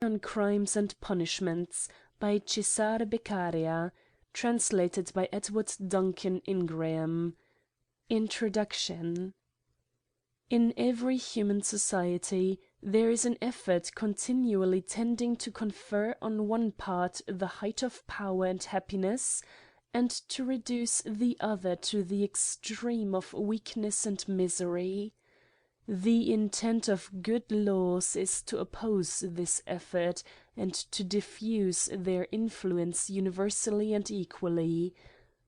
on Crimes and Punishments, by Cesare Beccaria, translated by Edward Duncan Ingraham. Introduction. In every human society there is an effort continually tending to confer on one part the height of power and happiness, and to reduce the other to the extreme of weakness and misery. The intent of good laws is to oppose this effort, and to diffuse their influence universally and equally.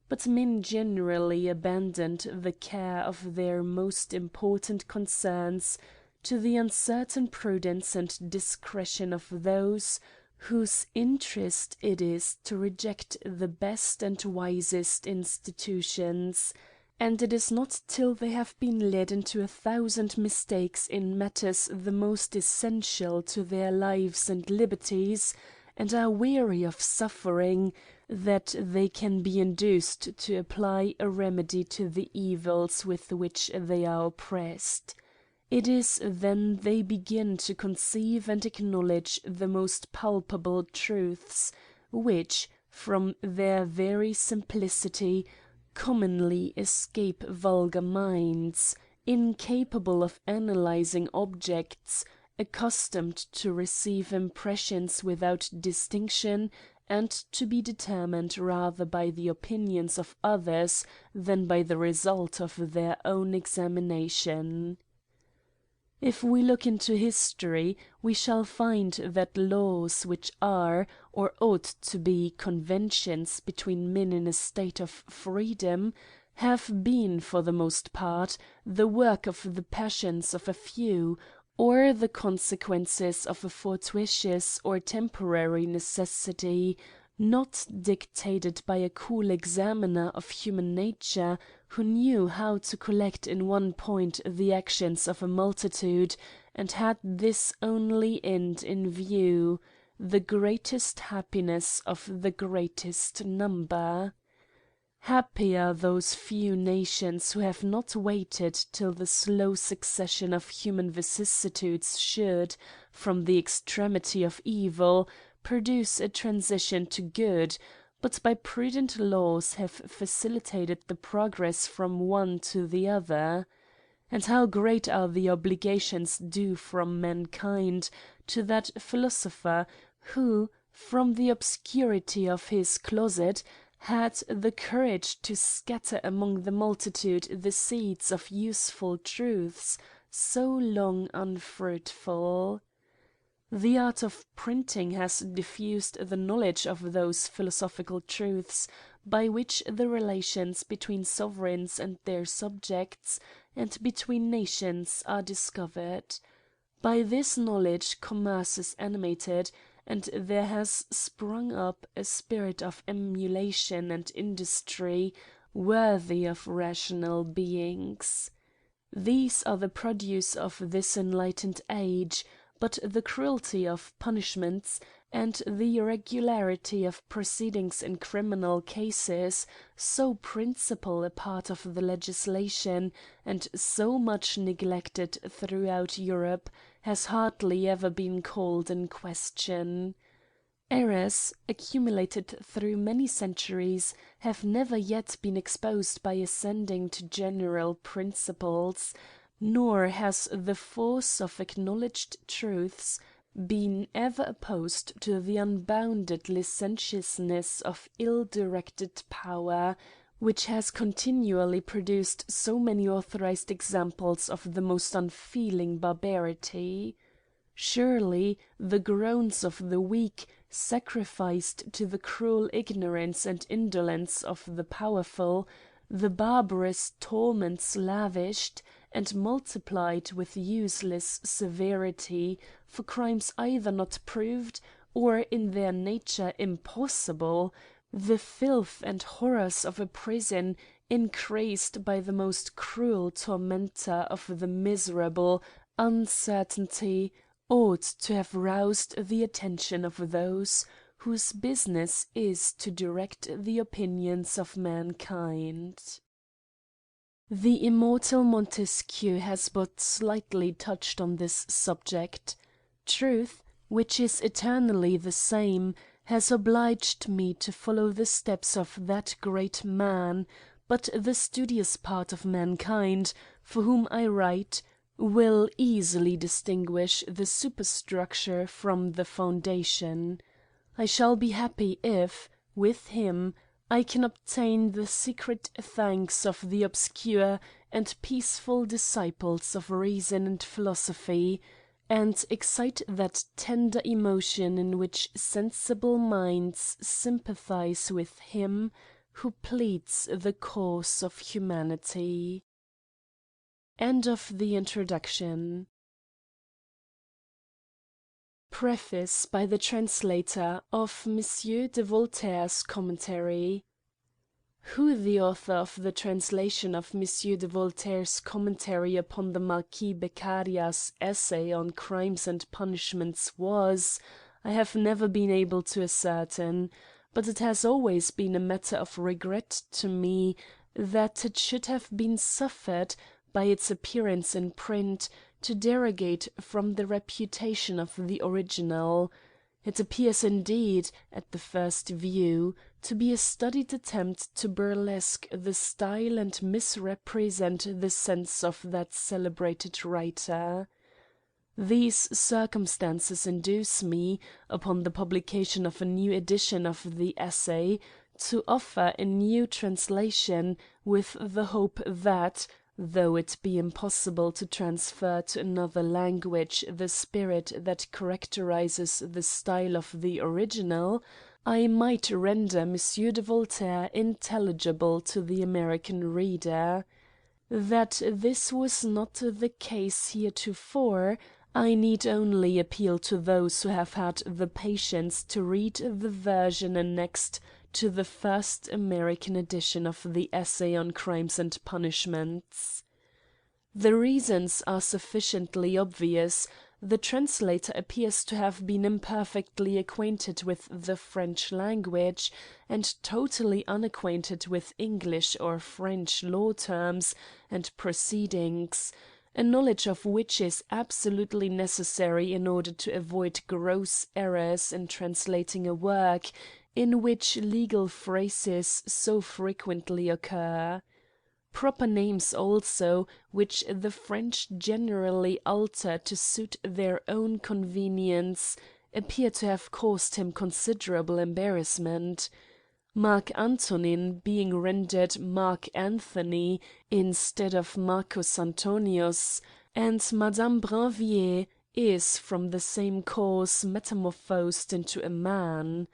But men generally abandoned the care of their most important concerns to the uncertain prudence and discretion of those whose interest it is to reject the best and wisest institutions, and it is not till they have been led into 1,000 mistakes in matters the most essential to their lives and liberties, and are weary of suffering, that they can be induced to apply a remedy to the evils with which they are oppressed. It is then they begin to conceive and acknowledge the most palpable truths, which, from their very simplicity, commonly escape vulgar minds, incapable of analyzing objects, accustomed to receive impressions without distinction, and to be determined rather by the opinions of others than by the result of their own examination. If we look into history, we shall find that laws which are, or ought to be, conventions between men in a state of freedom, have been, for the most part, the work of the passions of a few, or the consequences of a fortuitous or temporary necessity, not dictated by a cool examiner of human nature, who knew how to collect in one point the actions of a multitude, and had this only end in view, the greatest happiness of the greatest number. Happy are those few nations who have not waited till the slow succession of human vicissitudes should, from the extremity of evil, produce a transition to good, but by prudent laws have facilitated the progress from one to the other. And how great are the obligations due from mankind to that philosopher who, from the obscurity of his closet, had the courage to scatter among the multitude the seeds of useful truths, so long unfruitful. The art of printing has diffused the knowledge of those philosophical truths, by which the relations between sovereigns and their subjects, and between nations, are discovered. By this knowledge commerce is animated, and there has sprung up a spirit of emulation and industry worthy of rational beings. These are the produce of this enlightened age, but the cruelty of punishments, and the irregularity of proceedings in criminal cases, so principal a part of the legislation, and so much neglected throughout Europe, has hardly ever been called in question. Errors, accumulated through many centuries, have never yet been exposed by ascending to general principles, nor has the force of acknowledged truths been ever opposed to the unbounded licentiousness of ill-directed power, which has continually produced so many authorized examples of the most unfeeling barbarity. Surely the groans of the weak, sacrificed to the cruel ignorance and indolence of the powerful, the barbarous torments lavished and multiplied with useless severity for crimes either not proved or in their nature impossible, the filth and horrors of a prison increased by the most cruel tormentor of the miserable, uncertainty, ought to have roused the attention of those whose business is to direct the opinions of mankind. The immortal Montesquieu has but slightly touched on this subject. Truth, which is eternally the same, has obliged me to follow the steps of that great man, but the studious part of mankind, for whom I write, will easily distinguish the superstructure from the foundation. I shall be happy if, with him, I can obtain the secret thanks of the obscure and peaceful disciples of reason and philosophy, and excite that tender emotion in which sensible minds sympathize with him who pleads the cause of humanity. End of the introduction. Preface by the translator of M. de Voltaire's commentary. Who the author of the translation of M. de Voltaire's commentary upon the Marquis Beccaria's essay on Crimes and Punishments was, I have never been able to ascertain, but it has always been a matter of regret to me that it should have been suffered, by its appearance in print, to derogate from the reputation of the original. It appears indeed, at the first view, to be a studied attempt to burlesque the style and misrepresent the sense of that celebrated writer. These circumstances induce me, upon the publication of a new edition of the essay, to offer a new translation, with the hope that, though it be impossible to transfer to another language the spirit that characterizes the style of the original, I might render M. de Voltaire intelligible to the American reader. That this was not the case heretofore, I need only appeal to those who have had the patience to read the version annexed to the first American edition of the Essay on Crimes and Punishments. The reasons are sufficiently obvious. The translator appears to have been imperfectly acquainted with the French language, and totally unacquainted with English or French law terms and proceedings, a knowledge of which is absolutely necessary in order to avoid gross errors in translating a work in which legal phrases so frequently occur. Proper names also, which the French generally alter to suit their own convenience, appear to have caused him considerable embarrassment. Mark Antonin being rendered Mark Anthony instead of Marcus Antonius, and Madame Brinvier is from the same cause metamorphosed into a man.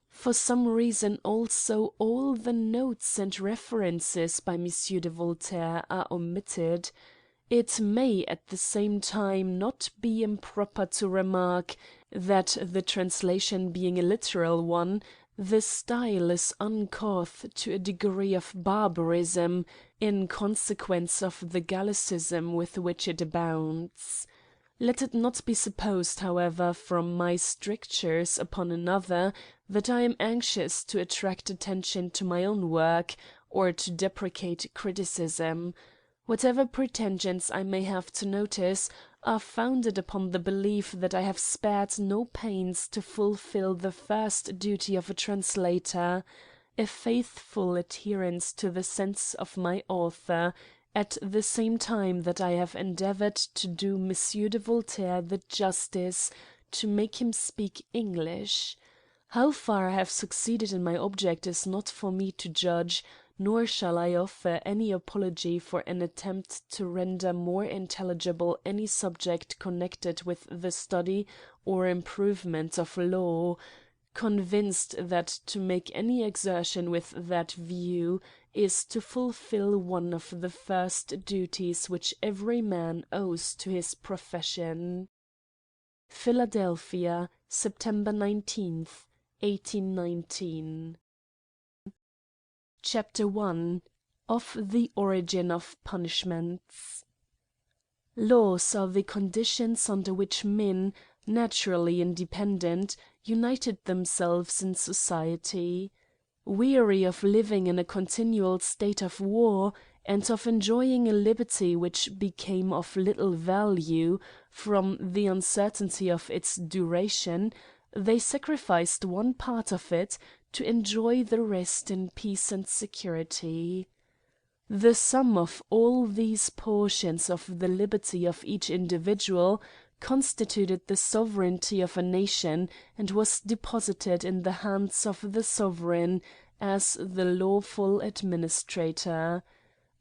For some reason also all the notes and references by M. de Voltaire are omitted. It may at the same time not be improper to remark that, the translation being a literal one, the style is uncouth to a degree of barbarism, in consequence of the Gallicism with which it abounds. Let it not be supposed, however, from my strictures upon another, that I am anxious to attract attention to my own work, or to deprecate criticism. Whatever pretensions I may have to notice are founded upon the belief that I have spared no pains to fulfil the first duty of a translator, a faithful adherence to the sense of my author, at the same time that I have endeavoured to do M. de Voltaire the justice to make him speak English. How far I have succeeded in my object is not for me to judge, nor shall I offer any apology for an attempt to render more intelligible any subject connected with the study or improvement of law, convinced that to make any exertion with that view is to fulfil one of the first duties which every man owes to his profession. Philadelphia, September 19th, 1819. Chapter 1. Of the Origin of Punishments. Laws are the conditions under which men, naturally independent, united themselves in society. Weary of living in a continual state of war, and of enjoying a liberty which became of little value, from the uncertainty of its duration, they sacrificed one part of it to enjoy the rest in peace and security. The sum of all these portions of the liberty of each individual constituted the sovereignty of a nation, and was deposited in the hands of the sovereign as the lawful administrator.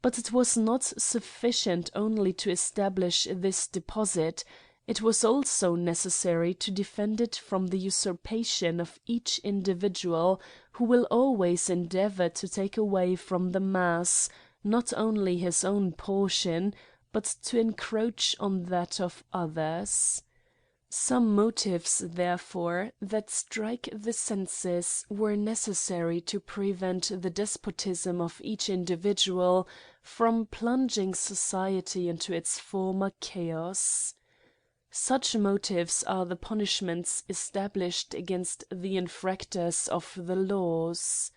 But it was not sufficient only to establish this deposit; it was also necessary to defend it from the usurpation of each individual, who will always endeavour to take away from the mass, not only his own portion, but to encroach on that of others. Some motives, therefore, that strike the senses were necessary to prevent the despotism of each individual from plunging society into its former chaos. Such motives are the punishments established against the infractors of the laws.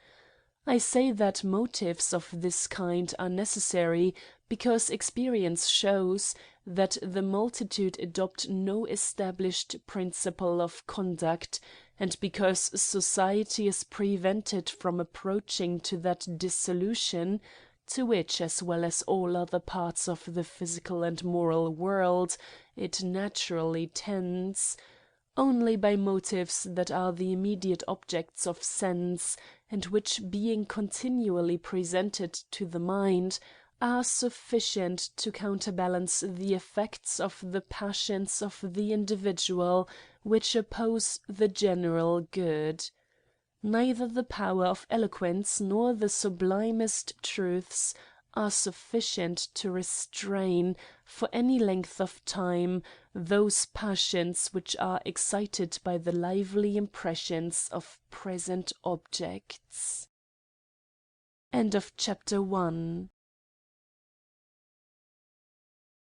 I say that motives of this kind are necessary, because experience shows that the multitude adopt no established principle of conduct, and because society is prevented from approaching that dissolution, to which, as well as all other parts of the physical and moral world, it naturally tends, only by motives that are the immediate objects of sense, and which, being continually presented to the mind, are sufficient to counterbalance the effects of the passions of the individual which oppose the general good. Neither the power of eloquence nor the sublimest truths are sufficient to restrain, for any length of time, those passions which are excited by the lively impressions of present objects. End of chapter 1.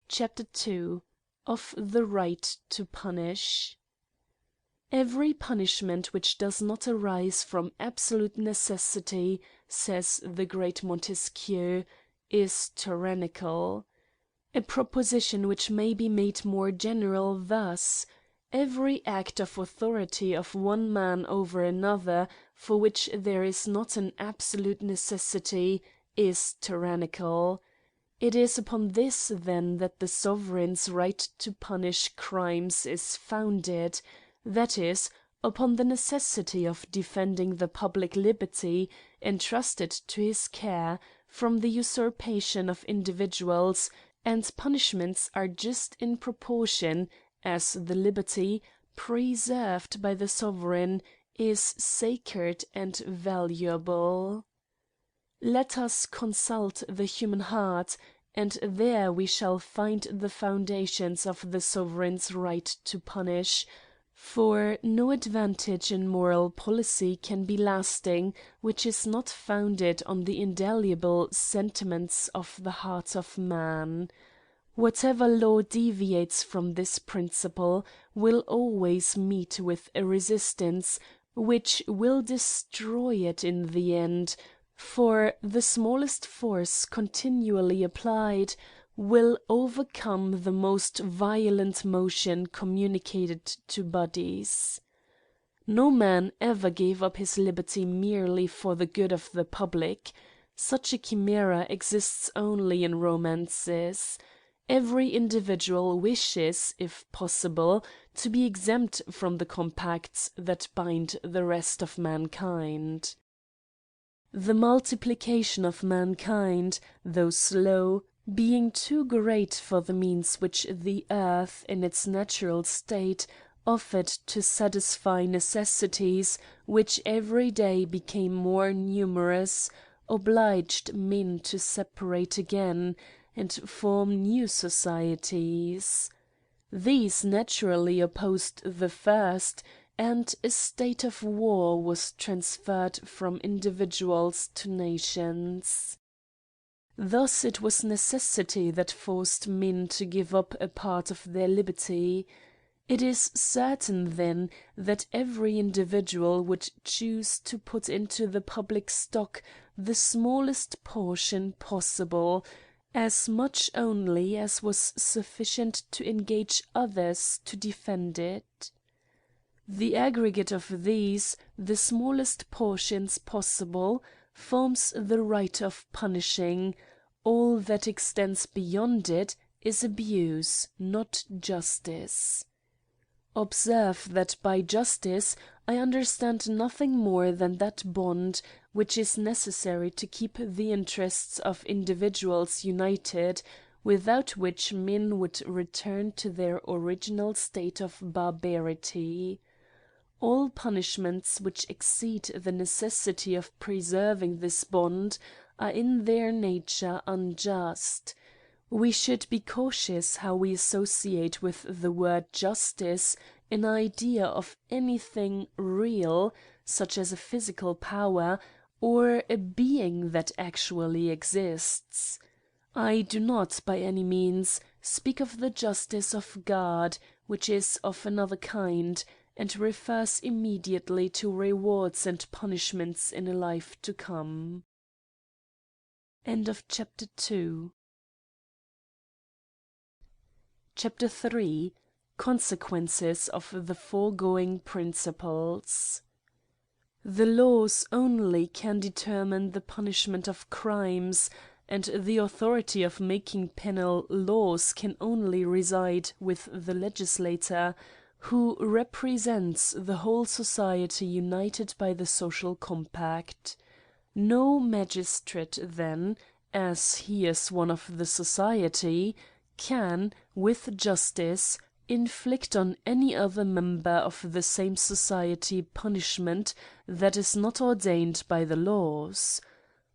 Chapter 2. Of the right to punish. Every punishment which does not arise from absolute necessity, says the great Montesquieu, is tyrannical. A proposition which may be made more general thus: every act of authority of one man over another, for which there is not an absolute necessity, is tyrannical. It is upon this then that the sovereign's right to punish crimes is founded, that is, upon the necessity of defending the public liberty, entrusted to his care, from the usurpation of individuals, and punishments are just in proportion as the liberty, preserved by the sovereign, is sacred and valuable. Let us consult the human heart, and there we shall find the foundations of the sovereign's right to punish, for no advantage in moral policy can be lasting which is not founded on the indelible sentiments of the heart of man. Whatever law deviates from this principle will always meet with a resistance which will destroy it in the end, for the smallest force continually applied will overcome the most violent motion communicated to bodies. No man ever gave up his liberty merely for the good of the public. Such a chimera exists only in romances. Every individual wishes, if possible, to be exempt from the compacts that bind the rest of mankind. The multiplication of mankind, though slow, being too great for the means which the earth, in its natural state, offered to satisfy necessities which every day became more numerous, obliged men to separate again, and form new societies. These naturally opposed the first, and a state of war was transferred from individuals to nations. Thus it was necessity that forced men to give up a part of their liberty. It is certain then that every individual would choose to put into the public stock the smallest portion possible, as much only as was sufficient to engage others to defend it. The aggregate of these, the smallest portions possible, forms the right of punishing; all that extends beyond it is abuse, not justice. Observe that by justice I understand nothing more than that bond which is necessary to keep the interests of individuals united, without which men would return to their original state of barbarity. All punishments which exceed the necessity of preserving this bond are in their nature unjust. We should be cautious how we associate with the word justice an idea of anything real, such as a physical power, or a being that actually exists. I do not, by any means, speak of the justice of God, which is of another kind, and refers immediately to rewards and punishments in a life to come. Chapter 3. Consequences of the foregoing principles. The laws only can determine the punishment of crimes, and the authority of making penal laws can only reside with the legislator, who represents the whole society united by the social compact. No magistrate then, as he is one of the society, can, with justice, inflict on any other member of the same society punishment that is not ordained by the laws.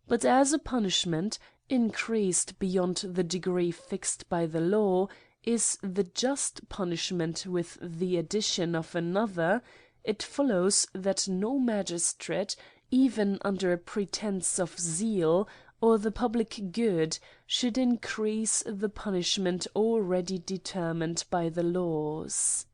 But as a punishment, increased beyond the degree fixed by the law, is the just punishment with the addition of another, it follows that no magistrate, even under a pretence of zeal, or the public good, should increase the punishment already determined by the laws.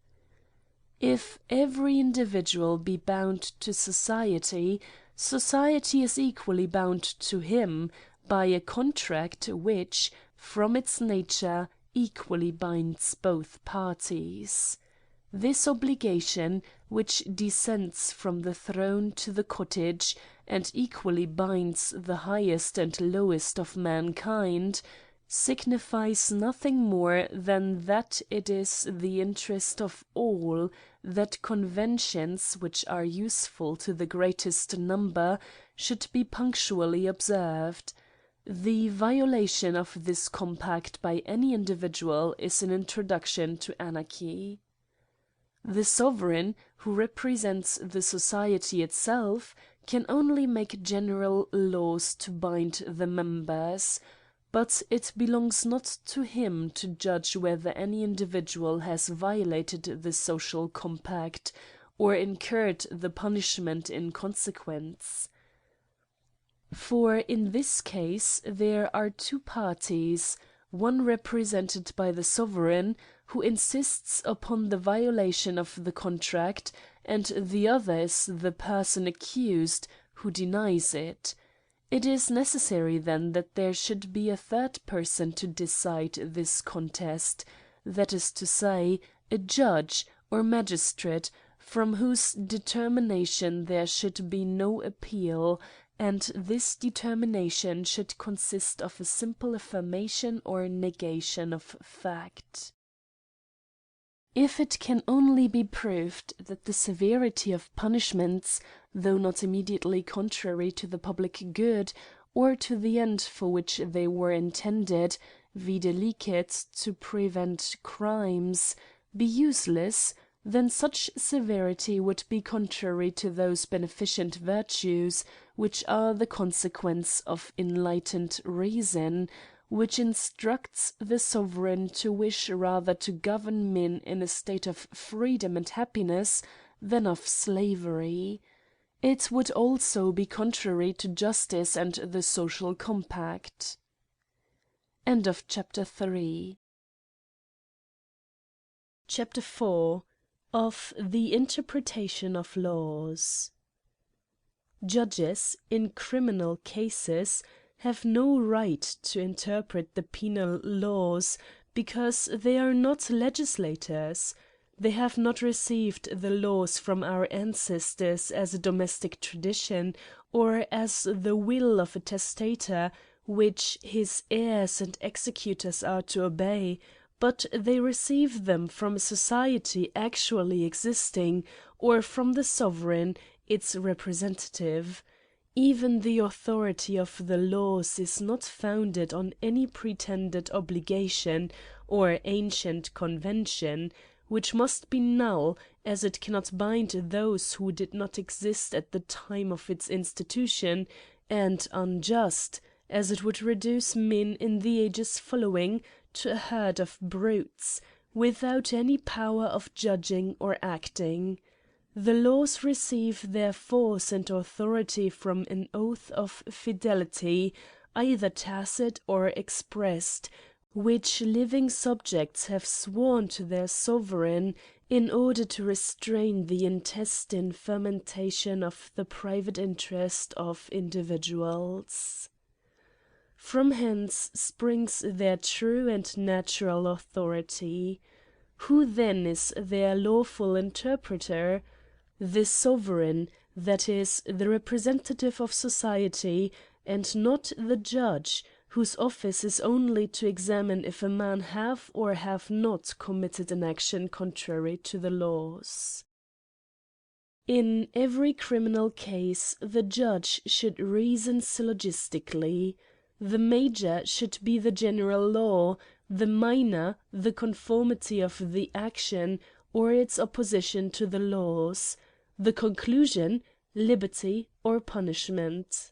If every individual be bound to society, society is equally bound to him, by a contract which, from its nature, equally binds both parties. This obligation, which descends from the throne to the cottage, and equally binds the highest and lowest of mankind, signifies nothing more than that it is the interest of all that conventions which are useful to the greatest number should be punctually observed. The violation of this compact by any individual is an introduction to anarchy. The sovereign, who represents the society itself, can only make general laws to bind the members, but it belongs not to him to judge whether any individual has violated the social compact, or incurred the punishment in consequence. For in this case there are two parties, one represented by the sovereign, who insists upon the violation of the contract, and the other is the person accused, who denies it. It is necessary then that there should be a third person to decide this contest, that is to say, a judge, or magistrate, from whose determination there should be no appeal, and this determination should consist of a simple affirmation or negation of fact. If it can only be proved that the severity of punishments, though not immediately contrary to the public good, or to the end for which they were intended, viz. to prevent crimes, be useless, then such severity would be contrary to those beneficent virtues which are the consequence of enlightened reason, which instructs the sovereign to wish rather to govern men in a state of freedom and happiness than of slavery. It would also be contrary to justice and the social compact. Chapter 4. Of the Interpretation of Laws. Judges, in criminal cases, have no right to interpret the penal laws, because they are not legislators. They have not received the laws from our ancestors as a domestic tradition, or as the will of a testator, which his heirs and executors are to obey, but they receive them from a society actually existing, or from the sovereign, its representative. Even the authority of the laws is not founded on any pretended obligation or ancient convention, which must be null, as it cannot bind those who did not exist at the time of its institution, and unjust, as it would reduce men in the ages following to a herd of brutes, without any power of judging or acting. The laws receive their force and authority from an oath of fidelity, either tacit or expressed, which living subjects have sworn to their sovereign, in order to restrain the intestine fermentation of the private interest of individuals. From hence springs their true and natural authority. Who then is their lawful interpreter? The sovereign, that is, the representative of society, and not the judge, whose office is only to examine if a man have or have not committed an action contrary to the laws. In every criminal case the judge should reason syllogistically. The major should be the general law, the minor the conformity of the action or its opposition to the laws, the conclusion liberty or punishment.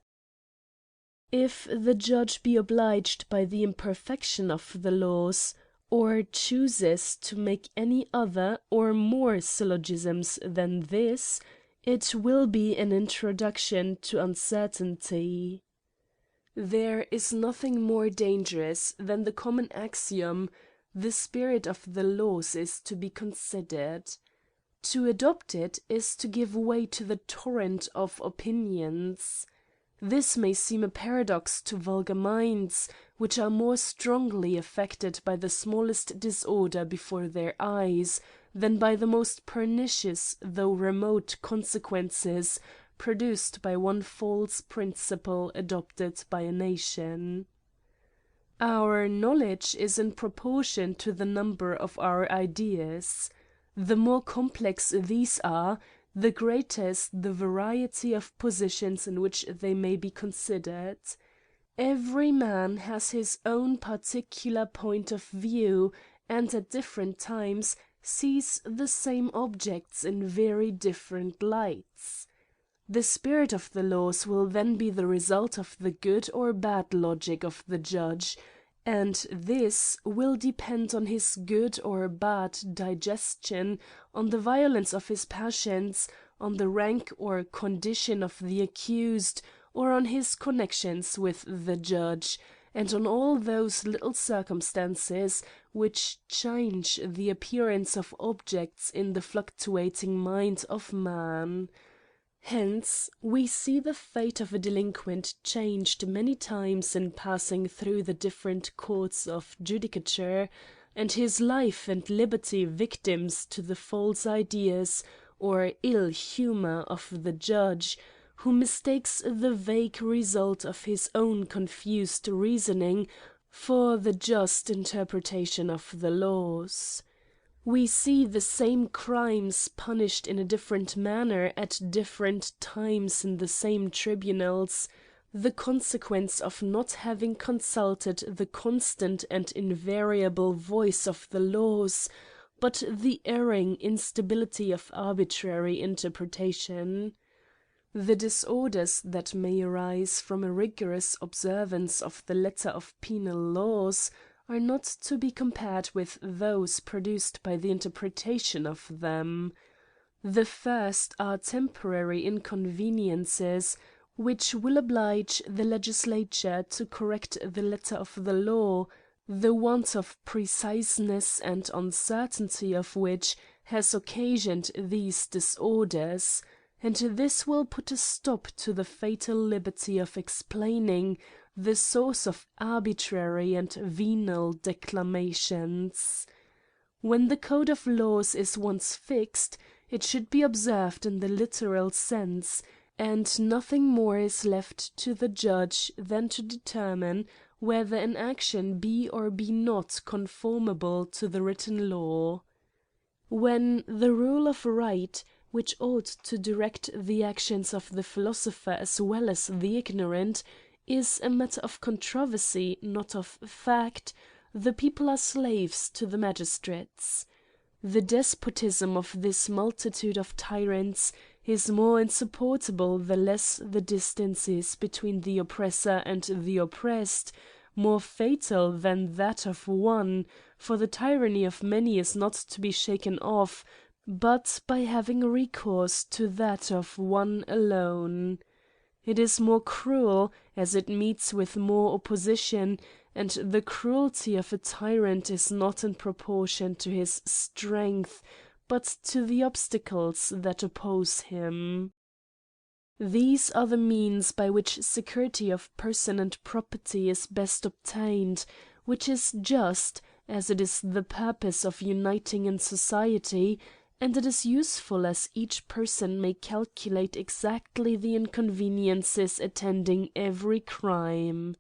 If the judge be obliged by the imperfection of the laws, or chooses to make any other or more syllogisms than this, it will be an introduction to uncertainty. There is nothing more dangerous than the common axiom, the spirit of the laws is to be considered. To adopt it is to give way to the torrent of opinions. This may seem a paradox to vulgar minds, which are more strongly affected by the smallest disorder before their eyes, than by the most pernicious though remote consequences produced by one false principle adopted by a nation. Our knowledge is in proportion to the number of our ideas. The more complex these are, the greater is the variety of positions in which they may be considered. Every man has his own particular point of view, and at different times sees the same objects in very different lights. The spirit of the laws will then be the result of the good or bad logic of the judge, and this will depend on his good or bad digestion, on the violence of his passions, on the rank or condition of the accused, or on his connections with the judge, and on all those little circumstances which change the appearance of objects in the fluctuating mind of man. Hence we see the fate of a delinquent changed many times in passing through the different courts of judicature, and his life and liberty victims to the false ideas or ill humour of the judge, who mistakes the vague result of his own confused reasoning for the just interpretation of the laws. We see the same crimes punished in a different manner at different times in the same tribunals, the consequence of not having consulted the constant and invariable voice of the laws, but the erring instability of arbitrary interpretation. The disorders that may arise from a rigorous observance of the letter of penal laws are not to be compared with those produced by the interpretation of them. The first are temporary inconveniences, which will oblige the legislature to correct the letter of the law, the want of preciseness and uncertainty of which has occasioned these disorders, and this will put a stop to the fatal liberty of explaining, the source of arbitrary and venal declamations. When the code of laws is once fixed, it should be observed in the literal sense, and nothing more is left to the judge than to determine whether an action be or be not conformable to the written law. When the rule of right, which ought to direct the actions of the philosopher as well as the ignorant, is a matter of controversy, not of fact, the people are slaves to the magistrates. The despotism of this multitude of tyrants is more insupportable the less the distance is between the oppressor and the oppressed, more fatal than that of one, for the tyranny of many is not to be shaken off, but by having recourse to that of one alone. It is more cruel, as it meets with more opposition, and the cruelty of a tyrant is not in proportion to his strength, but to the obstacles that oppose him. These are the means by which security of person and property is best obtained, which is just, as it is the purpose of uniting in society, and it is useful as each person may calculate exactly the inconveniences attending every crime.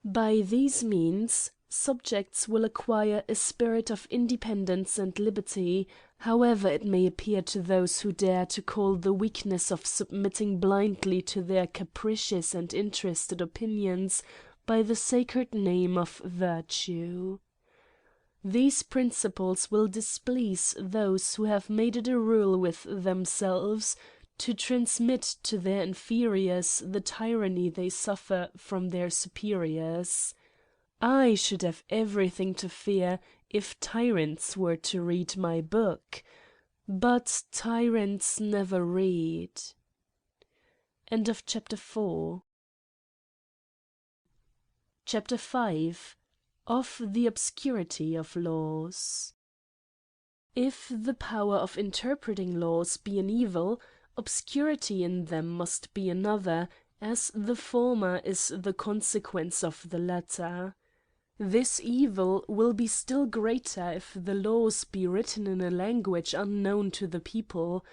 By these means, subjects will acquire a spirit of independence and liberty, however it may appear to those who dare to call the weakness of submitting blindly to their capricious and interested opinions by the sacred name of virtue. These principles will displease those who have made it a rule with themselves to transmit to their inferiors the tyranny they suffer from their superiors. I should have everything to fear if tyrants were to read my book. But tyrants never read. End of chapter 4. Chapter 5. Of the obscurity of laws. If the power of interpreting laws be an evil, obscurity in them must be another, as the former is the consequence of the latter. This evil will be still greater if the laws be written in a language unknown to the people,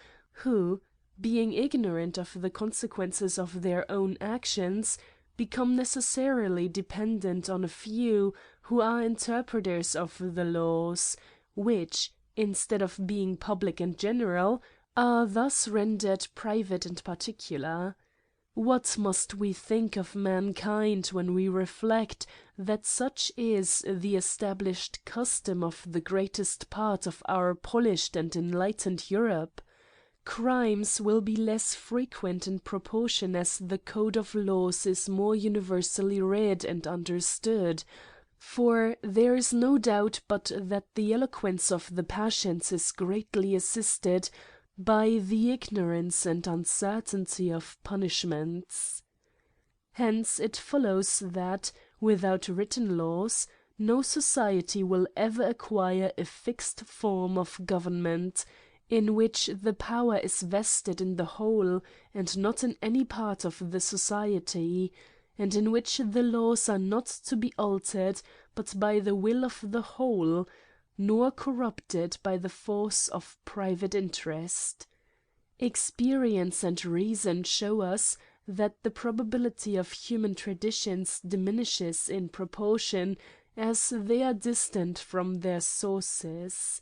who, being ignorant of the consequences of their own actions, become necessarily dependent on a few who are interpreters of the laws, which, instead of being public and general, are thus rendered private and particular. What must we think of mankind when we reflect that such is the established custom of the greatest part of our polished and enlightened Europe? Crimes will be less frequent in proportion as the code of laws is more universally read and understood, for there is no doubt but that the eloquence of the passions is greatly assisted by the ignorance and uncertainty of punishments. Hence it follows that, without written laws, no society will ever acquire a fixed form of government, in which the power is vested in the whole, and not in any part of the society, and in which the laws are not to be altered but by the will of the whole, nor corrupted by the force of private interest. Experience and reason show us that the probability of human traditions diminishes in proportion as they are distant from their sources.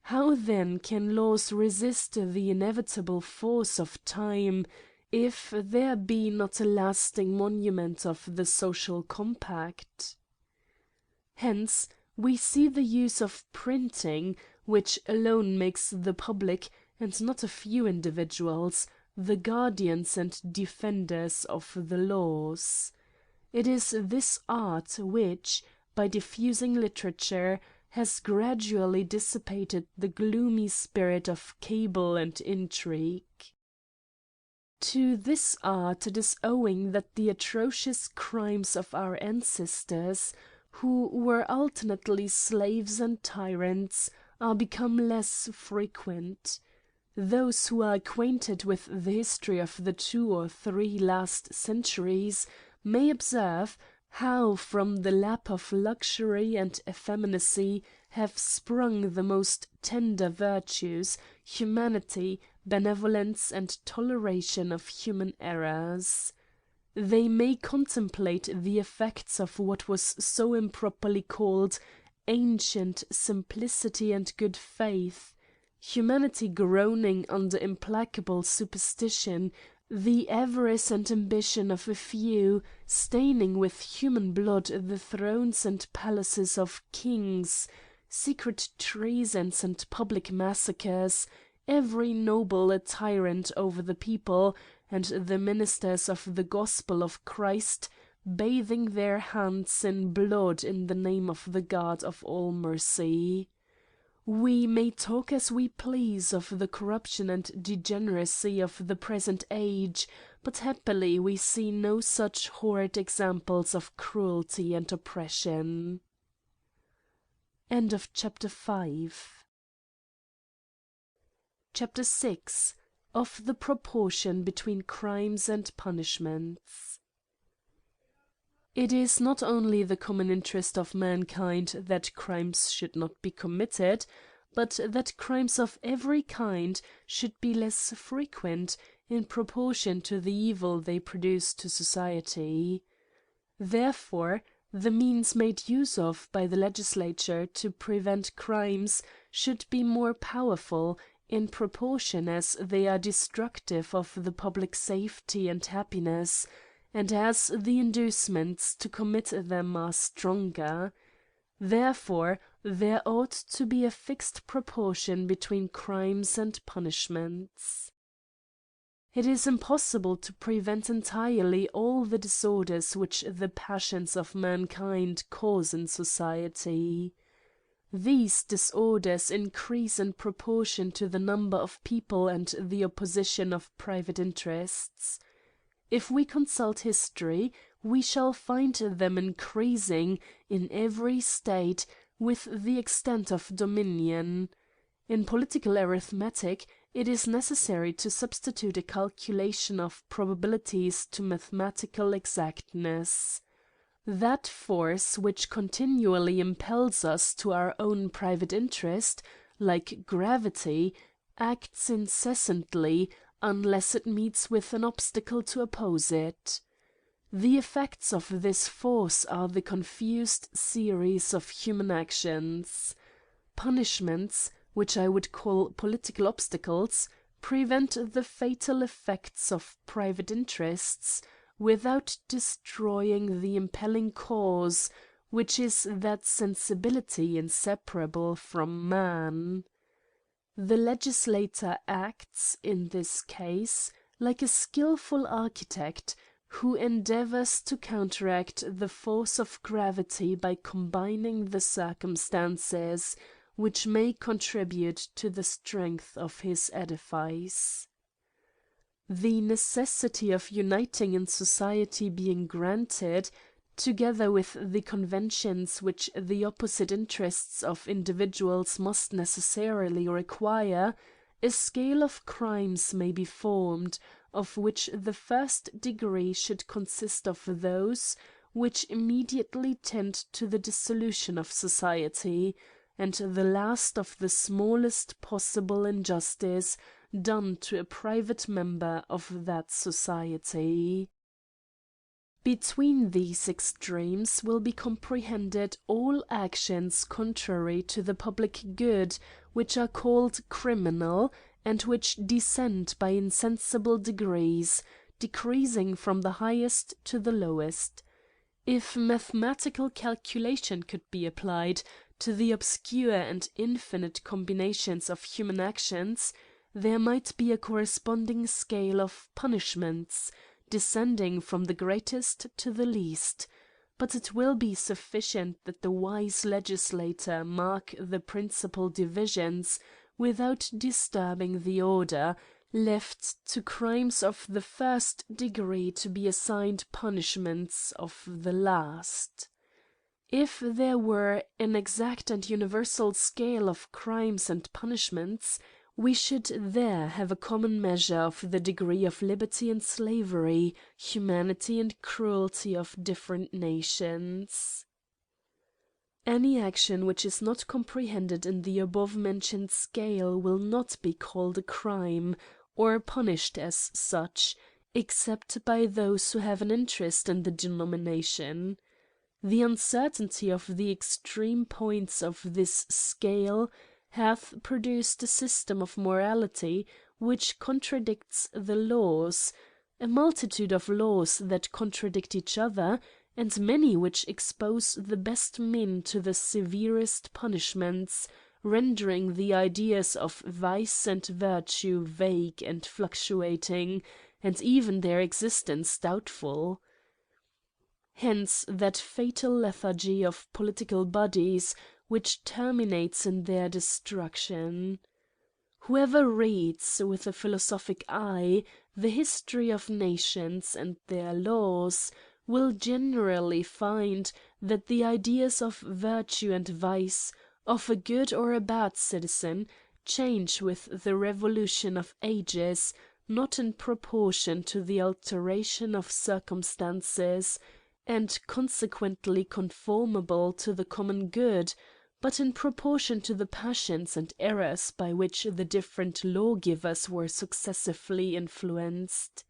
How then can laws resist the inevitable force of time, if there be not a lasting monument of the social compact? Hence we see the use of printing, which alone makes the public, and not a few individuals, the guardians and defenders of the laws. It is this art which, by diffusing literature, has gradually dissipated the gloomy spirit of cabal and intrigue. To this art it is owing that the atrocious crimes of our ancestors, who were alternately slaves and tyrants, are become less frequent. Those who are acquainted with the history of the 2 or 3 last centuries may observe how from the lap of luxury and effeminacy have sprung the most tender virtues, humanity, benevolence, and toleration of human errors. They may contemplate the effects of what was so improperly called ancient simplicity and good faith, humanity groaning under implacable superstition, the avarice and ambition of a few, staining with human blood the thrones and palaces of kings, secret treasons and public massacres, every noble a tyrant over the people, and the ministers of the gospel of Christ bathing their hands in blood in the name of the God of all mercy. We may talk as we please of the corruption and degeneracy of the present age, but happily we see no such horrid examples of cruelty and oppression. End of chapter 5. Chapter 6. Of the proportion between crimes and punishments. It is not only the common interest of mankind that crimes should not be committed, but that crimes of every kind should be less frequent in proportion to the evil they produce to society. Therefore, the means made use of by the legislature to prevent crimes should be more powerful in proportion as they are destructive of the public safety and happiness, and as the inducements to commit them are stronger. Therefore, there ought to be a fixed proportion between crimes and punishments. It is impossible to prevent entirely all the disorders which the passions of mankind cause in society. These disorders increase in proportion to the number of people and the opposition of private interests. If we consult history, we shall find them increasing in every state with the extent of dominion. In political arithmetic, it is necessary to substitute a calculation of probabilities to mathematical exactness. That force which continually impels us to our own private interest, like gravity, acts incessantly, unless it meets with an obstacle to oppose it. The effects of this force are the confused series of human actions. Punishments, which I would call political obstacles, prevent the fatal effects of private interests, without destroying the impelling cause, which is that sensibility inseparable from man. The legislator acts, in this case, like a skilful architect, who endeavours to counteract the force of gravity by combining the circumstances which may contribute to the strength of his edifice. The necessity of uniting in society being granted, together with the conventions which the opposite interests of individuals must necessarily require, a scale of crimes may be formed, of which the first degree should consist of those which immediately tend to the dissolution of society, and the last of the smallest possible injustice done to a private member of that society. Between these extremes will be comprehended all actions contrary to the public good, which are called criminal, and which descend by insensible degrees, decreasing from the highest to the lowest. If mathematical calculation could be applied to the obscure and infinite combinations of human actions, there might be a corresponding scale of punishments, descending from the greatest to the least, but it will be sufficient that the wise legislator mark the principal divisions without disturbing the order, left to crimes of the first degree to be assigned punishments of the last. If there were an exact and universal scale of crimes and punishments, We should there have a common measure of the degree of liberty and slavery, humanity and cruelty of different nations. Any action which is not comprehended in the above-mentioned scale will not be called a crime, or punished as such, except by those who have an interest in the denomination. The uncertainty of the extreme points of this scale hath produced a system of morality which contradicts the laws, a multitude of laws that contradict each other, and many which expose the best men to the severest punishments, rendering the ideas of vice and virtue vague and fluctuating, and even their existence doubtful. Hence that fatal lethargy of political bodies which terminates in their destruction. Whoever reads, with a philosophic eye, the history of nations and their laws, will generally find that the ideas of virtue and vice, of a good or a bad citizen, change with the revolution of ages, not in proportion to the alteration of circumstances, and consequently conformable to the common good, but in proportion to the passions and errors by which the different lawgivers were successively influenced.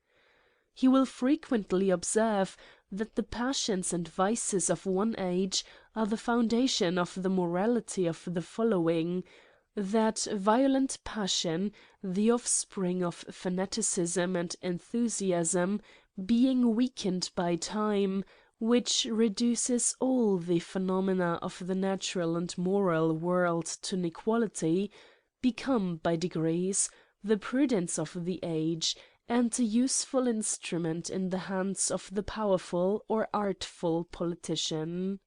He will frequently observe that the passions and vices of one age are the foundation of the morality of the following; that violent passion, the offspring of fanaticism and enthusiasm, being weakened by time, which reduces all the phenomena of the natural and moral world to an equality, become, by degrees, the prudence of the age, and a useful instrument in the hands of the powerful or artful politician.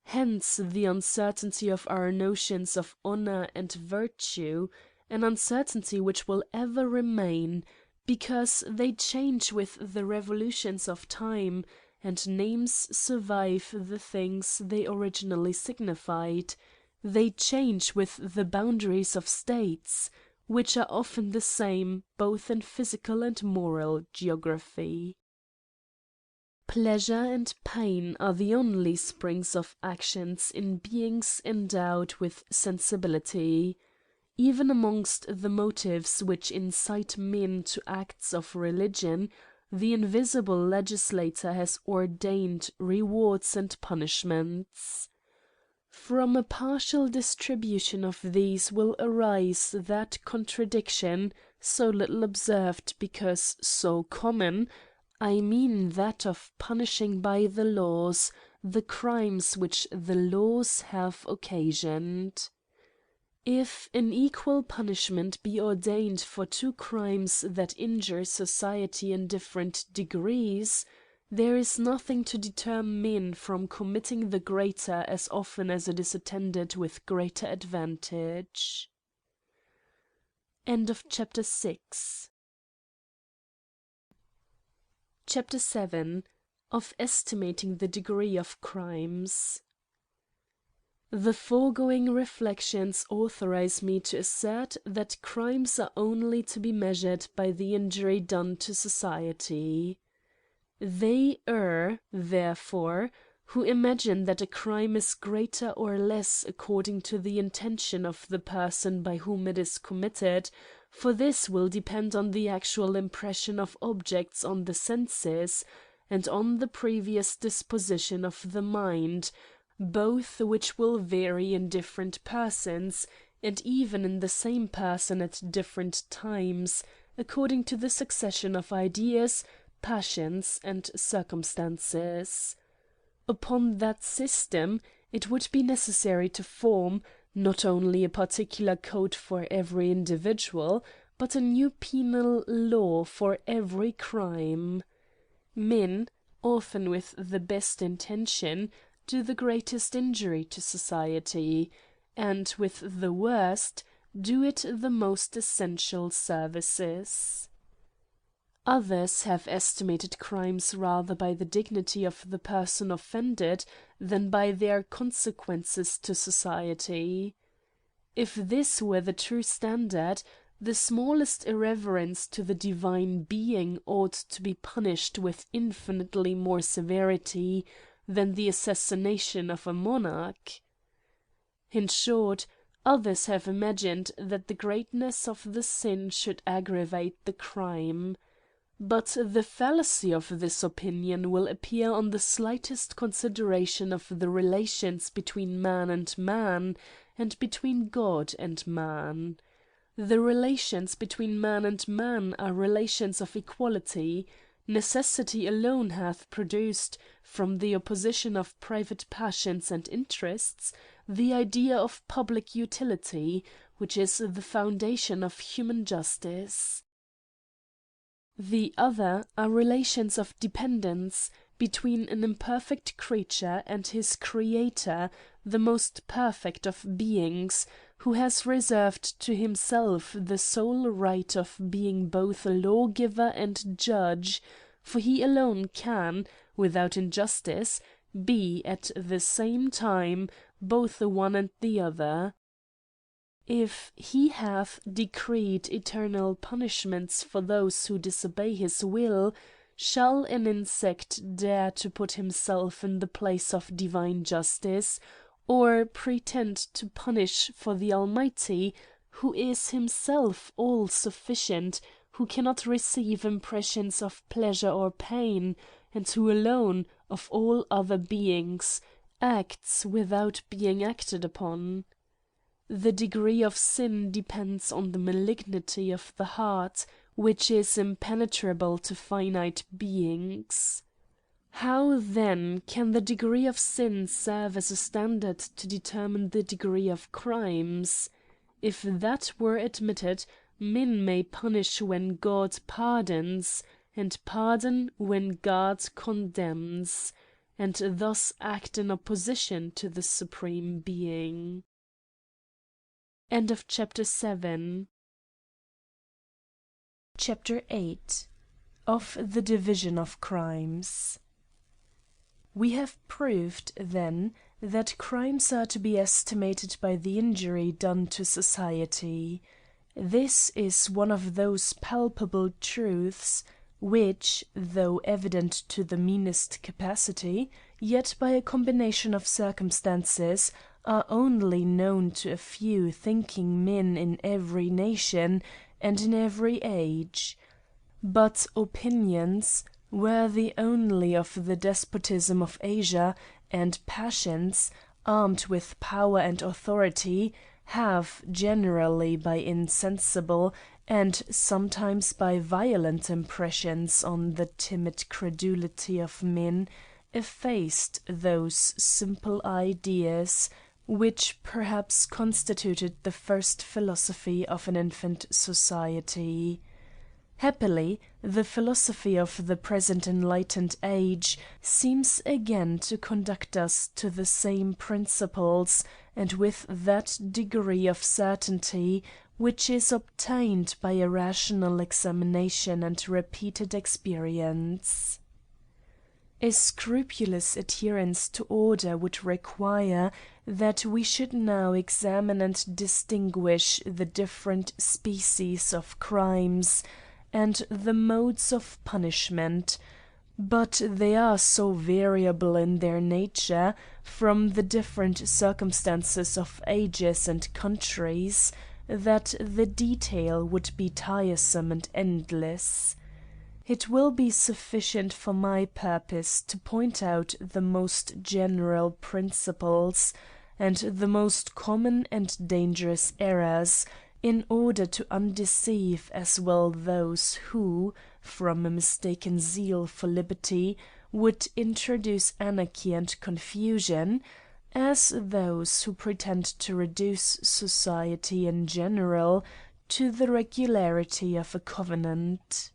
Hence the uncertainty of our notions of honour and virtue, an uncertainty which will ever remain, because they change with the revolutions of time, and names survive the things they originally signified; they change with the boundaries of states, which are often the same both in physical and moral geography. Pleasure and pain are the only springs of actions in beings endowed with sensibility. Even amongst the motives which incite men to acts of religion, the invisible legislator has ordained rewards and punishments. From a partial distribution of these will arise that contradiction, so little observed because so common, I mean that of punishing by the laws the crimes which the laws have occasioned. If an equal punishment be ordained for two crimes that injure society in different degrees, there is nothing to deter men from committing the greater as often as it is attended with greater advantage. Chapter VII. Of estimating the degree of crimes. The foregoing reflections authorize me to assert that crimes are only to be measured by the injury done to society. They err, therefore, who imagine that a crime is greater or less according to the intention of the person by whom it is committed, for this will depend on the actual impression of objects on the senses, and on the previous disposition of the mind, both which will vary in different persons, and even in the same person at different times, according to the succession of ideas, passions, and circumstances. Upon that system it would be necessary to form, not only a particular code for every individual, but a new penal law for every crime. Men, often with the best intention, do the greatest injury to society, and with the worst, do it the most essential services. Others have estimated crimes rather by the dignity of the person offended than by their consequences to society. If this were the true standard, the smallest irreverence to the divine being ought to be punished with infinitely more severity than the assassination of a monarch. In short, others have imagined that the greatness of the sin should aggravate the crime. But the fallacy of this opinion will appear on the slightest consideration of the relations between man, and between God and man. The relations between man and man are relations of equality. Necessity alone hath produced, from the opposition of private passions and interests, the idea of public utility, which is the foundation of human justice. The other are relations of dependence, between an imperfect creature and his Creator, the most perfect of beings, who has reserved to himself the sole right of being both lawgiver and judge, for he alone can, without injustice, be at the same time both the one and the other. If he hath decreed eternal punishments for those who disobey his will, shall an insect dare to put himself in the place of divine justice, or pretend to punish for the Almighty, who is himself all-sufficient, who cannot receive impressions of pleasure or pain, and who alone, of all other beings, acts without being acted upon? The degree of sin depends on the malignity of the heart, which is impenetrable to finite beings. How then can the degree of sin serve as a standard to determine the degree of crimes? If that were admitted, men may punish when God pardons, and pardon when God condemns, and thus act in opposition to the Supreme Being. End of Chapter 7. Chapter 8. Of the Division of Crimes. We have proved, then, that crimes are to be estimated by the injury done to society. This is one of those palpable truths which, though evident to the meanest capacity, yet by a combination of circumstances, are only known to a few thinking men in every nation and in every age. But opinions, worthy only of the despotism of Asia, and passions, armed with power and authority, have, generally by insensible, and sometimes by violent impressions on the timid credulity of men, effaced those simple ideas which perhaps constituted the first philosophy of an infant society. Happily, the philosophy of the present enlightened age seems again to conduct us to the same principles, and with that degree of certainty which is obtained by a rational examination and repeated experience. A scrupulous adherence to order would require that we should now examine and distinguish the different species of crimes and the modes of punishment, but they are so variable in their nature, from the different circumstances of ages and countries, that the detail would be tiresome and endless. It will be sufficient for my purpose to point out the most general principles, and the most common and dangerous errors, in order to undeceive as well those who, from a mistaken zeal for liberty, would introduce anarchy and confusion, as those who pretend to reduce society in general to the regularity of a covenant.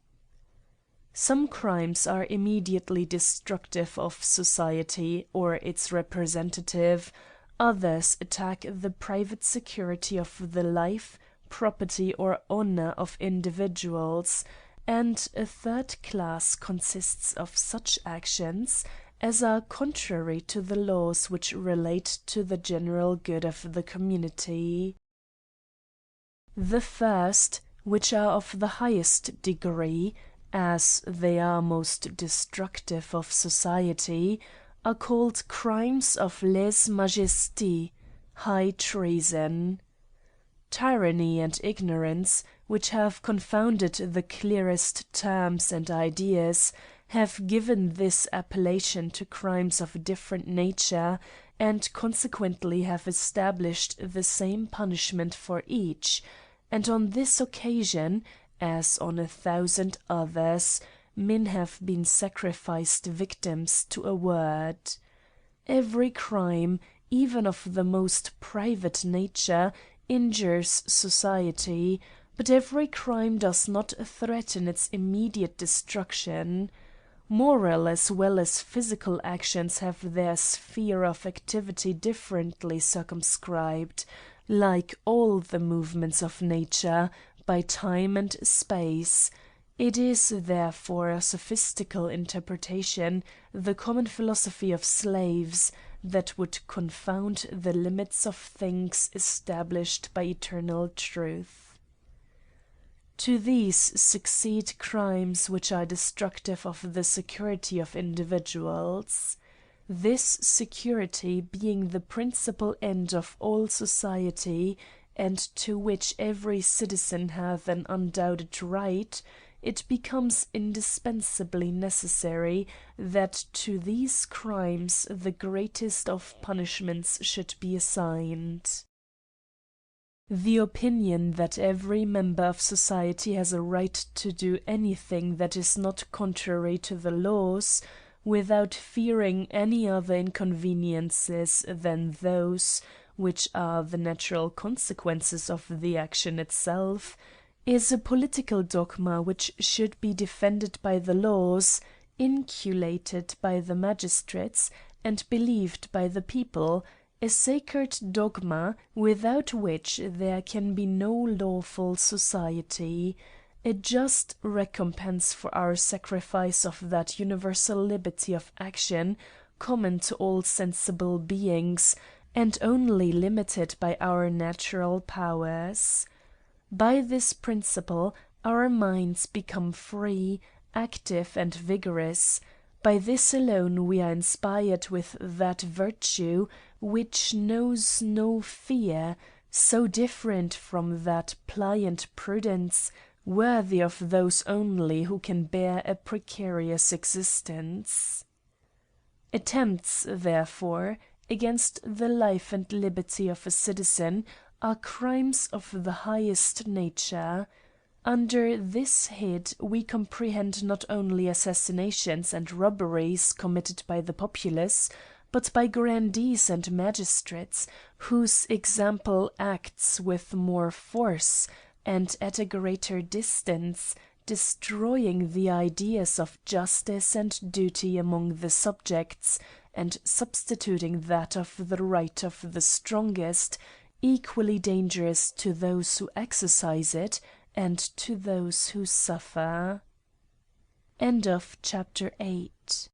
Some crimes are immediately destructive of society or its representative, others attack the private security of the life, property or honor of individuals, and a third class consists of such actions as are contrary to the laws which relate to the general good of the community. The first, which are of the highest degree, as they are most destructive of society, are called crimes of lèse-majesté, high treason. Tyranny and ignorance, which have confounded the clearest terms and ideas, have given this appellation to crimes of a different nature, and consequently have established the same punishment for each, and on this occasion, as on 1,000 others, men have been sacrificed victims to a word. Every crime, even of the most private nature, injures society, but every crime does not threaten its immediate destruction. Moral as well as physical actions have their sphere of activity differently circumscribed, like all the movements of nature, by time and space. It is therefore a sophistical interpretation, the common philosophy of slaves, that would confound the limits of things established by eternal truth. To these succeed crimes which are destructive of the security of individuals. This security being the principal end of all society, and to which every citizen hath an undoubted right, it becomes indispensably necessary that to these crimes the greatest of punishments should be assigned. The opinion that every member of society has a right to do anything that is not contrary to the laws, without fearing any other inconveniences than those which are the natural consequences of the action itself, is a political dogma which should be defended by the laws, inculcated by the magistrates, and believed by the people, a sacred dogma without which there can be no lawful society, a just recompense for our sacrifice of that universal liberty of action common to all sensible beings, and only limited by our natural powers. By this principle our minds become free, active, and vigorous. By this alone we are inspired with that virtue which knows no fear, so different from that pliant prudence, worthy of those only who can bear a precarious existence. Attempts, therefore, against the life and liberty of a citizen are crimes of the highest nature. Under this head we comprehend not only assassinations and robberies committed by the populace, but by grandees and magistrates, whose example acts with more force, and at a greater distance, destroying the ideas of justice and duty among the subjects, and substituting that of the right of the strongest, equally dangerous to those who exercise it, and to those who suffer. End of chapter 8.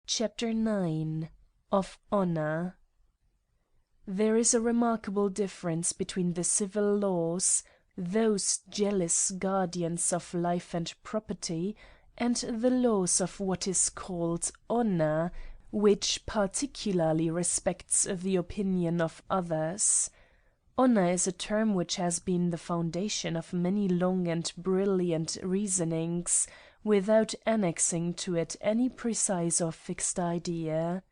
Chapter 9. Of Honor. There is a remarkable difference between the civil laws, those jealous guardians of life and property, and the laws of what is called honor, which particularly respects the opinion of others. Honor is a term which has been the foundation of many long and brilliant reasonings, without annexing to it any precise or fixed idea.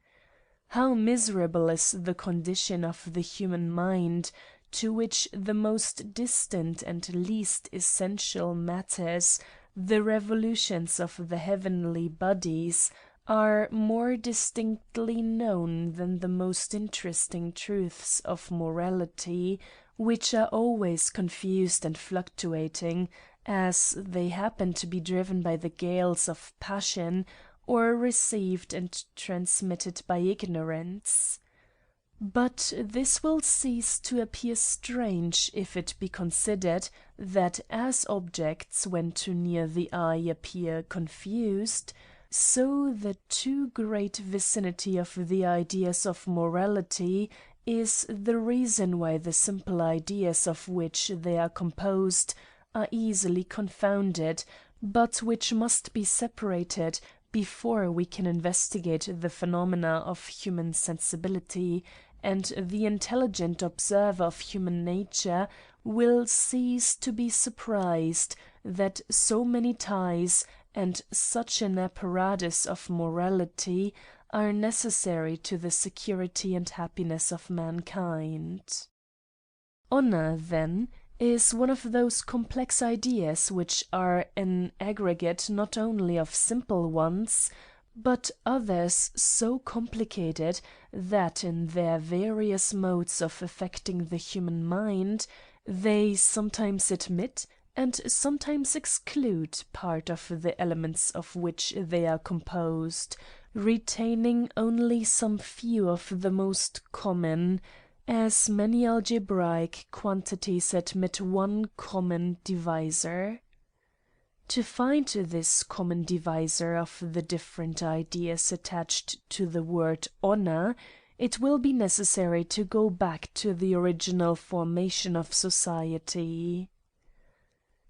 How miserable is the condition of the human mind, to which the most distant and least essential matters, the revolutions of the heavenly bodies, are more distinctly known than the most interesting truths of morality, which are always confused and fluctuating, as they happen to be driven by the gales of passion, or received and transmitted by ignorance. But this will cease to appear strange if it be considered that as objects when too near the eye appear confused, so the too great vicinity of the ideas of morality is the reason why the simple ideas of which they are composed are easily confounded, but which must be separated before we can investigate the phenomena of human sensibility, and the intelligent observer of human nature will cease to be surprised that so many ties and such an apparatus of morality are necessary to the security and happiness of mankind. Honor, then, is one of those complex ideas which are an aggregate not only of simple ones, but others so complicated that in their various modes of affecting the human mind, they sometimes admit and sometimes exclude part of the elements of which they are composed, retaining only some few of the most common, as many algebraic quantities admit one common divisor. To find this common divisor of the different ideas attached to the word honor, it will be necessary to go back to the original formation of society.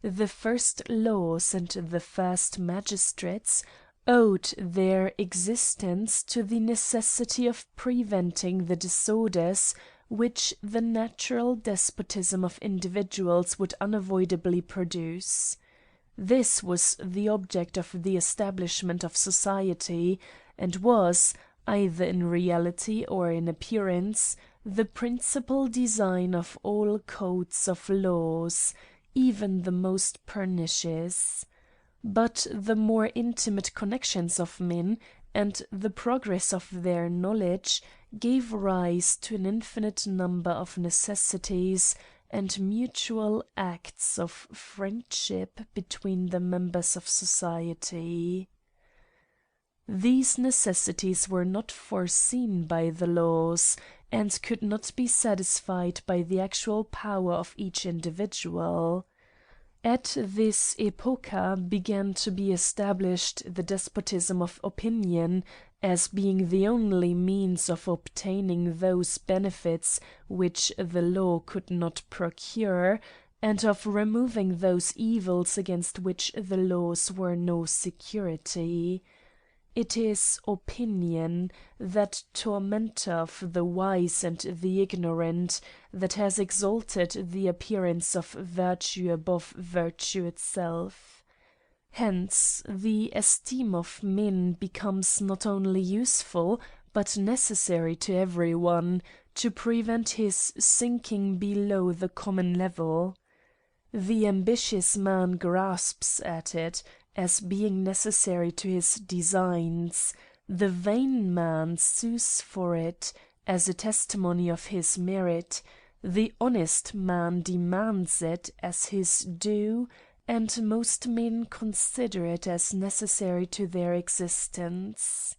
The first laws and the first magistrates owed their existence to the necessity of preventing the disorders which the natural despotism of individuals would unavoidably produce. This was the object of the establishment of society, and was, either in reality or in appearance, the principal design of all codes of laws, even the most pernicious. But the more intimate connections of men, and the progress of their knowledge, gave rise to an infinite number of necessities and mutual acts of friendship between the members of society. These necessities were not foreseen by the laws, and could not be satisfied by the actual power of each individual. At this epocha began to be established the despotism of opinion, as being the only means of obtaining those benefits which the law could not procure, and of removing those evils against which the laws were no security. It is opinion, that tormentor of the wise and the ignorant, that has exalted the appearance of virtue above virtue itself. Hence the esteem of men becomes not only useful, but necessary to every one, to prevent his sinking below the common level. The ambitious man grasps at it, as being necessary to his designs; the vain man sues for it, as a testimony of his merit; the honest man demands it as his due, and most men consider it as necessary to their existence.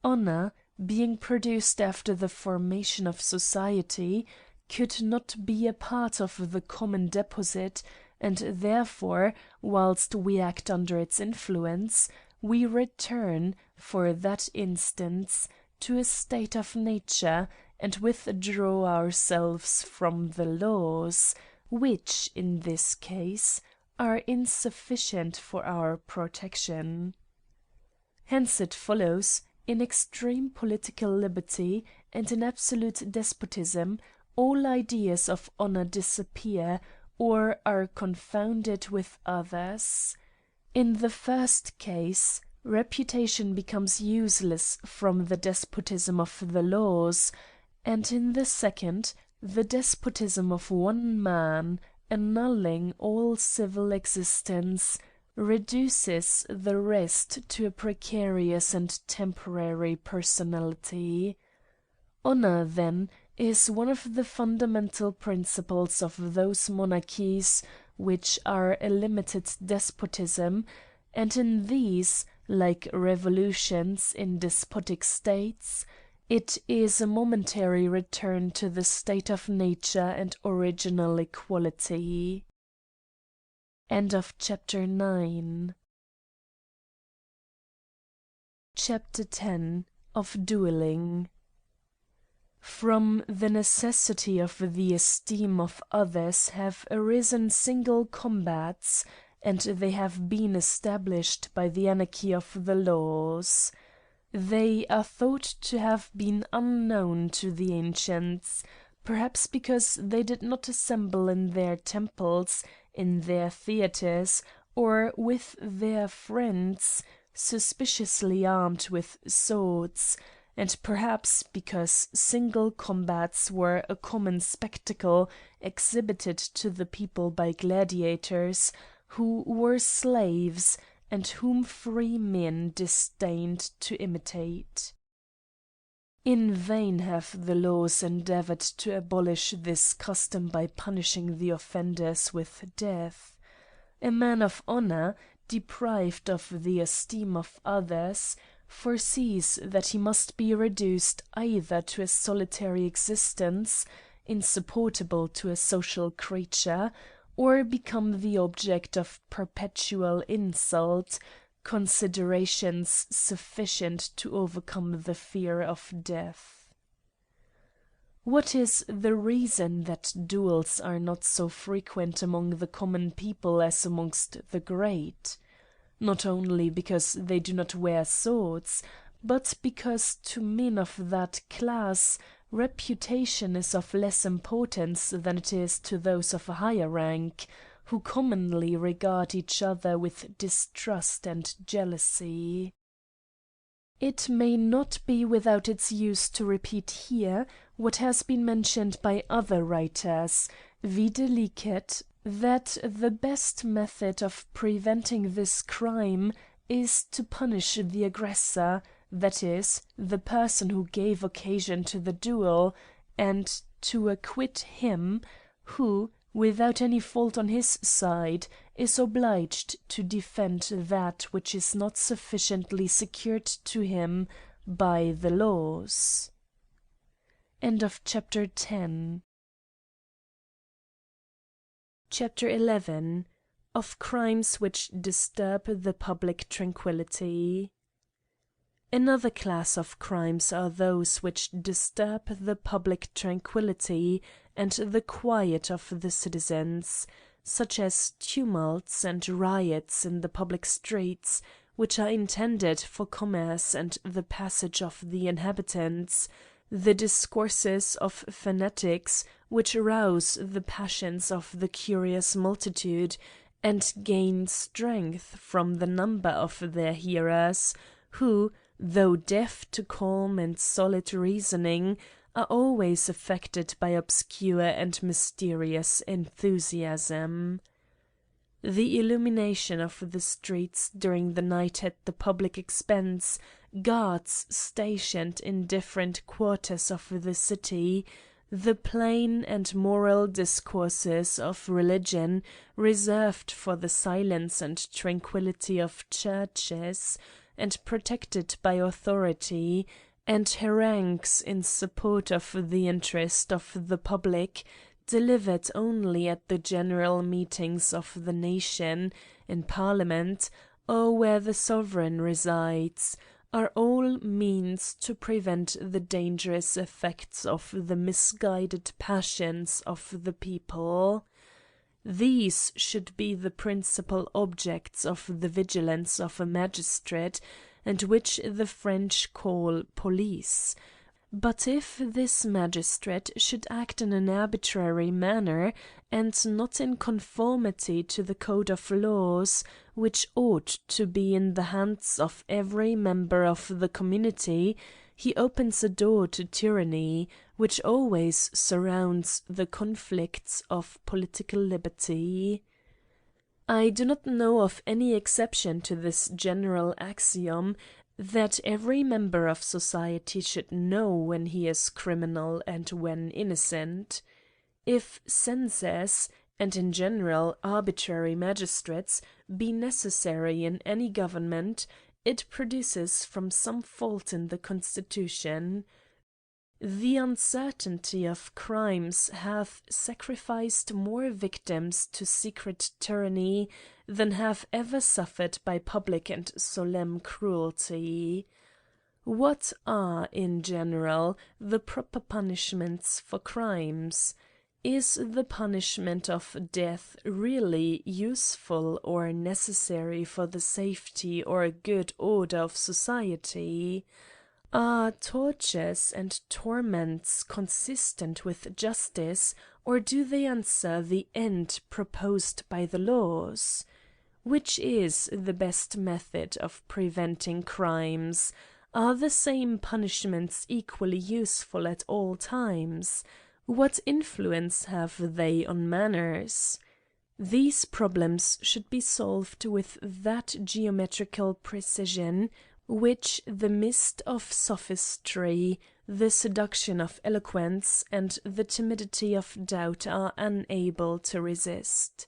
Honor, being produced after the formation of society, could not be a part of the common deposit, and therefore, whilst we act under its influence, we return, for that instance, to a state of nature, and withdraw ourselves from the laws, which, in this case, are insufficient for our protection. Hence it follows, in extreme political liberty and in absolute despotism, all ideas of honor disappear, or are confounded with others. In the first case, reputation becomes useless from the despotism of the laws, and in the second, the despotism of one man, annulling all civil existence, reduces the rest to a precarious and temporary personality. Honor, then, is one of the fundamental principles of those monarchies which are a limited despotism, and in these, like revolutions in despotic states, it is a momentary return to the state of nature and original equality. Chapter 10 of Dueling. From the necessity of the esteem of others have arisen single combats, and they have been established by the anarchy of the laws. They are thought to have been unknown to the ancients, perhaps because they did not assemble in their temples, in their theatres, or with their friends, suspiciously armed with swords, and perhaps because single combats were a common spectacle exhibited to the people by gladiators, who were slaves, and whom free men disdained to imitate. In vain have the laws endeavoured to abolish this custom by punishing the offenders with death. A man of honour, deprived of the esteem of others, foresees that he must be reduced either to a solitary existence, insupportable to a social creature, or become the object of perpetual insult, considerations sufficient to overcome the fear of death. What is the reason that duels are not so frequent among the common people as amongst the great? Not only because they do not wear swords, but because to men of that class reputation is of less importance than it is to those of a higher rank, who commonly regard each other with distrust and jealousy. It may not be without its use to repeat here what has been mentioned by other writers, viz. That the best method of preventing this crime is to punish the aggressor, that is, the person who gave occasion to the duel, and to acquit him who, without any fault on his side, is obliged to defend that which is not sufficiently secured to him by the laws. End of chapter 10. Chapter 11. Of crimes which disturb the public tranquility. Another class of crimes are those which disturb the public tranquility and the quiet of the citizens, such as tumults and riots in the public streets, which are intended for commerce and the passage of the inhabitants, the discourses of fanatics which rouse the passions of the curious multitude, and gain strength from the number of their hearers, who, though deaf to calm and solid reasoning, are always affected by obscure and mysterious enthusiasm. The illumination of the streets during the night at the public expense, guards stationed in different quarters of the city, the plain and moral discourses of religion reserved for the silence and tranquillity of churches, and protected by authority, and harangues in support of the interest of the public, delivered only at the general meetings of the nation, in Parliament, or where the sovereign resides, are all means to prevent the dangerous effects of the misguided passions of the people. These should be the principal objects of the vigilance of a magistrate, and which the French call police. But if this magistrate should act in an arbitrary manner, and not in conformity to the code of laws, which ought to be in the hands of every member of the community, he opens a door to tyranny, which always surrounds the conflicts of political liberty. I do not know of any exception to this general axiom, that every member of society should know when he is criminal and when innocent. If censors, and in general arbitrary magistrates, be necessary in any government, it produces from some fault in the constitution. The uncertainty of crimes hath sacrificed more victims to secret tyranny than have ever suffered by public and solemn cruelty. What are, in general, the proper punishments for crimes? Is the punishment of death really useful or necessary for the safety or good order of society? Are tortures and torments consistent with justice, or do they answer the end proposed by the laws? Which is the best method of preventing crimes? Are the same punishments equally useful at all times? What influence have they on manners? These problems should be solved with that geometrical precision which the mist of sophistry, the seduction of eloquence, and the timidity of doubt are unable to resist.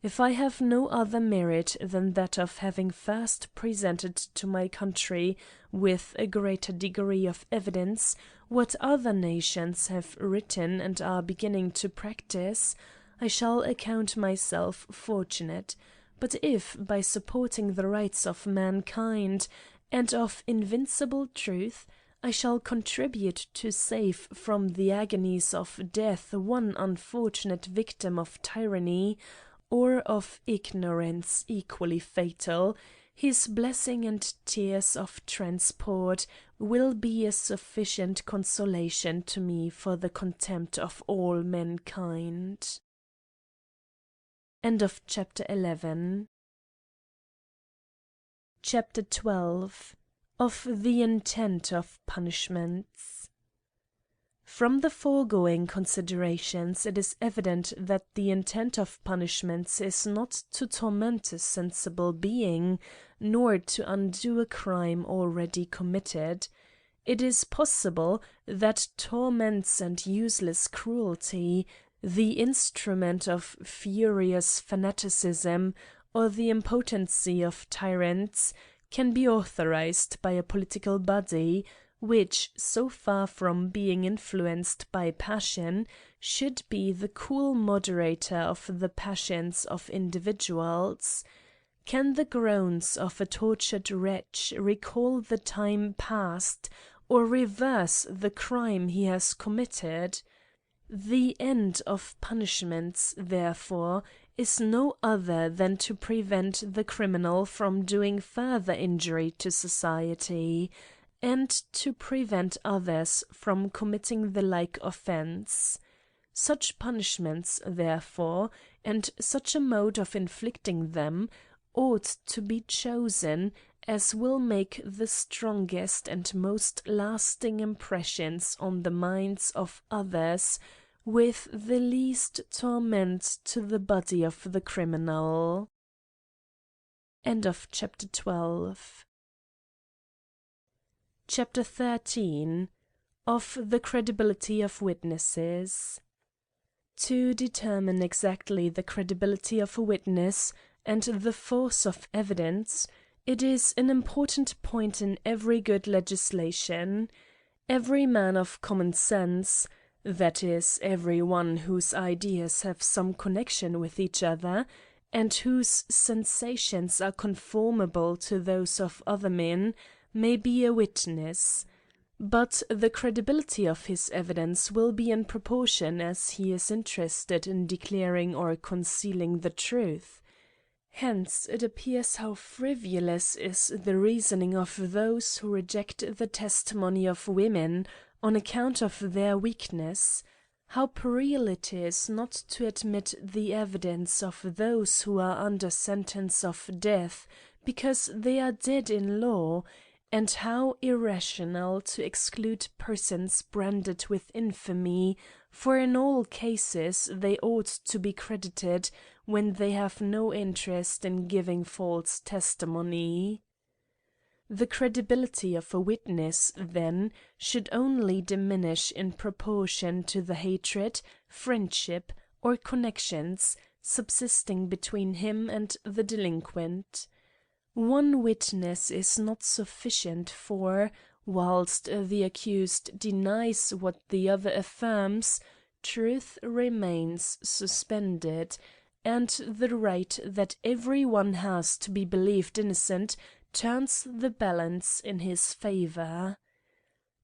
If I have no other merit than that of having first presented to my country with a greater degree of evidence what other nations have written and are beginning to practice, I shall account myself fortunate. But if, by supporting the rights of mankind and of invincible truth, I shall contribute to save from the agonies of death one unfortunate victim of tyranny, or of ignorance equally fatal, his blessing and tears of transport will be a sufficient consolation to me for the contempt of all mankind. End of chapter 11. Chapter 12. Of the intent of punishments. From the foregoing considerations it is evident that the intent of punishments is not to torment a sensible being, nor to undo a crime already committed. It is possible that torments and useless cruelty, the instrument of furious fanaticism, or the impotency of tyrants, can be authorized by a political body, which, so far from being influenced by passion, should be the cool moderator of the passions of individuals. Can the groans of a tortured wretch recall the time past, or reverse the crime he has committed? The end of punishments, therefore, is no other than to prevent the criminal from doing further injury to society, and to prevent others from committing the like offence. Such punishments, therefore, and such a mode of inflicting them, ought to be chosen as will make the strongest and most lasting impressions on the minds of others, with the least torment to the body of the criminal. End of chapter 12. Chapter 13. Of the credibility of witnesses. To determine exactly the credibility of a witness and the force of evidence, it is an important point in every good legislation. Every man of common sense, that is, every one whose ideas have some connection with each other, and whose sensations are conformable to those of other men, may be a witness. But the credibility of his evidence will be in proportion as he is interested in declaring or concealing the truth. Hence it appears how frivolous is the reasoning of those who reject the testimony of women on account of their weakness, how puerile it is not to admit the evidence of those who are under sentence of death because they are dead in law, and how irrational to exclude persons branded with infamy, for in all cases they ought to be credited when they have no interest in giving false testimony. The credibility of a witness, then, should only diminish in proportion to the hatred, friendship, or connections subsisting between him and the delinquent. One witness is not sufficient, for, whilst the accused denies what the other affirms, truth remains suspended, and the right that every one has to be believed innocent turns the balance in his favor.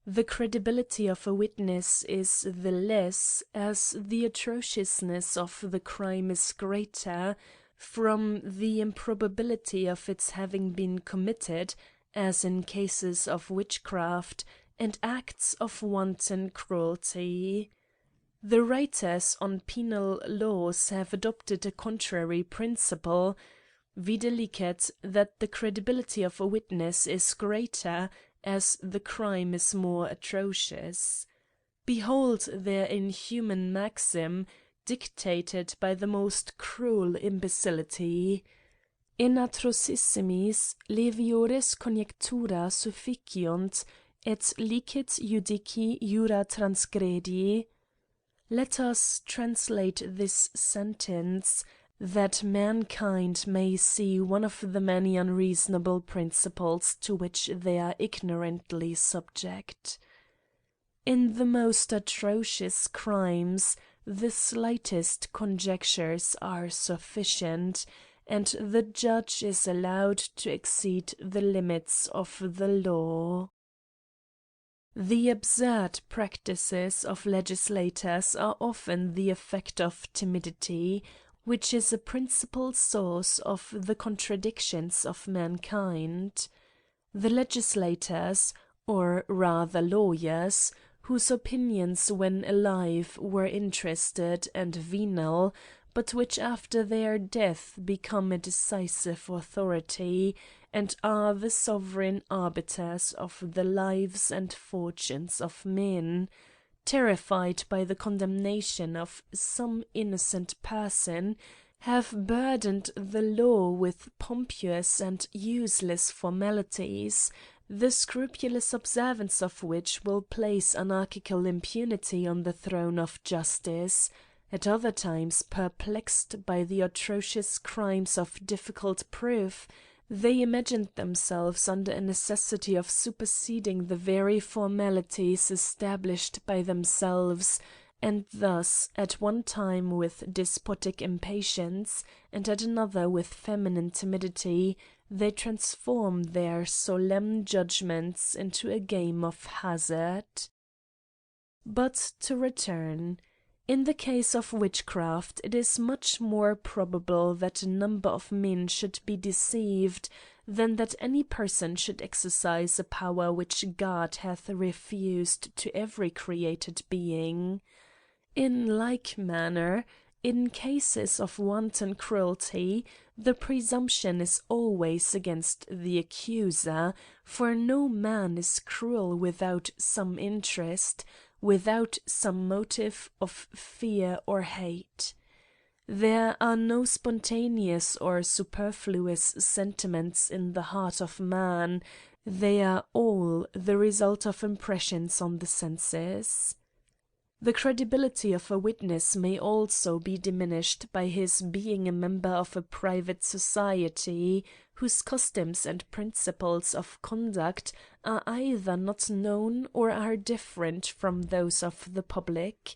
The credibility of a witness is the less as the atrociousness of the crime is greater, from the improbability of its having been committed, as in cases of witchcraft and acts of wanton cruelty. The writers on penal laws have adopted a contrary principle, viz. That the credibility of a witness is greater as the crime is more atrocious. Behold their inhuman maxim, dictated by the most cruel imbecility: in atrocissimis leviores conjectura sufficiunt, et licet judici jura transgredi. Let us translate this sentence, that mankind may see one of the many unreasonable principles to which they are ignorantly subject. In the most atrocious crimes, the slightest conjectures are sufficient, and the judge is allowed to exceed the limits of the law. The absurd practices of legislators are often the effect of timidity, which is a principal source of the contradictions of mankind. The legislators, or rather lawyers, whose opinions when alive were interested and venal, but which after their death become a decisive authority, and are the sovereign arbiters of the lives and fortunes of men, terrified by the condemnation of some innocent person, have burdened the law with pompous and useless formalities, the scrupulous observance of which will place anarchical impunity on the throne of justice. At other times, perplexed by the atrocious crimes of difficult proof, they imagined themselves under a necessity of superseding the very formalities established by themselves, and thus, at one time with despotic impatience, and at another with feminine timidity, they transform their solemn judgments into a game of hazard. But to return. In the case of witchcraft, it is much more probable that a number of men should be deceived, than that any person should exercise a power which God hath refused to every created being. In like manner, in cases of wanton cruelty, the presumption is always against the accuser, for no man is cruel without some interest, without some motive of fear or hate. There are no spontaneous or superfluous sentiments in the heart of man, they are all the result of impressions on the senses. The credibility of a witness may also be diminished by his being a member of a private society, whose customs and principles of conduct are either not known or are different from those of the public.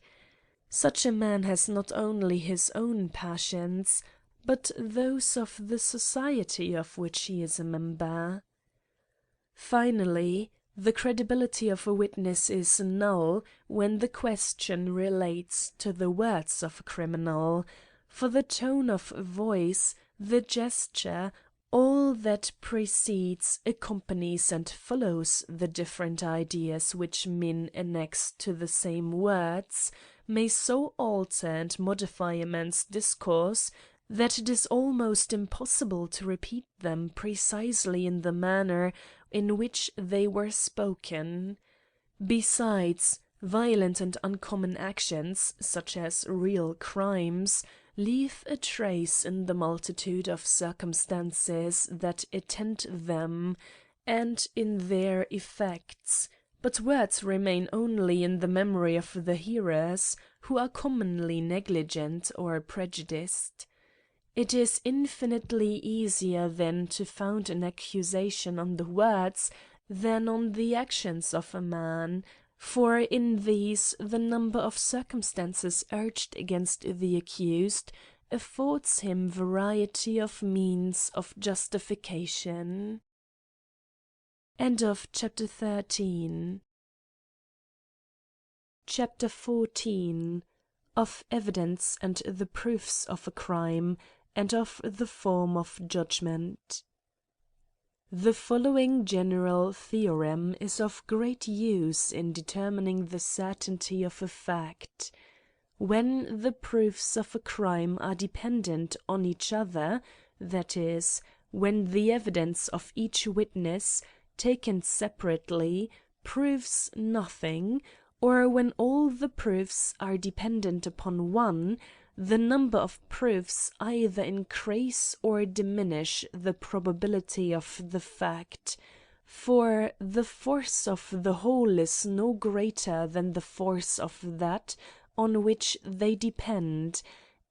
Such a man has not only his own passions, but those of the society of which he is a member. Finally, the credibility of a witness is null when the question relates to the words of a criminal, for the tone of voice, the gesture, all that precedes, accompanies and follows the different ideas which men annex to the same words, may so alter and modify a man's discourse, that it is almost impossible to repeat them precisely in the manner in which they were spoken. Besides, violent and uncommon actions, such as real crimes, leave a trace in the multitude of circumstances that attend them, and in their effects, but words remain only in the memory of the hearers, who are commonly negligent or prejudiced. It is infinitely easier then to found an accusation on the words than on the actions of a man, for in these the number of circumstances urged against the accused affords him variety of means of justification. End of chapter 13. Chapter 14. Of evidence and the proofs of a crime, and of the form of judgement. The following general theorem is of great use in determining the certainty of a fact. When the proofs of a crime are dependent on each other, that is, when the evidence of each witness, taken separately, proves nothing, or when all the proofs are dependent upon one, the number of proofs either increase or diminish the probability of the fact, for the force of the whole is no greater than the force of that on which they depend,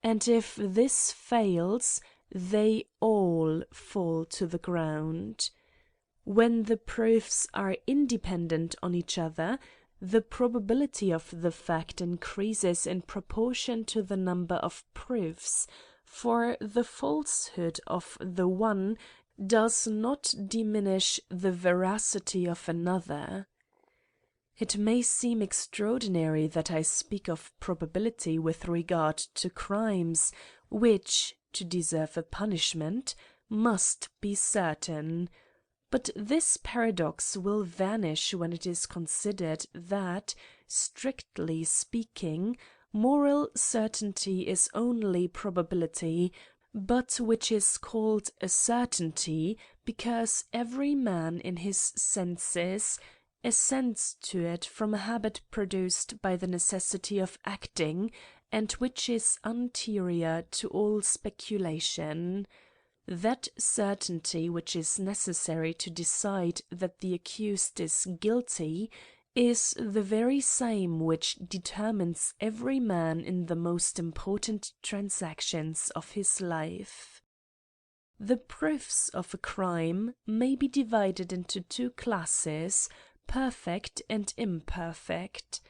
and if this fails, they all fall to the ground. When the proofs are independent on each other, the probability of the fact increases in proportion to the number of proofs, for the falsehood of the one does not diminish the veracity of another. It may seem extraordinary that I speak of probability with regard to crimes, which, to deserve a punishment, must be certain. But this paradox will vanish when it is considered that, strictly speaking, moral certainty is only probability, but which is called a certainty because every man in his senses assents to it from a habit produced by the necessity of acting, and which is anterior to all speculation. That certainty which is necessary to decide that the accused is guilty is the very same which determines every man in the most important transactions of his life. The proofs of a crime may be divided into two classes, perfect and imperfect.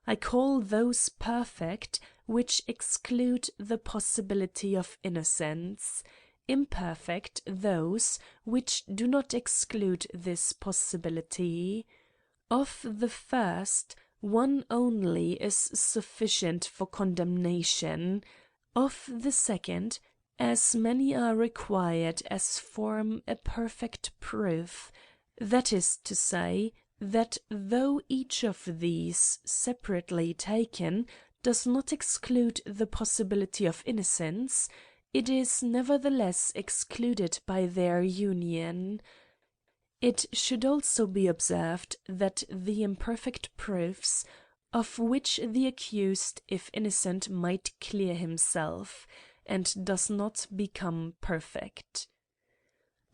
I call those perfect which exclude the possibility of innocence, imperfect those which do not exclude this possibility. Of the first, one only is sufficient for condemnation. Of the second, as many are required as form a perfect proof, that is to say, that though each of these, separately taken, does not exclude the possibility of innocence, it is nevertheless excluded by their union. It should also be observed that the imperfect proofs, of which the accused, if innocent, might clear himself, and does not become perfect.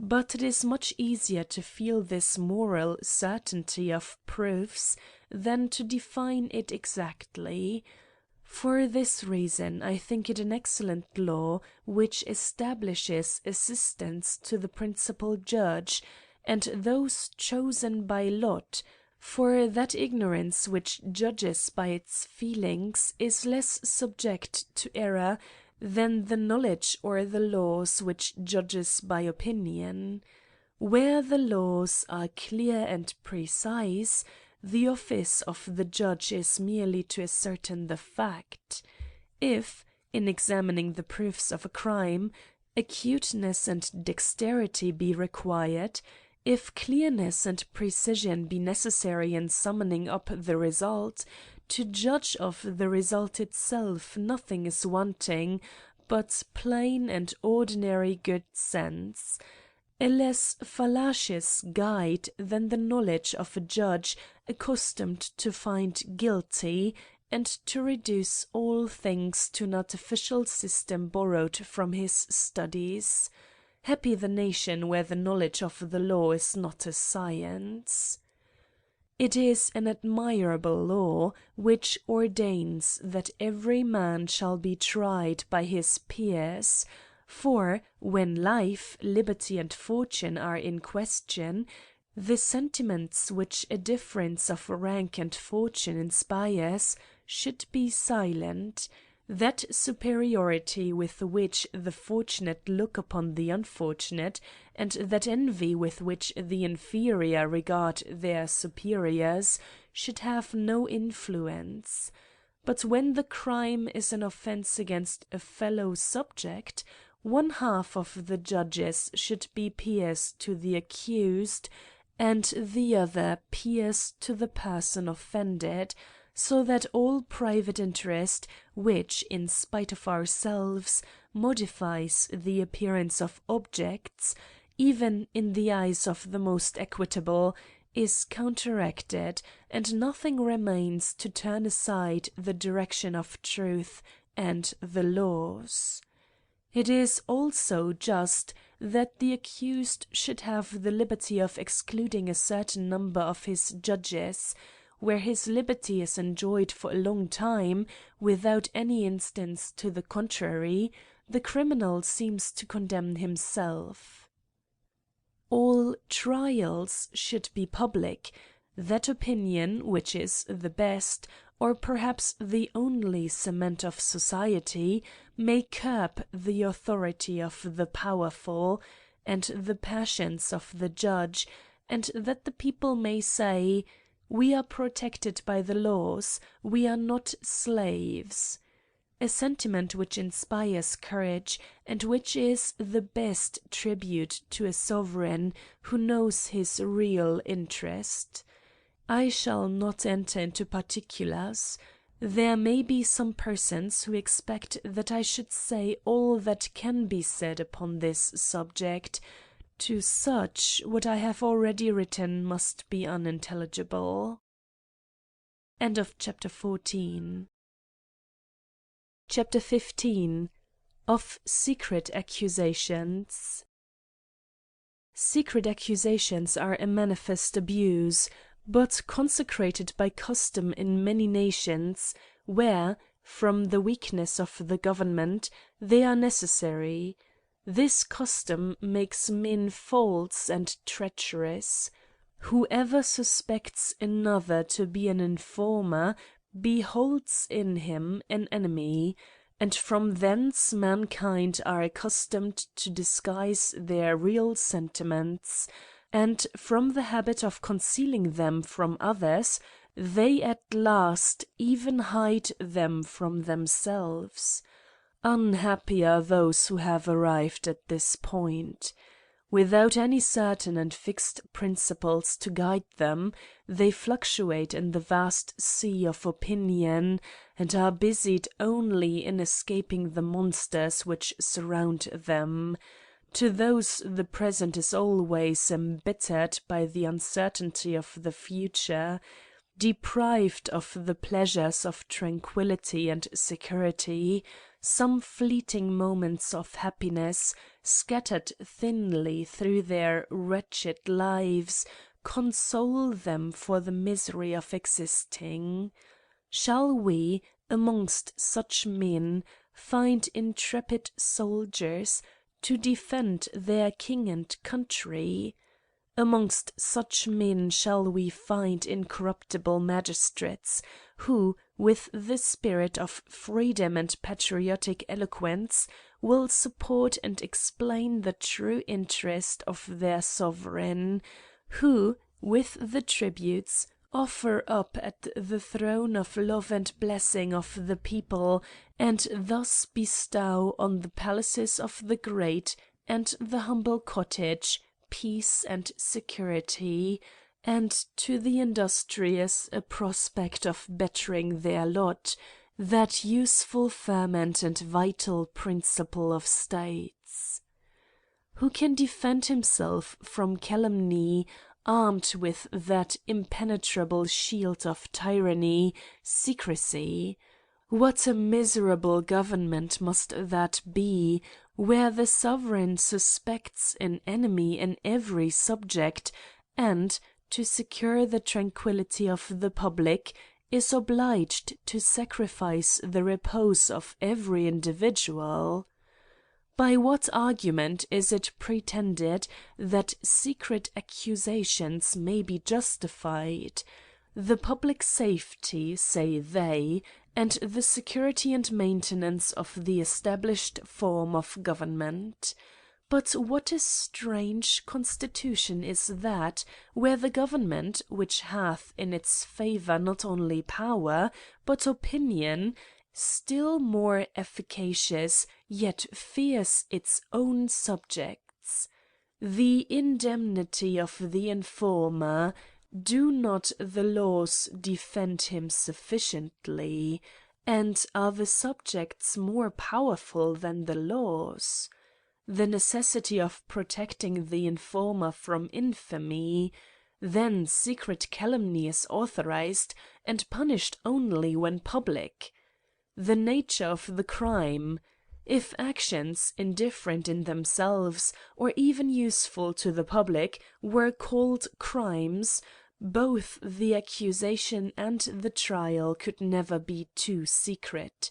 But it is much easier to feel this moral certainty of proofs than to define it exactly. For this reason I think it an excellent law which establishes assistance to the principal judge, and those chosen by lot, for that ignorance which judges by its feelings is less subject to error than the knowledge or the laws which judges by opinion. Where the laws are clear and precise, the office of the judge is merely to ascertain the fact. If, in examining the proofs of a crime, acuteness and dexterity be required, if clearness and precision be necessary in summoning up the result, to judge of the result itself nothing is wanting but plain and ordinary good sense, a less fallacious guide than the knowledge of a judge accustomed to find guilty, and to reduce all things to an artificial system borrowed from his studies. Happy the nation where the knowledge of the law is not a science. It is an admirable law which ordains that every man shall be tried by his peers, for when life, liberty and fortune are in question, the sentiments which a difference of rank and fortune inspires should be silent, That superiority with which the fortunate look upon the unfortunate, and that envy with which the inferior regard their superiors, should have no influence. But when the crime is an offence against a fellow subject, one half of the judges should be peers to the accused, and the other peers to the person offended, so that all private interest, which, in spite of ourselves, modifies the appearance of objects, even in the eyes of the most equitable, is counteracted, and nothing remains to turn aside the direction of truth and the laws. It is also just that the accused should have the liberty of excluding a certain number of his judges. Where his liberty is enjoyed for a long time, without any instance to the contrary, the criminal seems to condemn himself. All trials should be public. That opinion, which is the best, or perhaps the only cement of society, may curb the authority of the powerful, and the passions of the judge, and that the people may say, we are protected by the laws, we are not slaves. A sentiment which inspires courage, and which is the best tribute to a sovereign who knows his real interest. I shall not enter into particulars. There may be some persons who expect that I should say all that can be said upon this subject. To such, what I have already written must be unintelligible. End of chapter 14. Chapter 15. Of secret accusations. Secret accusations are a manifest abuse, but consecrated by custom in many nations, where, from the weakness of the government, they are necessary. This custom makes men false and treacherous. Whoever suspects another to be an informer beholds in him an enemy, and from thence mankind are accustomed to disguise their real sentiments, and from the habit of concealing them from others, they at last even hide them from themselves. Unhappy are those who have arrived at this point. Without any certain and fixed principles to guide them, they fluctuate in the vast sea of opinion, and are busied only in escaping the monsters which surround them. To those the present is always embittered by the uncertainty of the future. Deprived of the pleasures of tranquility and security, some fleeting moments of happiness, scattered thinly through their wretched lives, console them for the misery of existing. Shall we, amongst such men, find intrepid soldiers to defend their king and country? Amongst such men shall we find incorruptible magistrates, who, with the spirit of freedom and patriotic eloquence, will support and explain the true interest of their sovereign, who, with the tributes, offer up at the throne of love and blessing of the people, and thus bestow on the palaces of the great and the humble cottage peace and security, and to the industrious a prospect of bettering their lot, that useful ferment and vital principle of states. Who can defend himself from calumny, armed with that impenetrable shield of tyranny, secrecy? What a miserable government must that be, where the sovereign suspects an enemy in every subject, and, to secure the tranquility of the public, is obliged to sacrifice the repose of every individual? By what argument is it pretended that secret accusations may be justified? The public safety, say they, and the security and maintenance of the established form of government. But what a strange constitution is that, where the government, which hath in its favour not only power, but opinion, still more efficacious, yet fears its own subjects. The indemnity of the informer, do not the laws defend him sufficiently, and are the subjects more powerful than the laws? The necessity of protecting the informer from infamy, then secret calumny is authorized and punished only when public. The nature of the crime, if actions indifferent in themselves or even useful to the public were called crimes, both the accusation and the trial could never be too secret.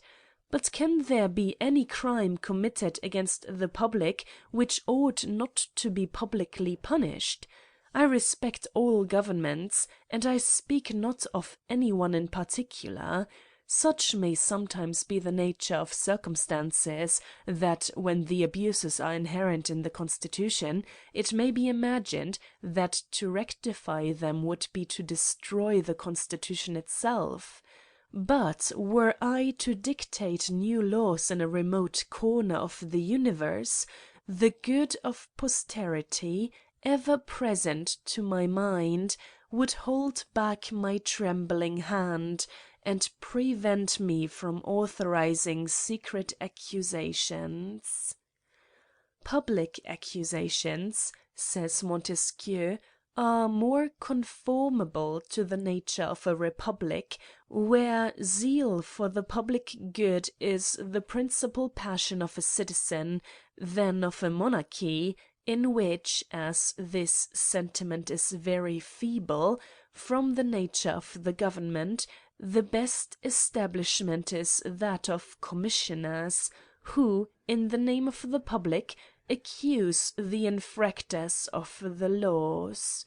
But can there be any crime committed against the public which ought not to be publicly punished? I respect all governments, and I speak not of any one in particular. Such may sometimes be the nature of circumstances, that when the abuses are inherent in the constitution, it may be imagined that to rectify them would be to destroy the constitution itself. But were I to dictate new laws in a remote corner of the universe, the good of posterity, ever present to my mind, would hold back my trembling hand, and prevent me from authorizing secret accusations. Public accusations, says Montesquieu, are more conformable to the nature of a republic, where zeal for the public good is the principal passion of a citizen, than of a monarchy, in which, as this sentiment is very feeble, from the nature of the government, the best establishment is that of commissioners, who, in the name of the public, accuse the infractors of the laws.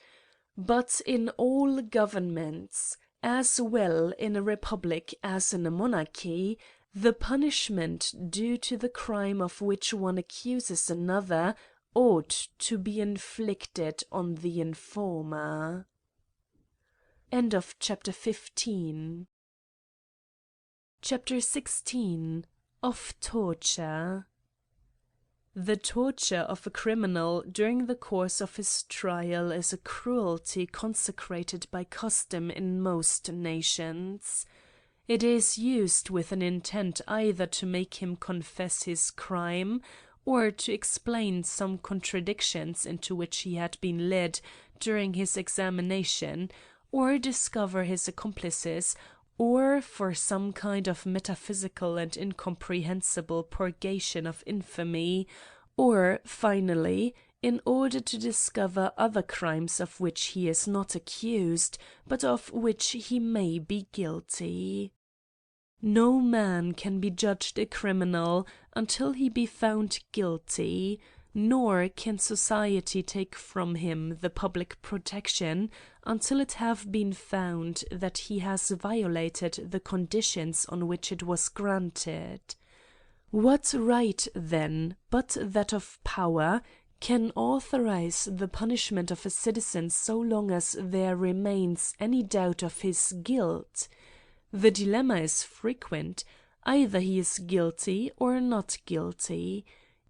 But in all governments, as well in a republic as in a monarchy, the punishment due to the crime of which one accuses another ought to be inflicted on the informer. End of chapter 15. Chapter 16. Of Torture. The torture of a criminal during the course of his trial is a cruelty consecrated by custom in most nations. It is used with an intent either to make him confess his crime, or to explain some contradictions into which he had been led during his examination, or discover his accomplices, or for some kind of metaphysical and incomprehensible purgation of infamy, or, finally, in order to discover other crimes of which he is not accused, but of which he may be guilty. No man can be judged a criminal until he be found guilty, nor can society take from him the public protection until it have been found that he has violated the conditions on which it was granted. What right, then, but that of power, can authorize the punishment of a citizen so long as there remains any doubt of his guilt? The dilemma is frequent: either he is guilty or not guilty.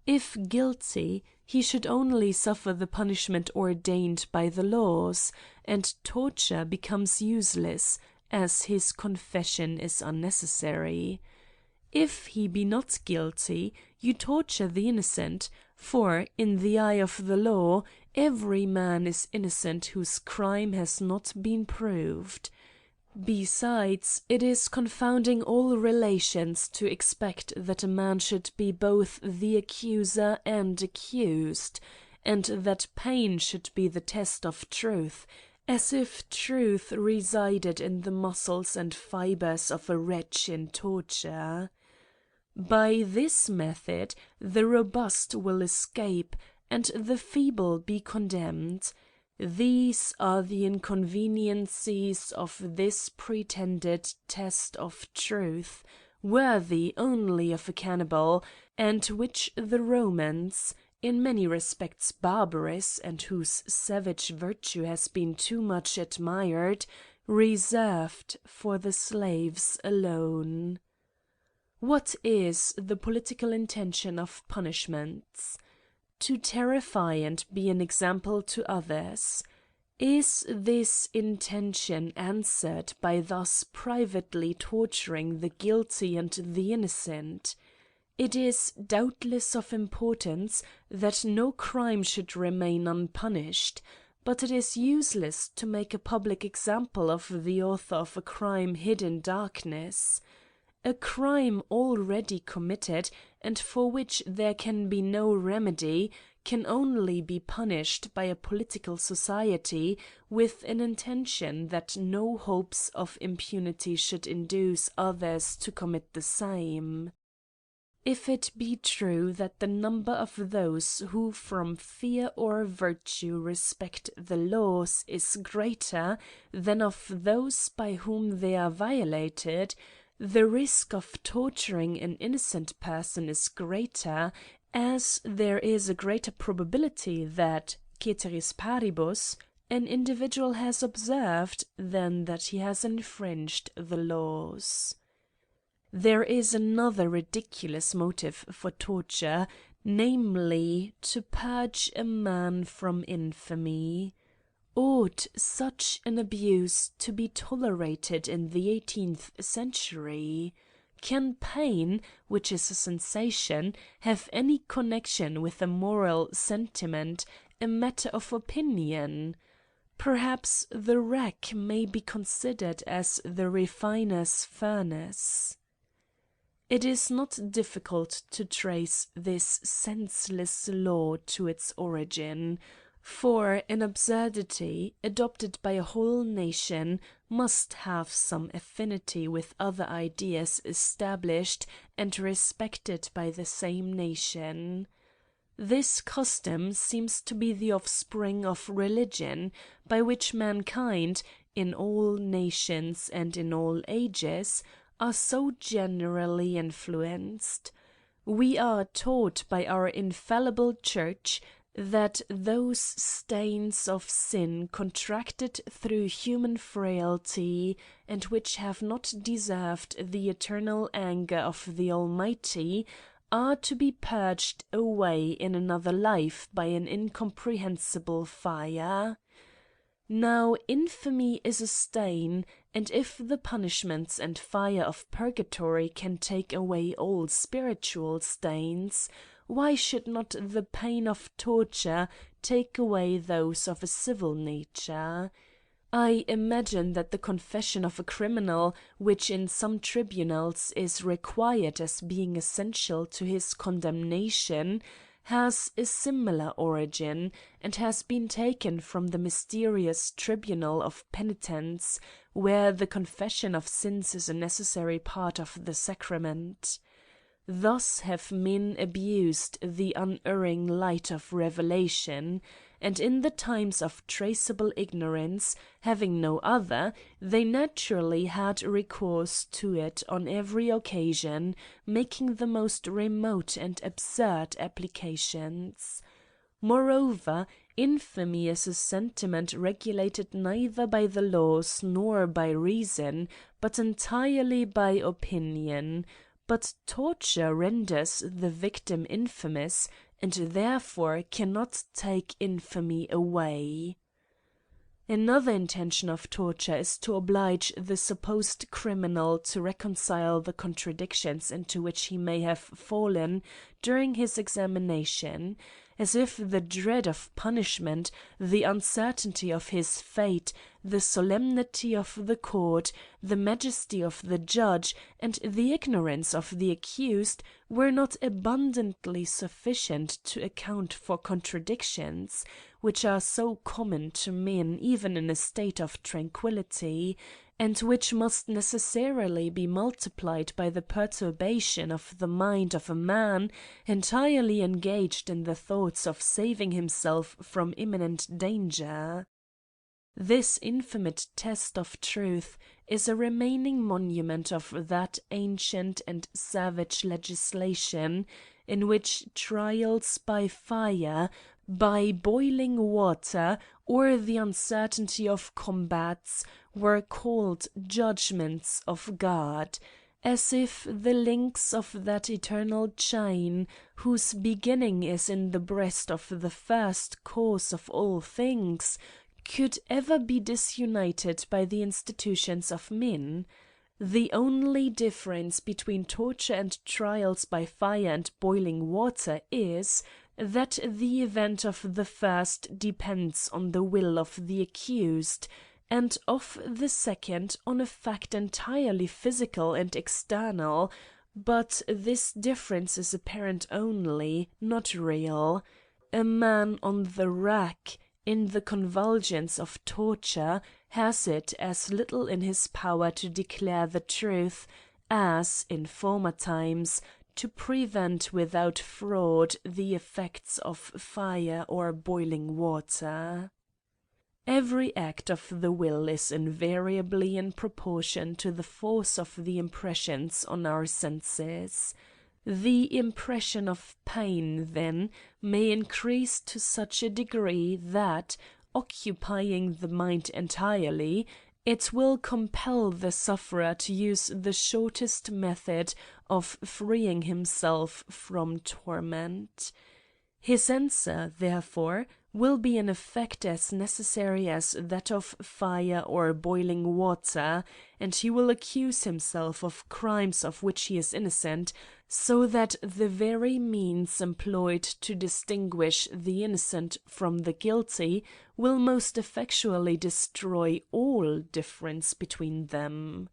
If guilty, he should only suffer the punishment ordained by the laws, and torture becomes useless, as his confession is unnecessary. If he be not guilty, you torture the innocent, for, in the eye of the law, every man is innocent whose crime has not been proved. Besides, it is confounding all relations to expect that a man should be both the accuser and accused, and that pain should be the test of truth, as if truth resided in the muscles and fibres of a wretch in torture. By this method the robust will escape, and the feeble be condemned. These are the inconveniencies of this pretended test of truth, worthy only of a cannibal, and which the Romans, in many respects barbarous, and whose savage virtue has been too much admired, reserved for the slaves alone. What is the political intention of punishments? To terrify and be an example to others. Is this intention answered by thus privately torturing the guilty and the innocent? It is doubtless of importance that no crime should remain unpunished, but it is useless to make a public example of the author of a crime hid in darkness. A crime already committed, and for which there can be no remedy, can only be punished by a political society with an intention that no hopes of impunity should induce others to commit the same. If it be true that the number of those who from fear or virtue respect the laws is greater than of those by whom they are violated, the risk of torturing an innocent person is greater, as there is a greater probability that, ceteris paribus, an individual has observed than that he has infringed the laws. There is another ridiculous motive for torture, namely, to purge a man from infamy. Ought such an abuse to be tolerated in the 18th century? Can pain, which is a sensation, have any connection with a moral sentiment, a matter of opinion? Perhaps the rack may be considered as the refiner's furnace. It is not difficult to trace this senseless law to its origin. For an absurdity, adopted by a whole nation, must have some affinity with other ideas established and respected by the same nation. This custom seems to be the offspring of religion, by which mankind, in all nations and in all ages, are so generally influenced. We are taught by our infallible Church that those stains of sin contracted through human frailty, and which have not deserved the eternal anger of the Almighty, are to be purged away in another life by an incomprehensible fire. Now infamy is a stain, and if the punishments and fire of purgatory can take away all spiritual stains, why should not the pain of torture take away those of a civil nature? I imagine that the confession of a criminal, which in some tribunals is required as being essential to his condemnation, has a similar origin, and has been taken from the mysterious tribunal of penitence, where the confession of sins is a necessary part of the sacrament. Thus have men abused the unerring light of revelation, and in the times of traceable ignorance, having no other, they naturally had recourse to it on every occasion, making the most remote and absurd applications. Moreover, infamy is a sentiment regulated neither by the laws nor by reason, but entirely by opinion. But torture renders the victim infamous, and therefore cannot take infamy away. Another intention of torture is to oblige the supposed criminal to reconcile the contradictions into which he may have fallen during his examination, as if the dread of punishment, the uncertainty of his fate, the solemnity of the court, the majesty of the judge, and the ignorance of the accused were not abundantly sufficient to account for contradictions, which are so common to men even in a state of tranquility, and which must necessarily be multiplied by the perturbation of the mind of a man entirely engaged in the thoughts of saving himself from imminent danger. This infinite test of truth is a remaining monument of that ancient and savage legislation, in which trials by fire, by boiling water, or the uncertainty of combats, were called judgments of God, as if the links of that eternal chain, whose beginning is in the breast of the first cause of all things, could ever be disunited by the institutions of men. The only difference between torture and trials by fire and boiling water is, that the event of the first depends on the will of the accused, and of the second on a fact entirely physical and external, but this difference is apparent only, not real. A man on the rack, in the convulsions of torture, has it as little in his power to declare the truth, as, in former times, to prevent without fraud the effects of fire or boiling water. Every act of the will is invariably in proportion to the force of the impressions on our senses. The impression of pain, then, may increase to such a degree that, occupying the mind entirely, it will compel the sufferer to use the shortest method of freeing himself from torment. His answer, therefore, will be an effect as necessary as that of fire or boiling water, and he will accuse himself of crimes of which he is innocent, so that the very means employed to distinguish the innocent from the guilty will most effectually destroy all difference between them.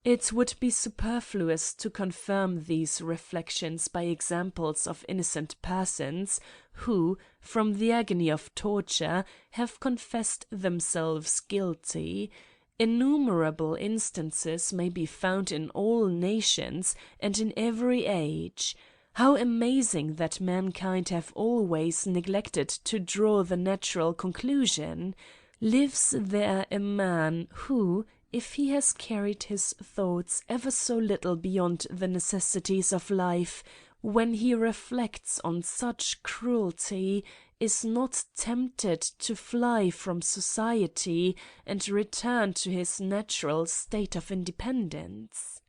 It would be superfluous to confirm these reflections by examples of innocent persons, who, from the agony of torture, have confessed themselves guilty. Innumerable instances may be found in all nations and in every age. How amazing that mankind have always neglected to draw the natural conclusion! Lives there a man who, if he has carried his thoughts ever so little beyond the necessities of life, when he reflects on such cruelty, is not tempted to fly from society and return to his natural state of independence?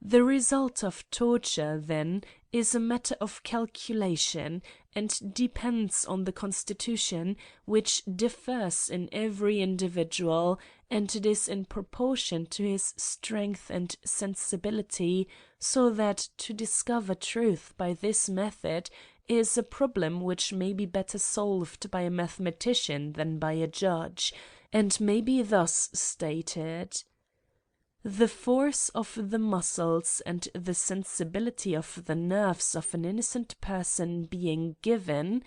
The result of torture, then, is a matter of calculation, and depends on the constitution, which differs in every individual, and it is in proportion to his strength and sensibility, so that to discover truth by this method is a problem which may be better solved by a mathematician than by a judge, and may be thus stated. The force of the muscles and the sensibility of the nerves of an innocent person being given,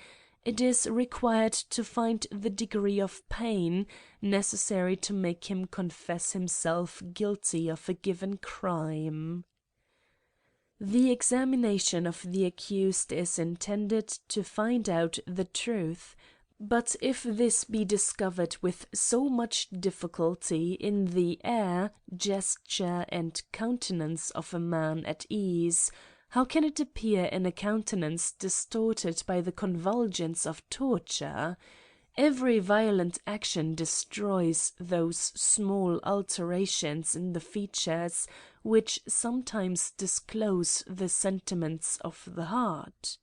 it is required to find the degree of pain necessary to make him confess himself guilty of a given crime. The examination of the accused is intended to find out the truth, but if this be discovered with so much difficulty in the air, gesture, and countenance of a man at ease, how can it appear in a countenance distorted by the convulsions of torture? Every violent action destroys those small alterations in the features which sometimes disclose the sentiments of the heart.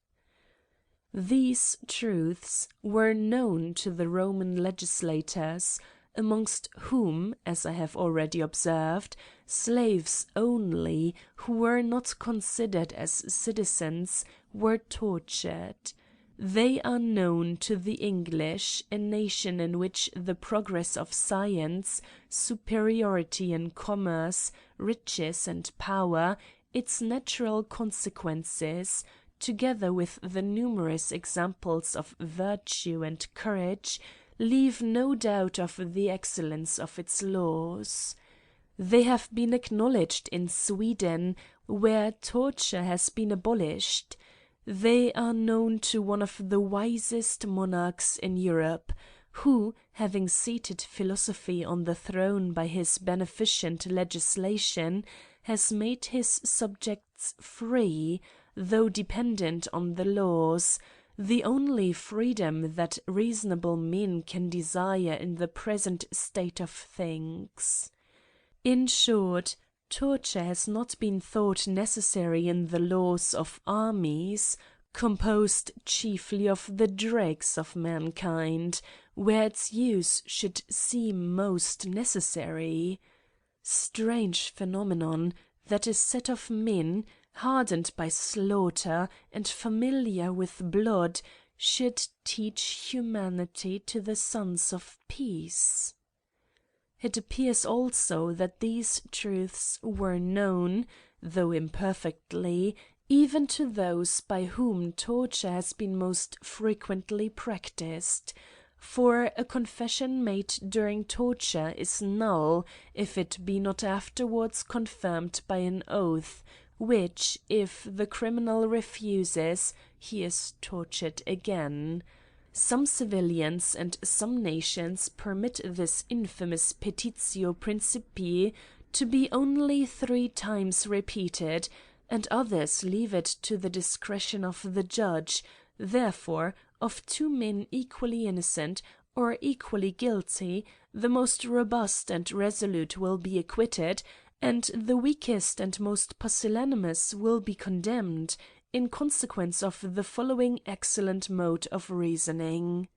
These truths were known to the Roman legislators, amongst whom, as I have already observed, slaves only, who were not considered as citizens, were tortured. They are known to the English, a nation in which the progress of science, superiority in commerce, riches and power, its natural consequences, together with the numerous examples of virtue and courage, leave no doubt of the excellence of its laws. They have been acknowledged in Sweden, where torture has been abolished. They are known to one of the wisest monarchs in Europe, who, having seated philosophy on the throne by his beneficent legislation, has made his subjects free, though dependent on the laws, the only freedom that reasonable men can desire in the present state of things. In short, torture has not been thought necessary in the laws of armies, composed chiefly of the dregs of mankind, where its use should seem most necessary. Strange phenomenon, that a set of men, hardened by slaughter and familiar with blood, should teach humanity to the sons of peace. It appears also that these truths were known, though imperfectly, even to those by whom torture has been most frequently practiced, for a confession made during torture is null if it be not afterwards confirmed by an oath, which, if the criminal refuses, he is tortured again. Some civilians and some nations permit this infamous petitio principii to be only 3 times repeated, and others leave it to the discretion of the judge. Therefore, of 2 men equally innocent or equally guilty, the most robust and resolute will be acquitted, and the weakest and most pusillanimous will be condemned, in consequence of the following excellent mode of reasoning.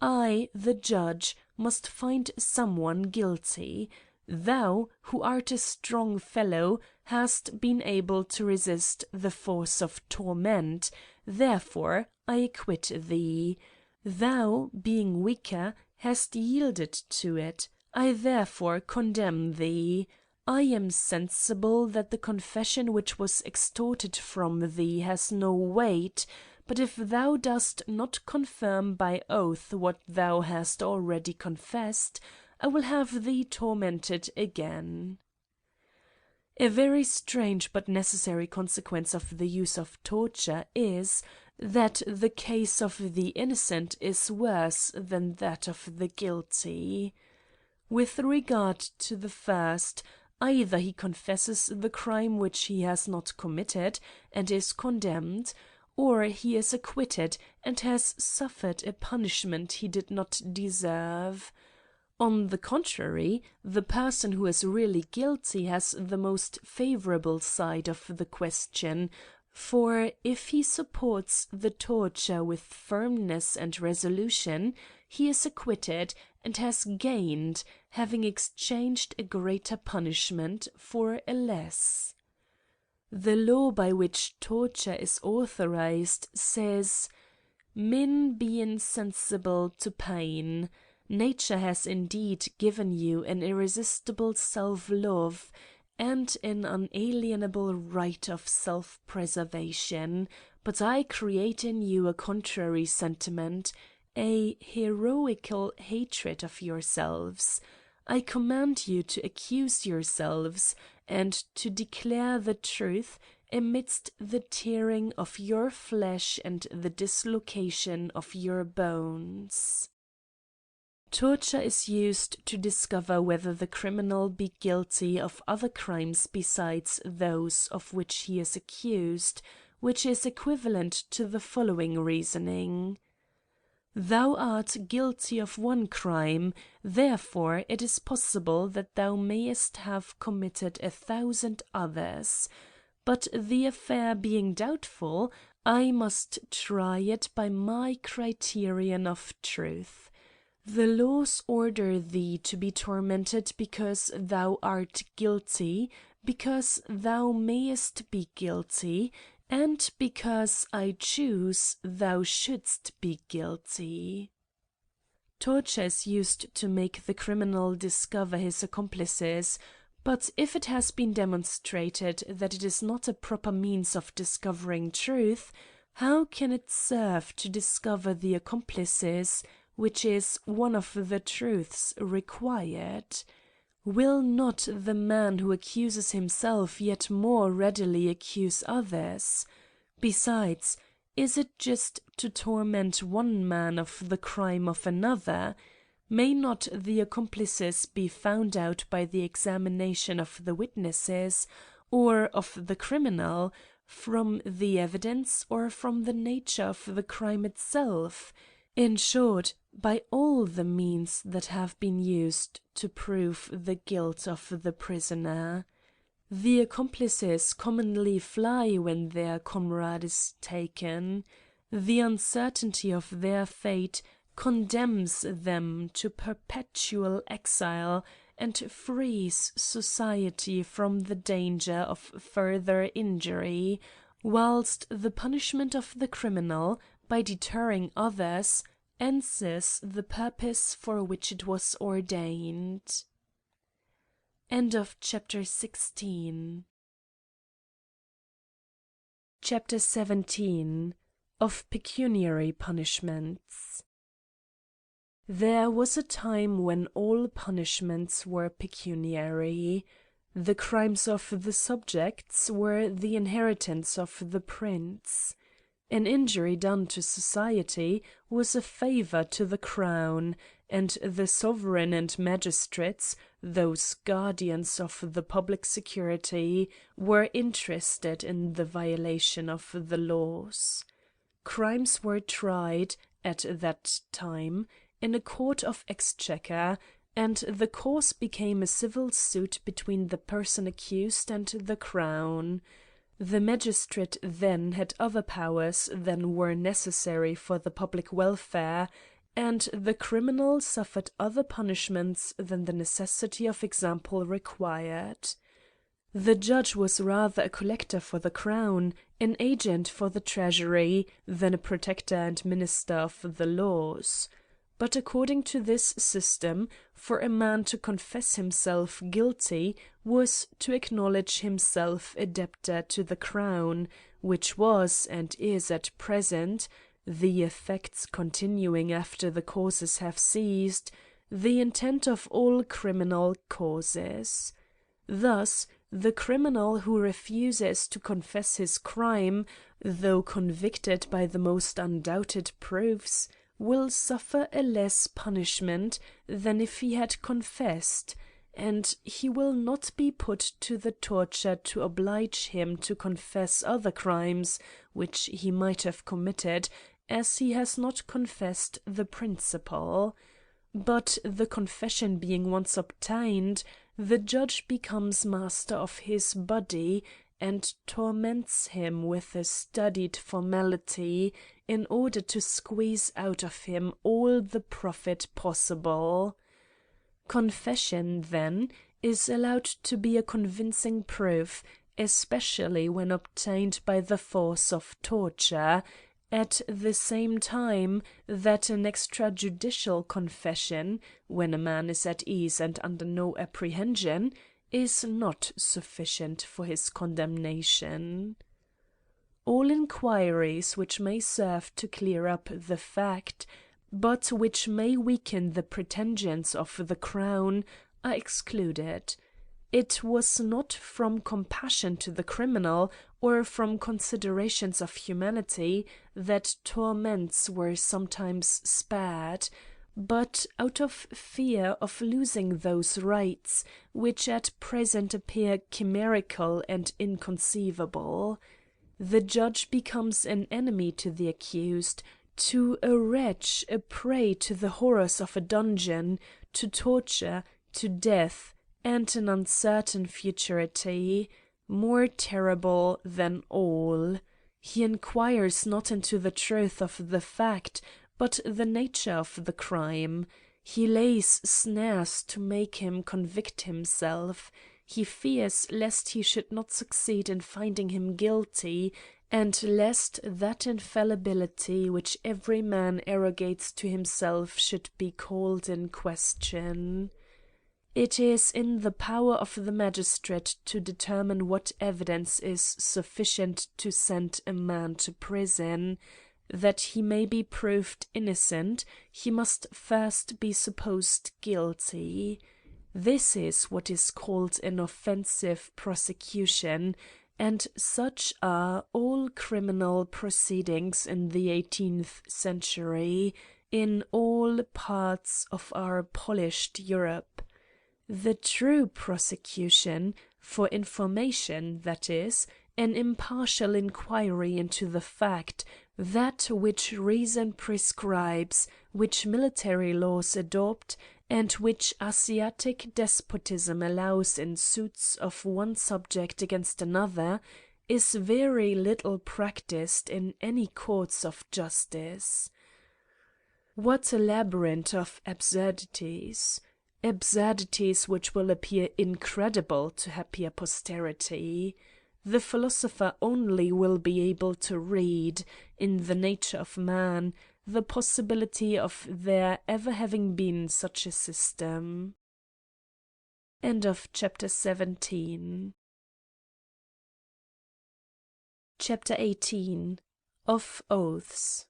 I, the judge, must find someone guilty. Thou, who art a strong fellow, hast been able to resist the force of torment, therefore I acquit thee. Thou, being weaker, hast yielded to it, I therefore condemn thee. I am sensible that the confession which was extorted from thee has no weight, but if thou dost not confirm by oath what thou hast already confessed, I will have thee tormented again. A very strange but necessary consequence of the use of torture is, that the case of the innocent is worse than that of the guilty. With regard to the first, either he confesses the crime which he has not committed, and is condemned, or he is acquitted, and has suffered a punishment he did not deserve. On the contrary, the person who is really guilty has the most favourable side of the question, for if he supports the torture with firmness and resolution, he is acquitted, and has gained, having exchanged a greater punishment for a less. The law by which torture is authorized says, "Men be insensible to pain." Nature has indeed given you an irresistible self-love and an unalienable right of self-preservation, but I create in you a contrary sentiment, a heroical hatred of yourselves. I command you to accuse yourselves and to declare the truth amidst the tearing of your flesh and the dislocation of your bones. Torture is used to discover whether the criminal be guilty of other crimes besides those of which he is accused, which is equivalent to the following reasoning. Thou art guilty of one crime, therefore it is possible that thou mayest have committed 1,000 others. But the affair being doubtful, I must try it by my criterion of truth. The laws order thee to be tormented because thou art guilty, because thou mayest be guilty, and because I choose thou shouldst be guilty. Torture is used to make the criminal discover his accomplices, but if it has been demonstrated that it is not a proper means of discovering truth, how can it serve to discover the accomplices which is one of the truths required? Will not the man who accuses himself yet more readily accuse others? Besides, is it just to torment one man of the crime of another? May not the accomplices be found out by the examination of the witnesses, or of the criminal, from the evidence or from the nature of the crime itself? In short, by all the means that have been used to prove the guilt of the prisoner. The accomplices commonly fly when their comrade is taken. The uncertainty of their fate condemns them to perpetual exile and frees society from the danger of further injury, whilst the punishment of the criminal, by deterring others, answers the purpose for which it was ordained. End of chapter 16. Chapter 17. Of pecuniary punishments. There was a time when all punishments were pecuniary. The crimes of the subjects were the inheritance of the prince. An injury done to society was a favour to the crown, and the sovereign and magistrates, those guardians of the public security, were interested in the violation of the laws. Crimes were tried, at that time, in a court of exchequer, and the cause became a civil suit between the person accused and the crown. The magistrate then had other powers than were necessary for the public welfare, and the criminal suffered other punishments than the necessity of example required. The judge was rather a collector for the crown, an agent for the treasury, than a protector and minister of the laws. But according to this system, for a man to confess himself guilty was to acknowledge himself a debtor to the crown, which was and is at present, the effects continuing after the causes have ceased, the intent of all criminal causes. Thus, the criminal who refuses to confess his crime, though convicted by the most undoubted proofs, will suffer a less punishment than if he had confessed, and he will not be put to the torture to oblige him to confess other crimes which he might have committed, as he has not confessed the principal. But the confession being once obtained, the judge becomes master of his body, and torments him with a studied formality, in order to squeeze out of him all the profit possible. Confession, then, is allowed to be a convincing proof, especially when obtained by the force of torture, at the same time that an extrajudicial confession, when a man is at ease and under no apprehension, is not sufficient for his condemnation. All inquiries which may serve to clear up the fact, but which may weaken the pretensions of the crown, are excluded. It was not from compassion to the criminal, or from considerations of humanity, that torments were sometimes spared, but out of fear of losing those rights which at present appear chimerical and inconceivable. The judge becomes an enemy to the accused, to a wretch a prey to the horrors of a dungeon, to torture, to death, and an uncertain futurity, more terrible than all. He inquires not into the truth of the fact, but the nature of the crime. He lays snares to make him convict himself. He fears lest he should not succeed in finding him guilty, and lest that infallibility which every man arrogates to himself should be called in question. It is in the power of the magistrate to determine what evidence is sufficient to send a man to prison, That he may be proved innocent, he must first be supposed guilty. This is what is called an offensive prosecution, and such are all criminal proceedings in the 18th century, in all parts of our polished Europe. The true prosecution, for information, that is, an impartial inquiry into the fact, that which reason prescribes, which military laws adopt, and which Asiatic despotism allows in suits of one subject against another, is very little practised in any courts of justice. What a labyrinth of absurdities! Absurdities which will appear incredible to happier posterity. The philosopher only will be able to read, in the nature of man, the possibility of there ever having been such a system. End of chapter 17. Chapter 18. Of Oaths.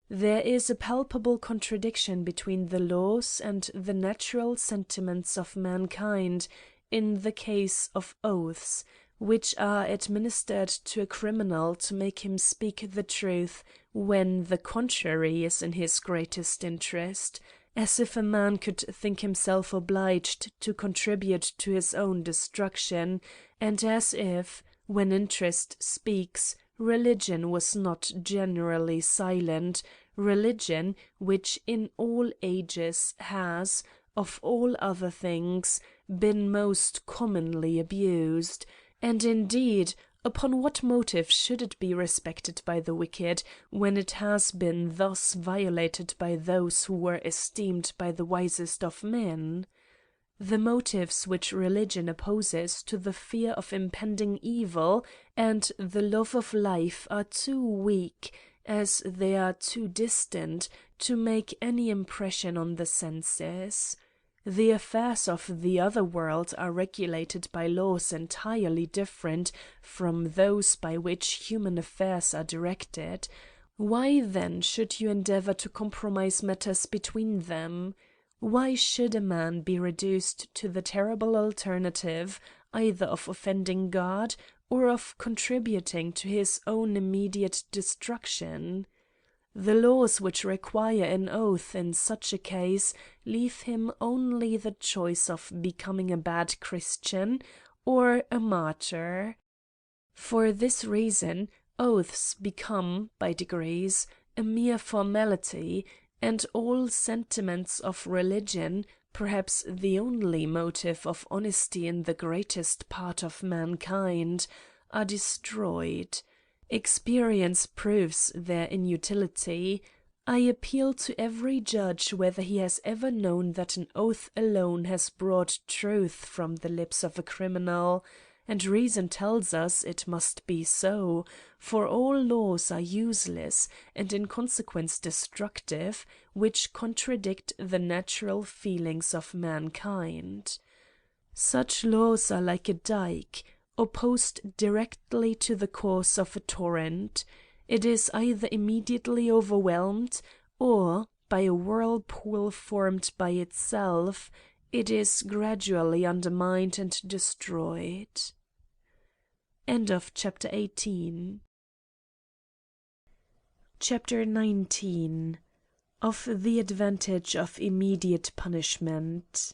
There is a palpable contradiction between the laws and the natural sentiments of mankind in the case of oaths, which are administered to a criminal to make him speak the truth when the contrary is in his greatest interest, as if a man could think himself obliged to contribute to his own destruction, and as if, when interest speaks, religion was not generally silent, religion which in all ages has, of all other things, been most commonly abused. And indeed, upon what motive should it be respected by the wicked, when it has been thus violated by those who were esteemed by the wisest of men? The motives which religion opposes to the fear of impending evil and the love of life are too weak, as they are too distant, to make any impression on the senses. The affairs of the other world are regulated by laws entirely different from those by which human affairs are directed. Why then should you endeavour to compromise matters between them? Why should a man be reduced to the terrible alternative either of offending God or of contributing to his own immediate destruction? The laws which require an oath in such a case leave him only the choice of becoming a bad Christian or a martyr. For this reason, oaths become, by degrees, a mere formality, and all sentiments of religion, perhaps the only motive of honesty in the greatest part of mankind, are destroyed. Experience proves their inutility. I appeal to every judge whether he has ever known that an oath alone has brought truth from the lips of a criminal, and reason tells us it must be so, for all laws are useless and in consequence destructive, which contradict the natural feelings of mankind. Such laws are like a dike, opposed directly to the course of a torrent. It is either immediately overwhelmed, or, by a whirlpool formed by itself, it is gradually undermined and destroyed. End of chapter 18. Chapter 19. Of the advantage of immediate punishment.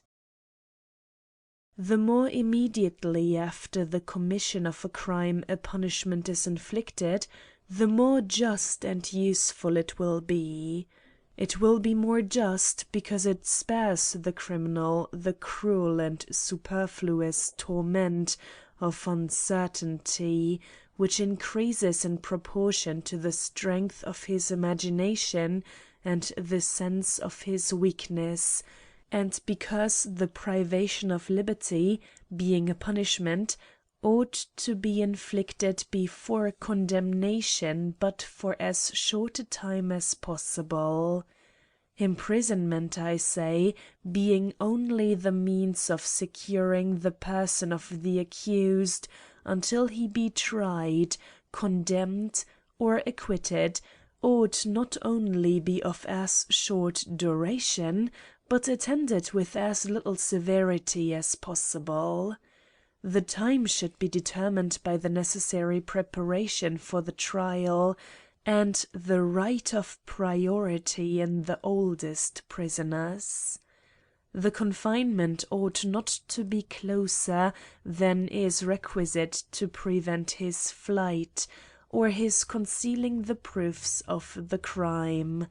The more immediately after the commission of a crime a punishment is inflicted, the more just and useful it will be. It will be more just because it spares the criminal the cruel and superfluous torment of uncertainty, which increases in proportion to the strength of his imagination and the sense of his weakness, and because the privation of liberty, being a punishment, ought to be inflicted before condemnation but for as short a time as possible. Imprisonment, I say, being only the means of securing the person of the accused until he be tried, condemned, or acquitted, ought not only be of as short duration, but attended with as little severity as possible. The time should be determined by the necessary preparation for the trial, and the right of priority in the oldest prisoners. The confinement ought not to be closer than is requisite to prevent his flight, or his concealing the proofs of the crime,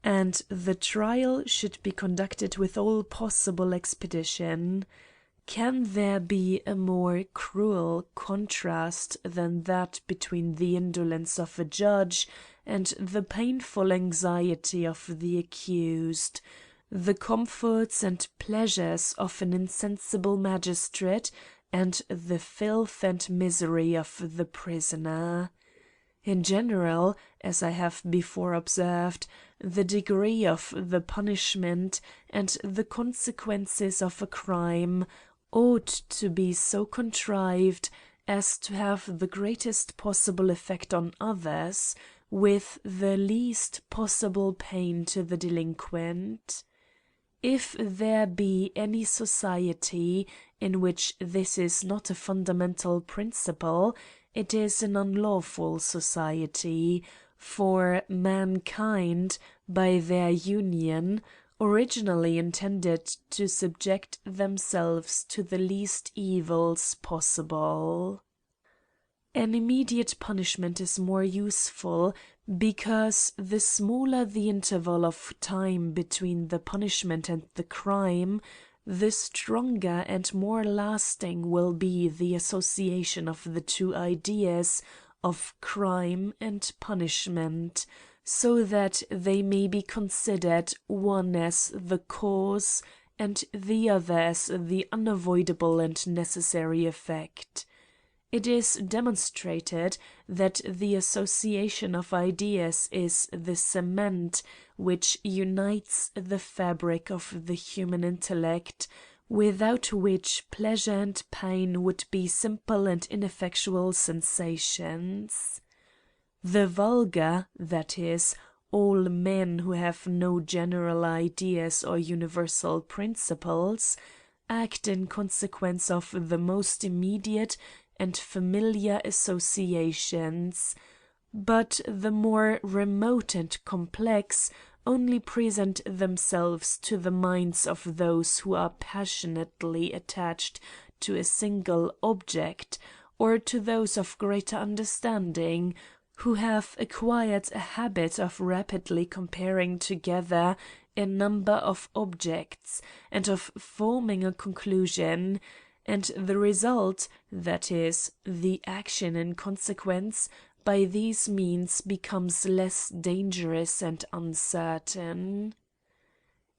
and the trial should be conducted with all possible expedition. Can there be a more cruel contrast than that between the indolence of a judge and the painful anxiety of the accused, the comforts and pleasures of an insensible magistrate, and the filth and misery of the prisoner? In general, as I have before observed, the degree of the punishment and the consequences of a crime ought to be so contrived as to have the greatest possible effect on others, with the least possible pain to the delinquent. If there be any society in which this is not a fundamental principle, it is an unlawful society, for mankind, by their union, originally intended to subject themselves to the least evils possible. An immediate punishment is more useful, because the smaller the interval of time between the punishment and the crime, the stronger and more lasting will be the association of the two ideas of crime and punishment, so that they may be considered one as the cause and the other as the unavoidable and necessary effect. It is demonstrated that the association of ideas is the cement which unites the fabric of the human intellect, without which pleasure and pain would be simple and ineffectual sensations. The vulgar, that is, all men who have no general ideas or universal principles, act in consequence of the most immediate and familiar associations, but the more remote and complex only present themselves to the minds of those who are passionately attached to a single object, or to those of greater understanding, who have acquired a habit of rapidly comparing together a number of objects, and of forming a conclusion, and the result, that is, the action in consequence, by these means becomes less dangerous and uncertain.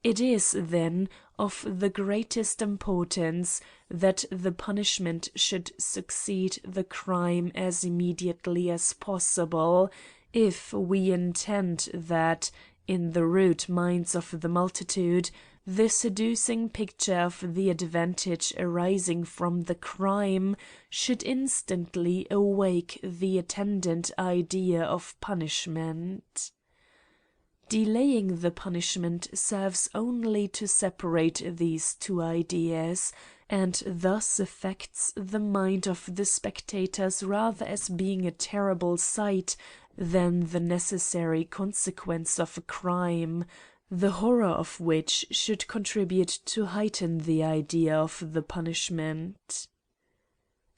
It is, then, of the greatest importance that the punishment should succeed the crime as immediately as possible, if we intend that, in the rude minds of the multitude, the seducing picture of the advantage arising from the crime should instantly awake the attendant idea of punishment. Delaying the punishment serves only to separate these two ideas, and thus affects the mind of the spectators rather as being a terrible sight than the necessary consequence of a crime, the horror of which should contribute to heighten the idea of the punishment.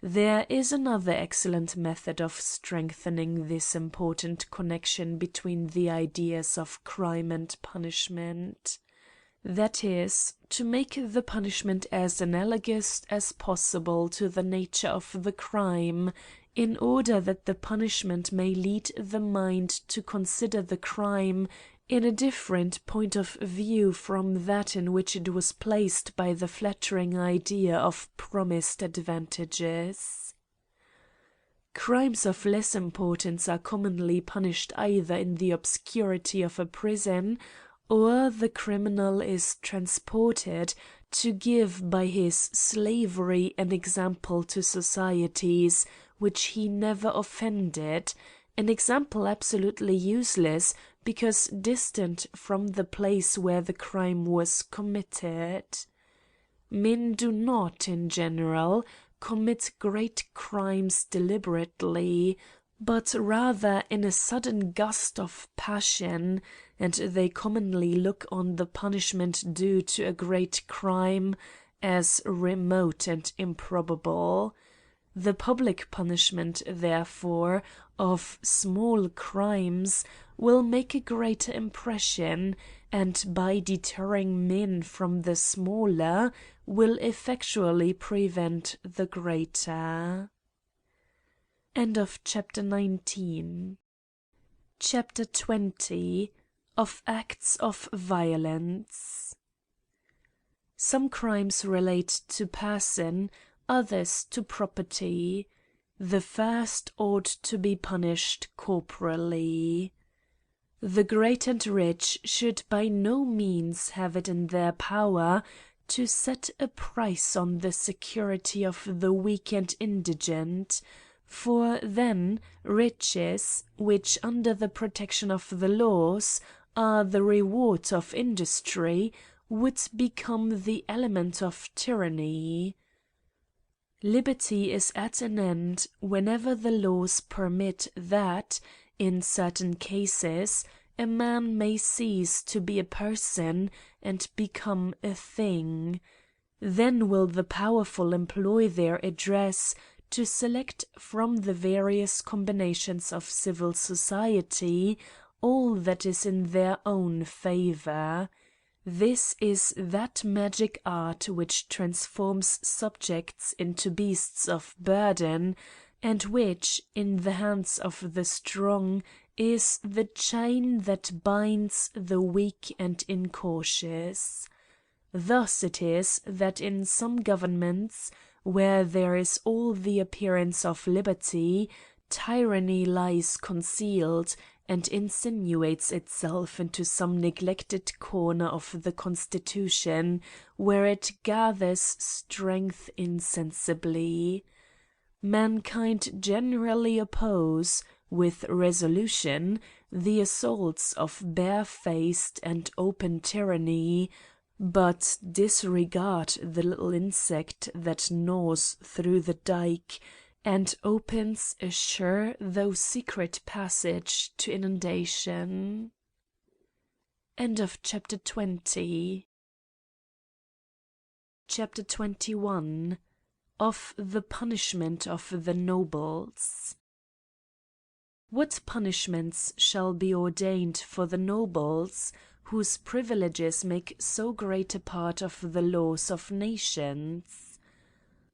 There is another excellent method of strengthening this important connection between the ideas of crime and punishment. That is, to make the punishment as analogous as possible to the nature of the crime, in order that the punishment may lead the mind to consider the crime in a different point of view from that in which it was placed by the flattering idea of promised advantages. Crimes of less importance are commonly punished either in the obscurity of a prison, or the criminal is transported to give by his slavery an example to societies which he never offended, an example absolutely useless because distant from the place where the crime was committed. Men do not, in general, commit great crimes deliberately, but rather in a sudden gust of passion, and they commonly look on the punishment due to a great crime as remote and improbable. The public punishment, therefore, of small crimes will make a greater impression, and by deterring men from the smaller, will effectually prevent the greater. End of chapter 19. Chapter 20. Of Acts of Violence. Some crimes relate to person, others to property. The first ought to be punished corporally. The great and rich should by no means have it in their power to set a price on the security of the weak and indigent, for then riches, which under the protection of the laws are the reward of industry, would become the element of tyranny. Liberty is at an end whenever the laws permit that, in certain cases, a man may cease to be a person and become a thing. Then will the powerful employ their address to select from the various combinations of civil society all that is in their own favour. This is that magic art which transforms subjects into beasts of burden, and which, in the hands of the strong, is the chain that binds the weak and incautious. Thus it is that in some governments, where there is all the appearance of liberty, tyranny lies concealed, and insinuates itself into some neglected corner of the constitution, where it gathers strength insensibly. Mankind generally oppose, with resolution, the assaults of barefaced and open tyranny, but disregard the little insect that gnaws through the dike, and opens a sure though secret passage to inundation. End of chapter 20. Chapter 21. Of the punishment of the nobles. What punishments shall be ordained for the nobles, whose privileges make so great a part of the laws of nations?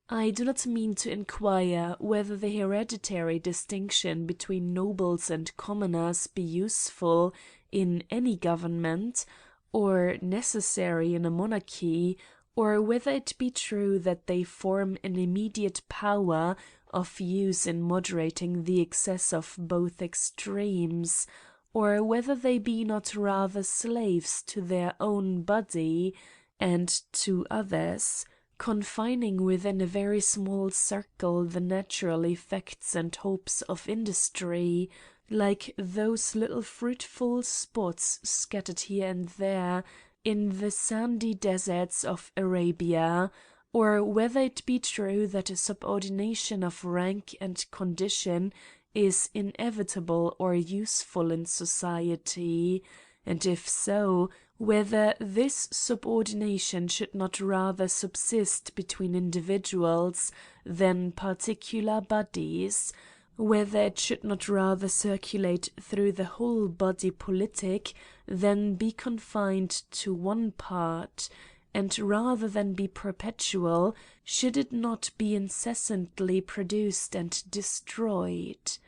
I do not mean to inquire whether the hereditary distinction between nobles and commoners be useful in any government, or necessary in a monarchy, or whether it be true that they form an immediate power of use in moderating the excess of both extremes, or whether they be not rather slaves to their own body and to others, confining within a very small circle the natural effects and hopes of industry, like those little fruitful spots scattered here and there in the sandy deserts of Arabia, or whether it be true that a subordination of rank and condition is inevitable or useful in society, and if so, whether this subordination should not rather subsist between individuals than particular bodies, whether it should not rather circulate through the whole body politic than be confined to one part, and rather than be perpetual, should it not be incessantly produced and destroyed.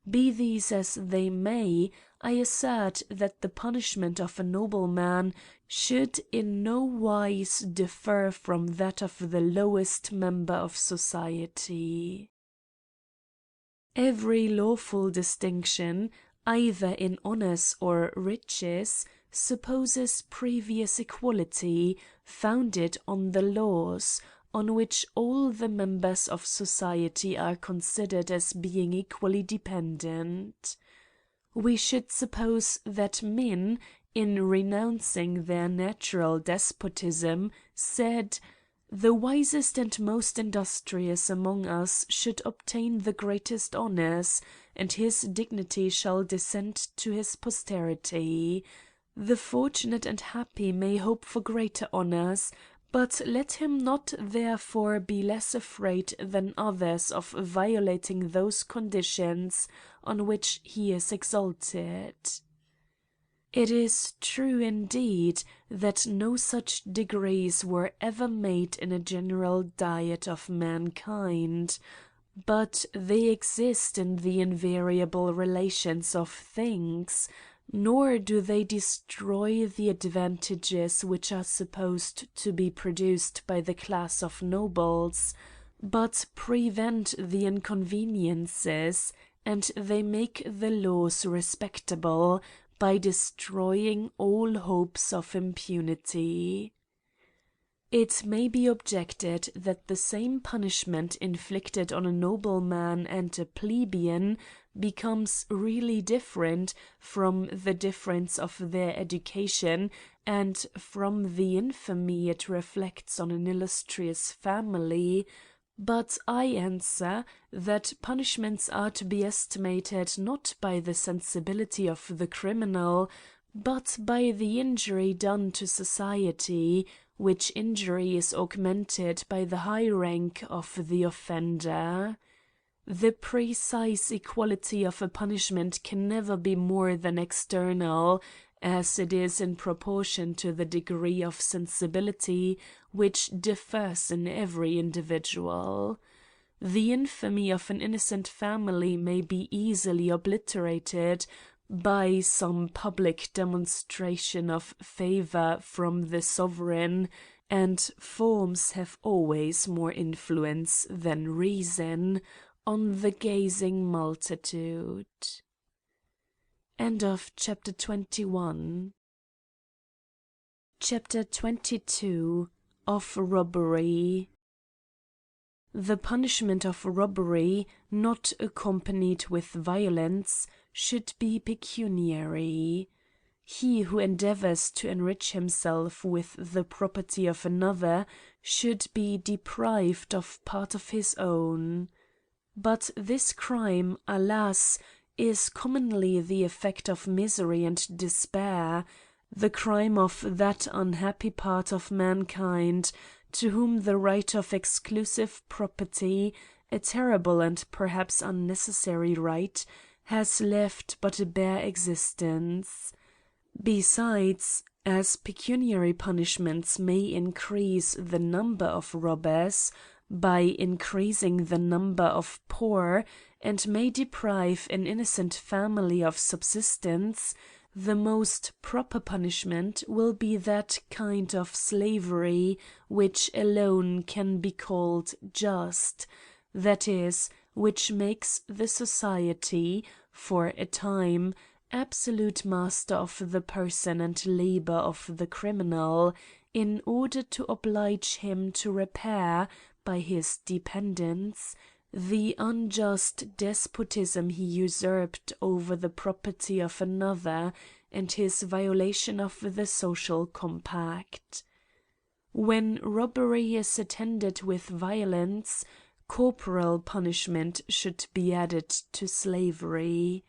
Be these as they may, I assert that the punishment of a nobleman should in no wise differ from that of the lowest member of society. Every lawful distinction, either in honours or riches, supposes previous equality, founded on the laws, on which all the members of society are considered as being equally dependent. We should suppose that men, in renouncing their natural despotism, said, "The wisest and most industrious among us should obtain the greatest honours, and his dignity shall descend to his posterity. The fortunate and happy may hope for greater honours, but let him not therefore be less afraid than others of violating those conditions on which he is exalted." It is true indeed that no such degrees were ever made in a general diet of mankind, but they exist in the invariable relations of things, nor do they destroy the advantages which are supposed to be produced by the class of nobles, but prevent the inconveniences, and they make the laws respectable by destroying all hopes of impunity. It may be objected that the same punishment inflicted on a nobleman and a plebeian becomes really different from the difference of their education and from the infamy it reflects on an illustrious family, but I answer that punishments are to be estimated not by the sensibility of the criminal, but by the injury done to society, which injury is augmented by the high rank of the offender. The precise equality of a punishment can never be more than external, as it is in proportion to the degree of sensibility which differs in every individual. The infamy of an innocent family may be easily obliterated by some public demonstration of favour from the sovereign, and forms have always more influence than reason on the gazing multitude. End of chapter 21. Chapter 22. Of robbery. The punishment of robbery, not accompanied with violence, should be pecuniary. He who endeavours to enrich himself with the property of another should be deprived of part of his own. But this crime, alas, is commonly the effect of misery and despair, the crime of that unhappy part of mankind to whom the right of exclusive property, a terrible and perhaps unnecessary right, has left but a bare existence. Besides, as pecuniary punishments may increase the number of robbers, by increasing the number of poor, and may deprive an innocent family of subsistence, the most proper punishment will be that kind of slavery which alone can be called just, that is, which makes the society, for a time, absolute master of the person and labour of the criminal, in order to oblige him to repair, by his dependence, the unjust despotism he usurped over the property of another, and his violation of the social compact. When robbery is attended with violence, corporal punishment should be added to slavery.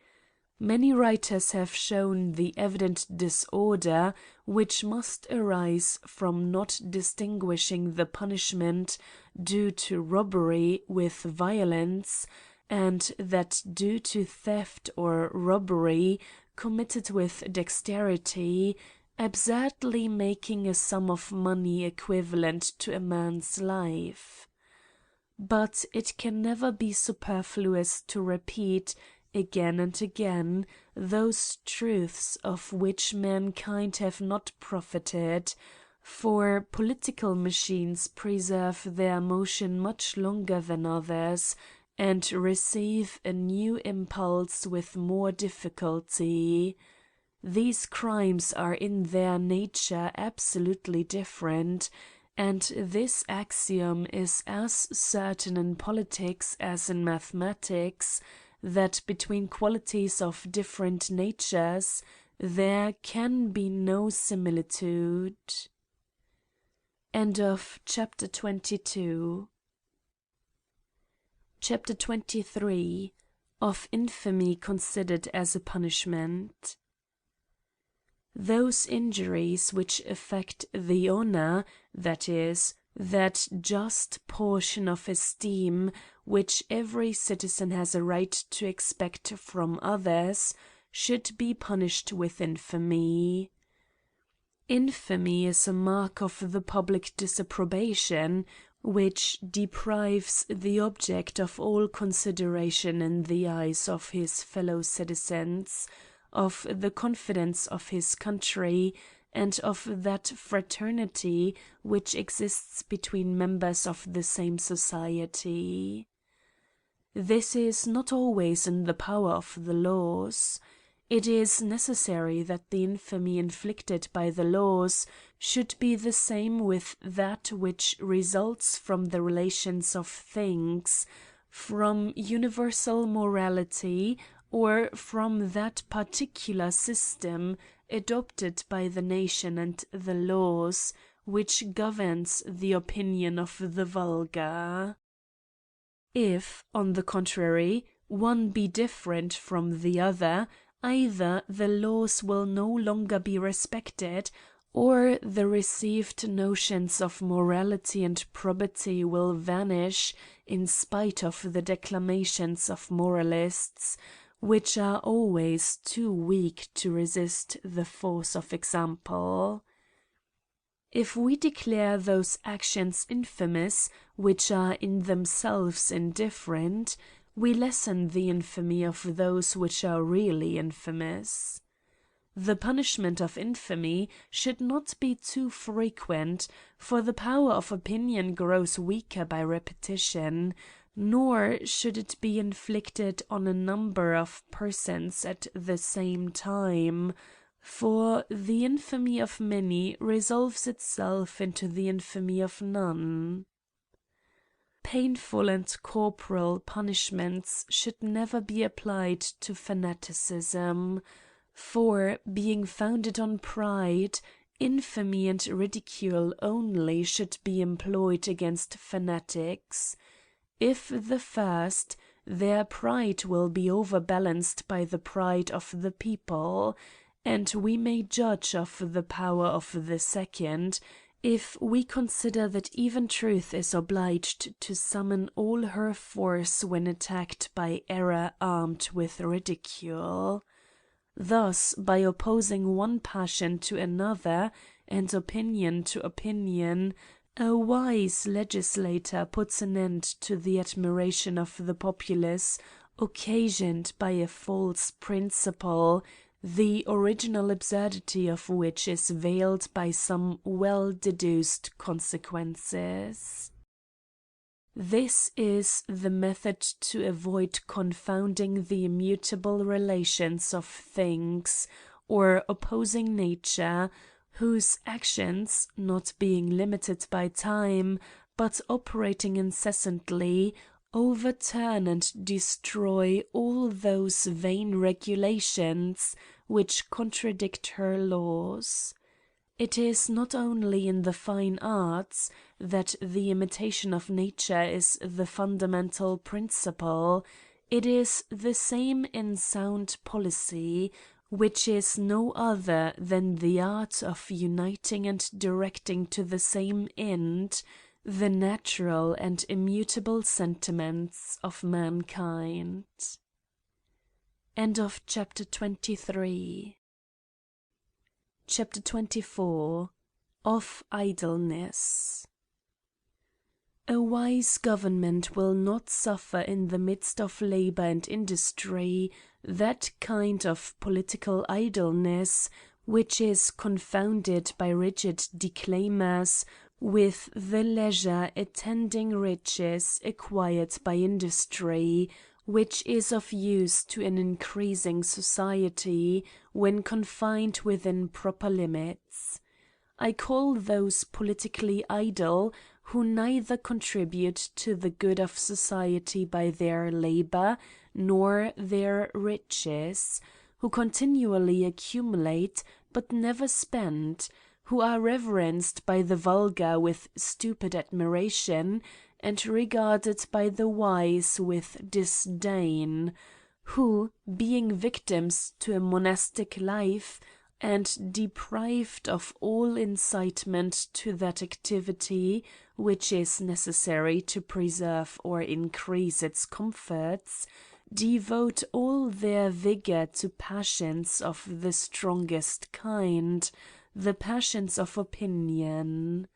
Many writers have shown the evident disorder which must arise from not distinguishing the punishment due to robbery with violence, and that due to theft or robbery committed with dexterity, absurdly making a sum of money equivalent to a man's life. But it can never be superfluous to repeat again and again those truths of which mankind have not profited, for political machines preserve their motion much longer than others, and receive a new impulse with more difficulty. These crimes are in their nature absolutely different, And this axiom is as certain in politics as in mathematics, that between qualities of different natures there can be no similitude. End of chapter 22. Chapter 23. Of infamy considered as a punishment. Those injuries which affect the honor, that is, that just portion of esteem which every citizen has a right to expect from others, should be punished with infamy. Infamy is a mark of the public disapprobation, which deprives the object of all consideration in the eyes of his fellow citizens, of the confidence of his country, and of that fraternity which exists between members of the same society. This is not always in the power of the laws. It is necessary that the infamy inflicted by the laws should be the same with that which results from the relations of things, from universal morality, or from that particular system adopted by the nation and the laws, which governs the opinion of the vulgar. If, on the contrary, one be different from the other, either the laws will no longer be respected, or the received notions of morality and probity will vanish in spite of the declamations of moralists, which are always too weak to resist the force of example. If we declare those actions infamous which are in themselves indifferent, we lessen the infamy of those which are really infamous. The punishment of infamy should not be too frequent, for the power of opinion grows weaker by repetition, nor should it be inflicted on a number of persons at the same time, for the infamy of many resolves itself into the infamy of none. Painful and corporal punishments should never be applied to fanaticism, for, being founded on pride, infamy and ridicule only should be employed against fanatics. If the first, their pride will be overbalanced by the pride of the people, and we may judge of the power of the second, if we consider that even truth is obliged to summon all her force when attacked by error armed with ridicule. Thus, by opposing one passion to another, and opinion to opinion, a wise legislator puts an end to the admiration of the populace, occasioned by a false principle, the original absurdity of which is veiled by some well-deduced consequences. This is the method to avoid confounding the immutable relations of things, or opposing nature, whose actions, not being limited by time, but operating incessantly, overturn and destroy all those vain regulations which contradict her laws. It is not only in the fine arts that the imitation of nature is the fundamental principle, it is the same in sound policy, which is no other than the art of uniting and directing to the same end the natural and immutable sentiments of mankind. End of chapter 23. Chapter 24. Of Idleness. A wise government will not suffer in the midst of labour and industry that kind of political idleness which is confounded by rigid declaimers with the leisure attending riches acquired by industry, which is of use to an increasing society when confined within proper limits. I call those politically idle who neither contribute to the good of society by their labour nor their riches, who continually accumulate but never spend, who are reverenced by the vulgar with stupid admiration, and regarded by the wise with disdain, who, being victims to a monastic life, and deprived of all incitement to that activity which is necessary to preserve or increase its comforts, devote all their vigour to passions of the strongest kind, the passions of opinion.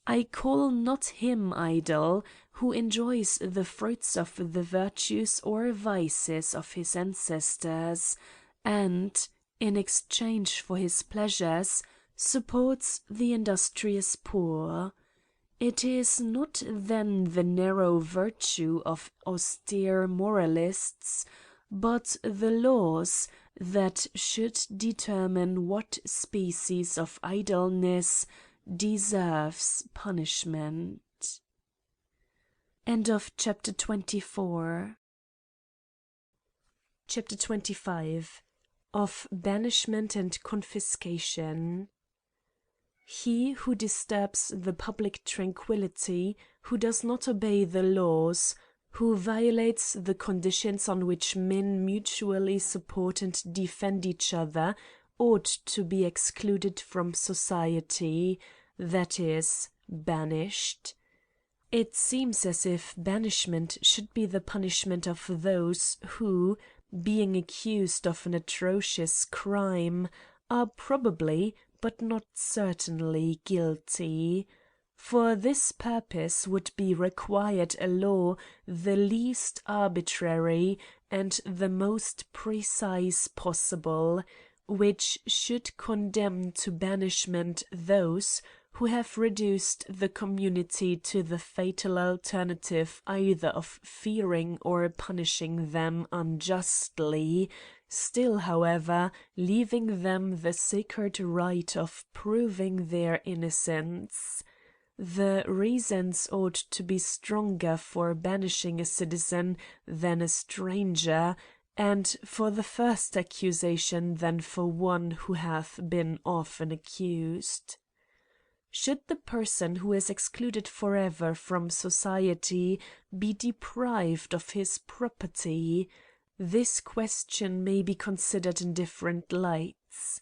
I call not him idle who enjoys the fruits of the virtues or vices of his ancestors, and, in exchange for his pleasures, supports the industrious poor. It is not then the narrow virtue of austere moralists, but the laws, that should determine what species of idleness deserves punishment. End of chapter 24. Chapter 25. Of banishment and confiscation. He who disturbs the public tranquility, who does not obey the laws, who violates the conditions on which men mutually support and defend each other, ought to be excluded from society, that is, banished. It seems as if banishment should be the punishment of those who, being accused of an atrocious crime, are probably, but not certainly, guilty. For this purpose would be required a law the least arbitrary and the most precise possible, which should condemn to banishment those who have reduced the community to the fatal alternative either of fearing or punishing them unjustly, still, however, leaving them the sacred right of proving their innocence. The reasons ought to be stronger for banishing a citizen than a stranger, and for the first accusation than for one who hath been often accused. Should the person who is excluded forever from society be deprived of his property? This question may be considered in different lights.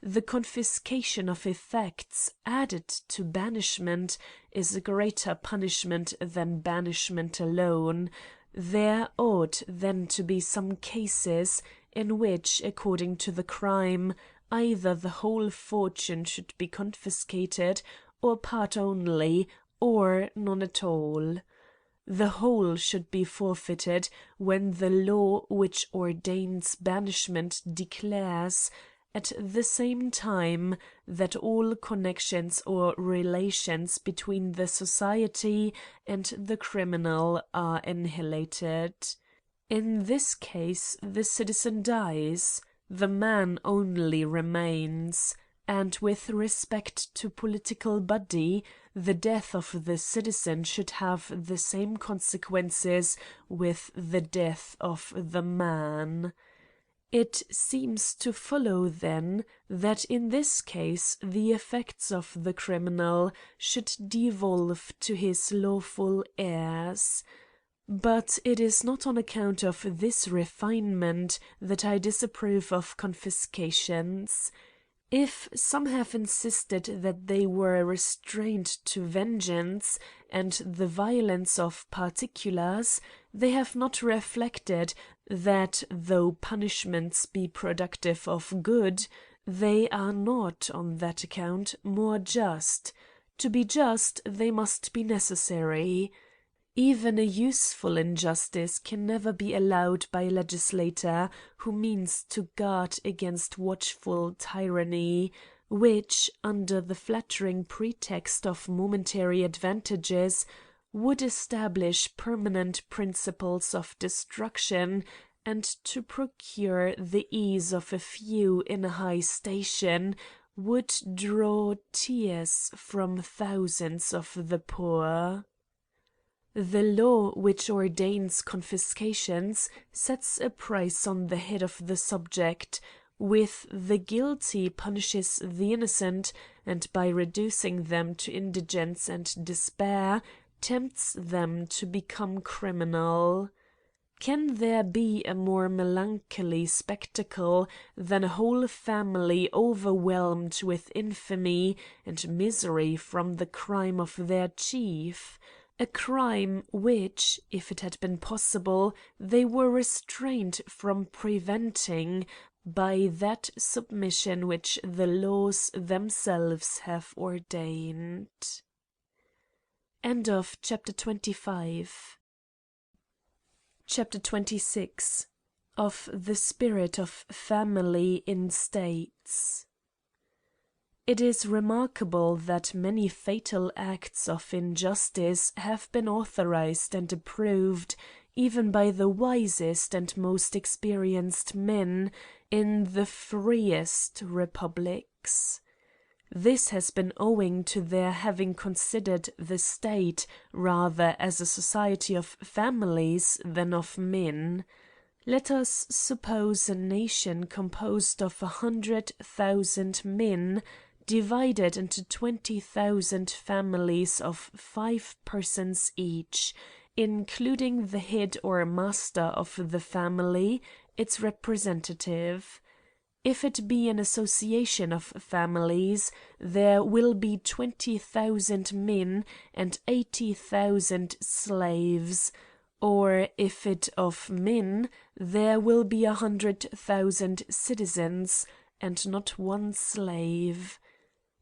The confiscation of effects added to banishment is a greater punishment than banishment alone. There ought then to be some cases in which, according to the crime, either the whole fortune should be confiscated, or part only, or none at all. The whole should be forfeited when the law which ordains banishment declares, at the same time, that all connections or relations between the society and the criminal are annihilated. In this case the citizen dies, the man only remains, and with respect to political body, the death of the citizen should have the same consequences with the death of the man. It seems to follow, then, that in this case the effects of the criminal should devolve to his lawful heirs. But it is not on account of this refinement that I disapprove of confiscations. If some have insisted that they were restrained to vengeance and the violence of particulars, they have not reflected that though punishments be productive of good, they are not, on that account, more just. To be just, they must be necessary. Even a useful injustice can never be allowed by a legislator who means to guard against watchful tyranny, which, under the flattering pretext of momentary advantages, would establish permanent principles of destruction, and to procure the ease of a few in a high station, would draw tears from thousands of the poor. The law which ordains confiscations sets a price on the head of the subject, with the guilty punishes the innocent, and by reducing them to indigence and despair, tempts them to become criminal. Can there be a more melancholy spectacle than a whole family overwhelmed with infamy and misery from the crime of their chief? A crime which, if it had been possible, they were restrained from preventing by that submission which the laws themselves have ordained. End of chapter 25. Chapter 26. Of the Spirit of Family in States. It is remarkable that many fatal acts of injustice have been authorized and approved, even by the wisest and most experienced men, in the freest republics. This has been owing to their having considered the state rather as a society of families than of men. Let us suppose a nation composed of 100,000 men, divided into 20,000 families of 5 persons each, including the head or master of the family, its representative. If it be an association of families, there will be 20,000 men and 80,000 slaves, or if it of men, there will be 100,000 citizens, and not one slave.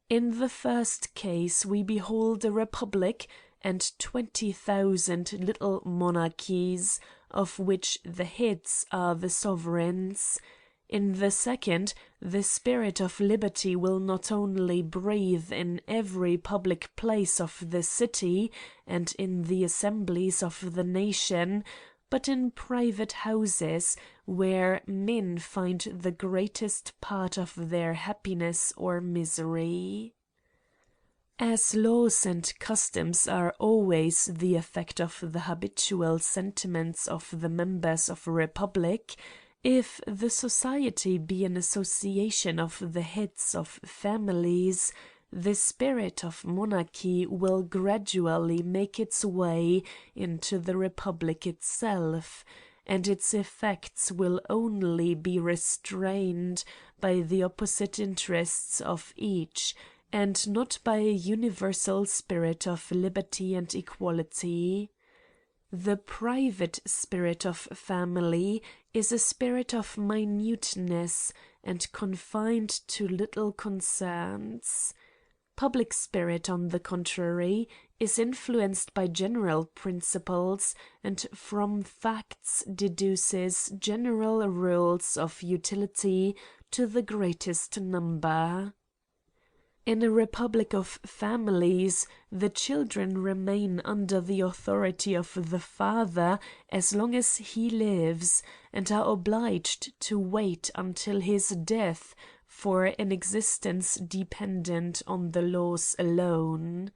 In the first case we behold a republic and 20,000 little monarchies, of which the heads are the sovereigns. In the second, the spirit of liberty will not only breathe in every public place of the city and in the assemblies of the nation, but in private houses, where men find the greatest part of their happiness or misery. As laws and customs are always the effect of the habitual sentiments of the members of a republic, if the society be an association of the heads of families, the spirit of monarchy will gradually make its way into the republic itself, and its effects will only be restrained by the opposite interests of each, and not by a universal spirit of liberty and equality. The private spirit of family is a spirit of minuteness and confined to little concerns. Public spirit, on the contrary, is influenced by general principles, and from facts deduces general rules of utility to the greatest number. In a republic of families, the children remain under the authority of the father as long as he lives, and are obliged to wait until his death for an existence dependent on the laws alone.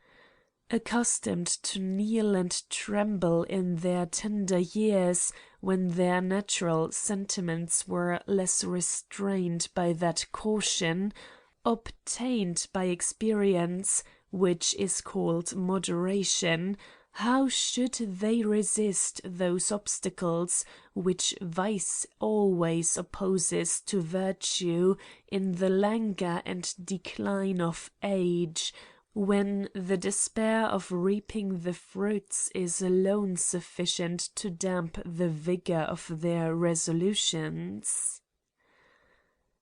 Accustomed to kneel and tremble in their tender years, when their natural sentiments were less restrained by that caution obtained by experience, which is called moderation, how should they resist those obstacles which vice always opposes to virtue in the languor and decline of age, when the despair of reaping the fruits is alone sufficient to damp the vigour of their resolutions?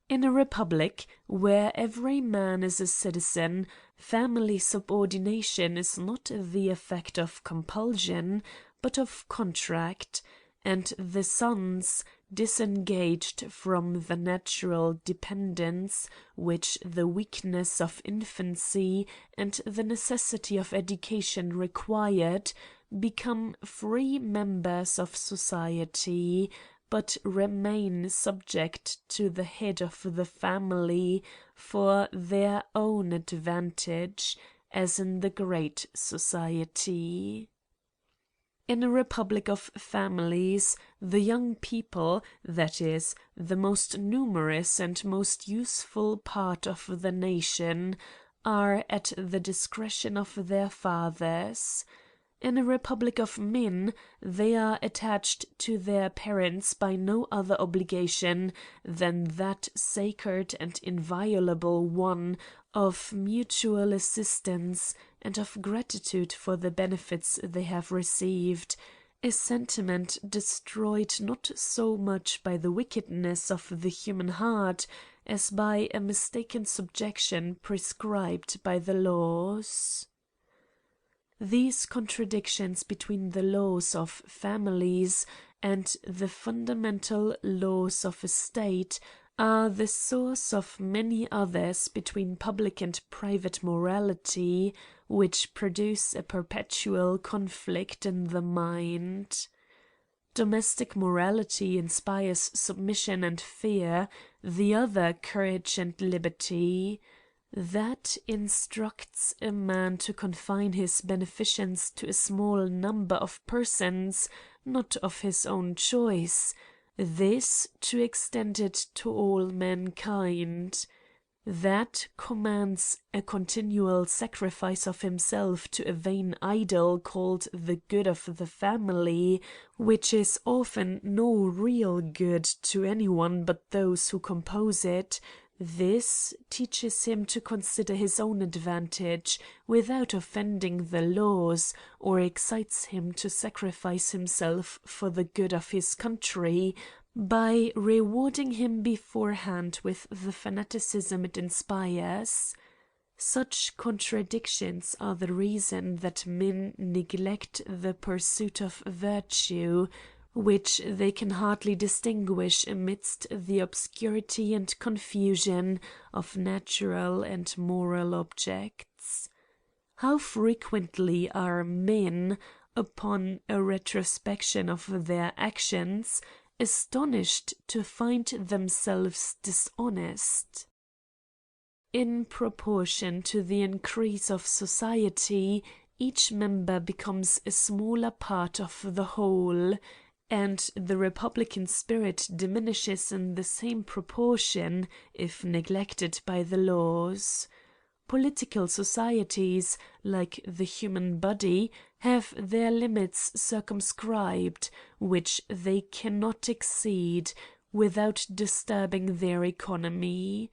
In a republic, where every man is a citizen, family subordination is not the effect of compulsion, but of contract, and the sons, disengaged from the natural dependence which the weakness of infancy and the necessity of education required, become free members of society, but remain subject to the head of the family for their own advantage, as in the great society. In a republic of families, the young people, that is, the most numerous and most useful part of the nation, are at the discretion of their fathers. In a republic of men, they are attached to their parents by no other obligation than that sacred and inviolable one of mutual assistance and of gratitude for the benefits they have received, a sentiment destroyed not so much by the wickedness of the human heart as by a mistaken subjection prescribed by the laws. These contradictions between the laws of families and the fundamental laws of a state are the source of many others between public and private morality, which produce a perpetual conflict in the mind. Domestic morality inspires submission and fear, the other courage and liberty. That instructs a man to confine his beneficence to a small number of persons, not of his own choice, this to extend it to all mankind. That commands a continual sacrifice of himself to a vain idol called the good of the family, which is often no real good to anyone but those who compose it. This teaches him to consider his own advantage without offending the laws, or excites him to sacrifice himself for the good of his country by rewarding him beforehand with the fanaticism it inspires. Such contradictions are the reason that men neglect the pursuit of virtue, which they can hardly distinguish amidst the obscurity and confusion of natural and moral objects. How frequently are men, upon a retrospection of their actions, astonished to find themselves dishonest? In proportion to the increase of society, each member becomes a smaller part of the whole, and the republican spirit diminishes in the same proportion if neglected by the laws. Political societies, like the human body, have their limits circumscribed, which they cannot exceed without disturbing their economy.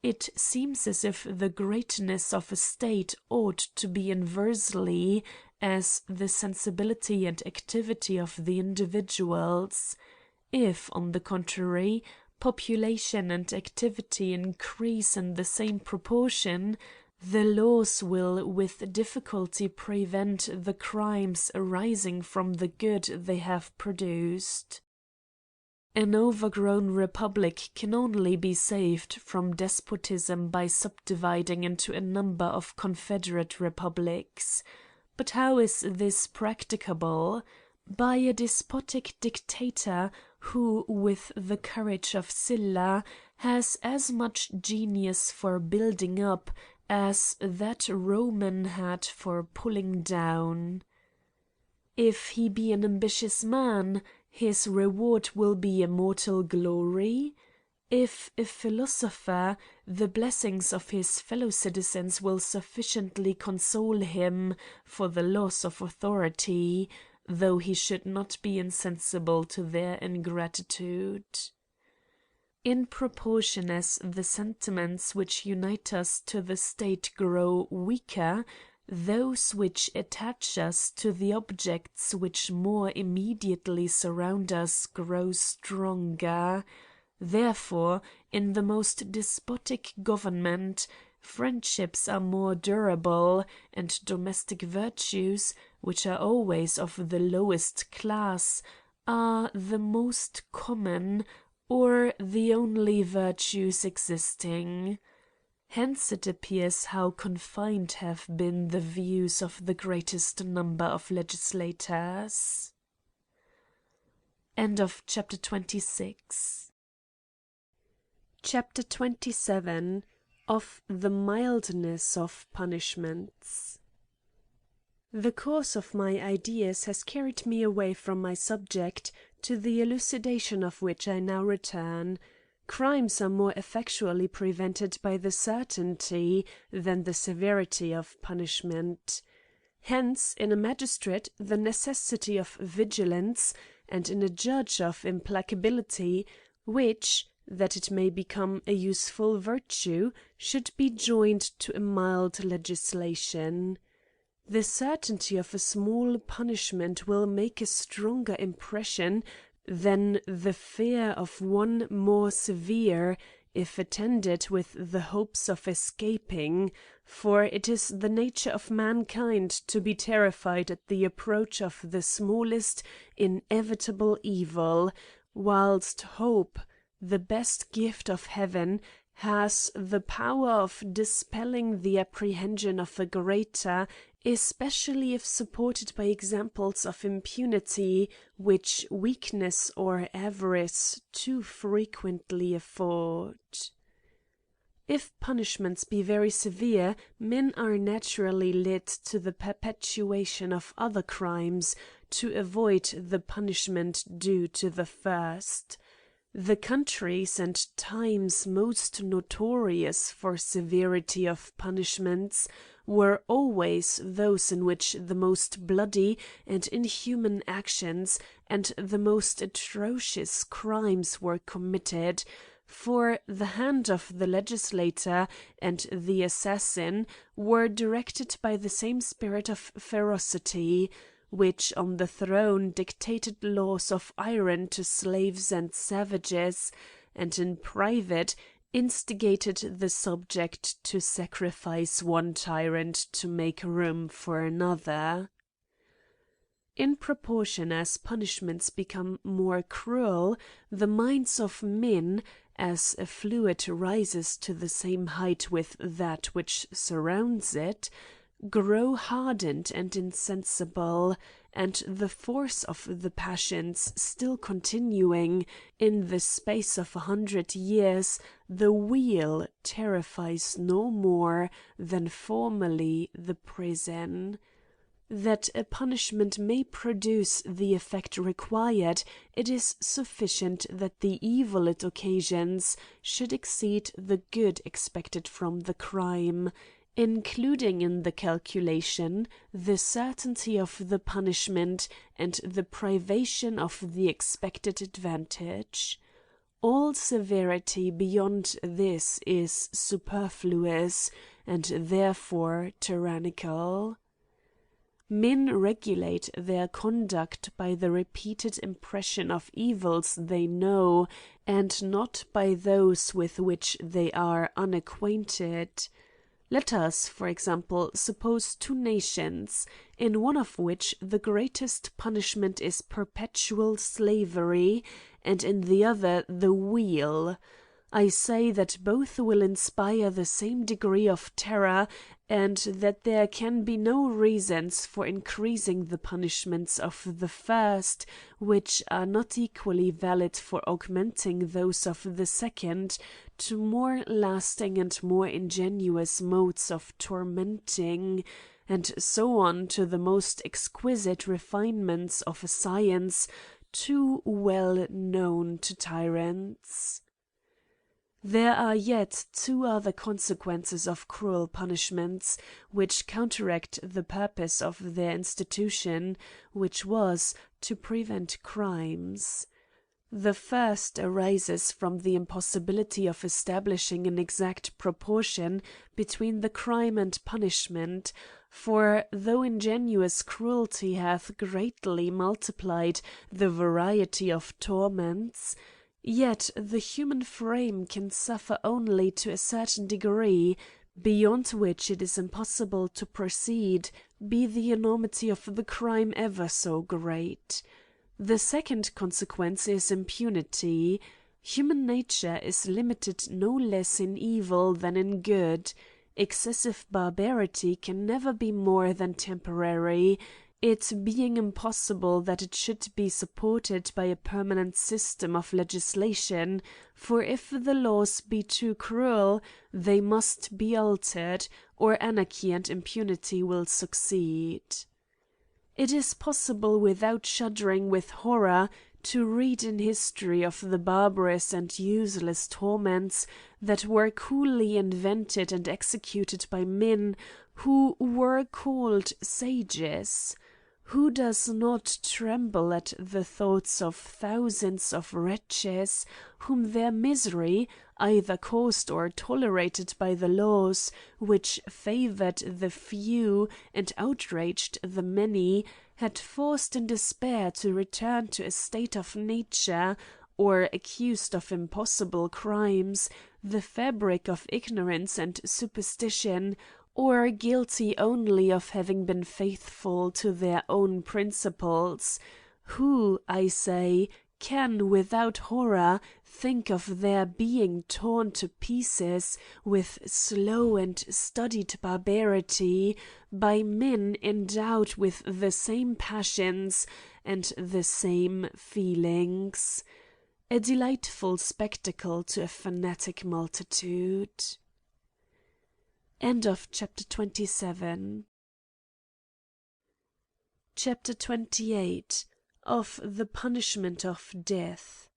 It seems as if the greatness of a state ought to be inversely as the sensibility and activity of the individuals. If, on the contrary, population and activity increase in the same proportion, the laws will with difficulty prevent the crimes arising from the good they have produced. An overgrown republic can only be saved from despotism by subdividing into a number of confederate republics. But how is this practicable? By a despotic dictator who, with the courage of Sylla, has as much genius for building up as that Roman had for pulling down. If he be an ambitious man, his reward will be immortal glory. If a philosopher, the blessings of his fellow citizens will sufficiently console him for the loss of authority, though he should not be insensible to their ingratitude. In proportion as the sentiments which unite us to the state grow weaker, those which attach us to the objects which more immediately surround us grow stronger. Therefore, in the most despotic government, friendships are more durable, and domestic virtues, which are always of the lowest class, are the most common, or the only virtues existing. Hence it appears how confined have been the views of the greatest number of legislators. End of chapter 26. Chapter 27. Of the mildness of punishments. The course of my ideas has carried me away from my subject, to the elucidation of which I now return. Crimes are more effectually prevented by the certainty than the severity of punishment. Hence, in a magistrate, the necessity of vigilance, and in a judge of implacability, which, that it may become a useful virtue, should be joined to a mild legislation. The certainty of a small punishment will make a stronger impression than the fear of one more severe, if attended with the hopes of escaping, for it is the nature of mankind to be terrified at the approach of the smallest inevitable evil, whilst hope, the best gift of heaven, has the power of dispelling the apprehension of a greater, especially if supported by examples of impunity which weakness or avarice too frequently afford. If punishments be very severe, men are naturally led to the perpetration of other crimes, to avoid the punishment due to the first. The countries and times most notorious for severity of punishments were always those in which the most bloody and inhuman actions and the most atrocious crimes were committed, for the hand of the legislator and the assassin were directed by the same spirit of ferocity, which on the throne dictated laws of iron to slaves and savages, and in private instigated the subject to sacrifice one tyrant to make room for another. In proportion as punishments become more cruel, the minds of men, as a fluid rises to the same height with that which surrounds it, grow hardened and insensible, and the force of the passions still continuing, in the space of 100 years, the wheel terrifies no more than formerly the prison. That a punishment may produce the effect required, it is sufficient that the evil it occasions should exceed the good expected from the crime, including in the calculation the certainty of the punishment and the privation of the expected advantage. All severity beyond this is superfluous, and therefore tyrannical. Men regulate their conduct by the repeated impression of evils they know, and not by those with which they are unacquainted. Let us, for example, suppose two nations, in one of which the greatest punishment is perpetual slavery, and in the other the wheel. I say that both will inspire the same degree of terror, and that there can be no reasons for increasing the punishments of the first, which are not equally valid for augmenting those of the second, to more lasting and more ingenious modes of tormenting, and so on to the most exquisite refinements of a science too well known to tyrants. There are yet two other consequences of cruel punishments, which counteract the purpose of their institution, which was to prevent crimes. The first arises from the impossibility of establishing an exact proportion between the crime and punishment, for though ingenious cruelty hath greatly multiplied the variety of torments, yet the human frame can suffer only to a certain degree, beyond which it is impossible to proceed, be the enormity of the crime ever so great. The second consequence is impunity. Human nature is limited no less in evil than in good. Excessive barbarity can never be more than temporary, it being impossible that it should be supported by a permanent system of legislation, for if the laws be too cruel, they must be altered, or anarchy and impunity will succeed. It is possible without shuddering with horror to read in history of the barbarous and useless torments that were coolly invented and executed by men who were called sages. Who does not tremble at the thoughts of thousands of wretches whom their misery, either caused or tolerated by the laws which favoured the few and outraged the many, had forced in despair to return to a state of nature, or accused of impossible crimes, the fabric of ignorance and superstition, or guilty only of having been faithful to their own principles? Who, I say, can without horror think of their being torn to pieces with slow and studied barbarity by men endowed with the same passions and the same feelings? A delightful spectacle to a fanatic multitude. End of chapter 27. Chapter 28. Of the punishment of death.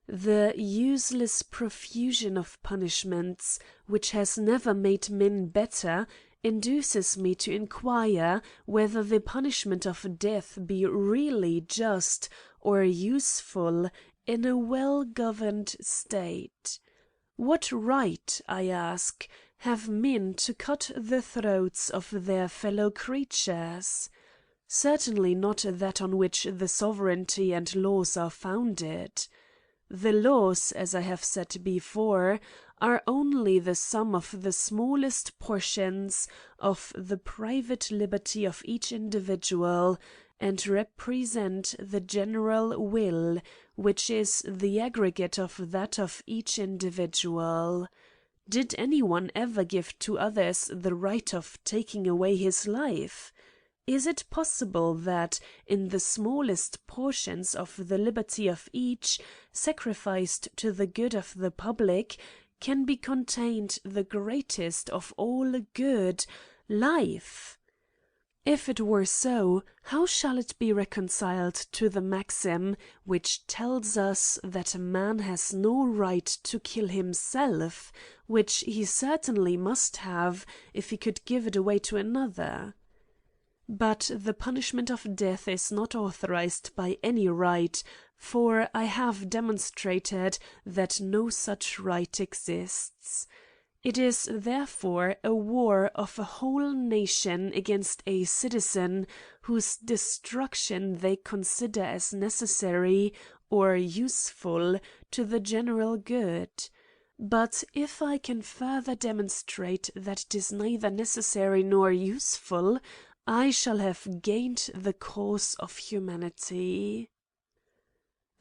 The useless profusion of punishments, which has never made men better, induces me to inquire whether the punishment of death be really just or useful in a well-governed state. What right, I ask, have men to cut the throats of their fellow creatures? Certainly not that on which the sovereignty and laws are founded. The laws, as I have said before, are only the sum of the smallest portions of the private liberty of each individual, and represent the general will, which is the aggregate of that of each individual. Did anyone ever give to others the right of taking away his life? Is it possible that, in the smallest portions of the liberty of each, sacrificed to the good of the public, can be contained the greatest of all good, life? If it were so, how shall it be reconciled to the maxim which tells us that a man has no right to kill himself, which he certainly must have if he could give it away to another? But the punishment of death is not authorized by any right, for I have demonstrated that no such right exists. It is therefore a war of a whole nation against a citizen whose destruction they consider as necessary or useful to the general good. But if I can further demonstrate that it is neither necessary nor useful, I shall have gained the cause of humanity.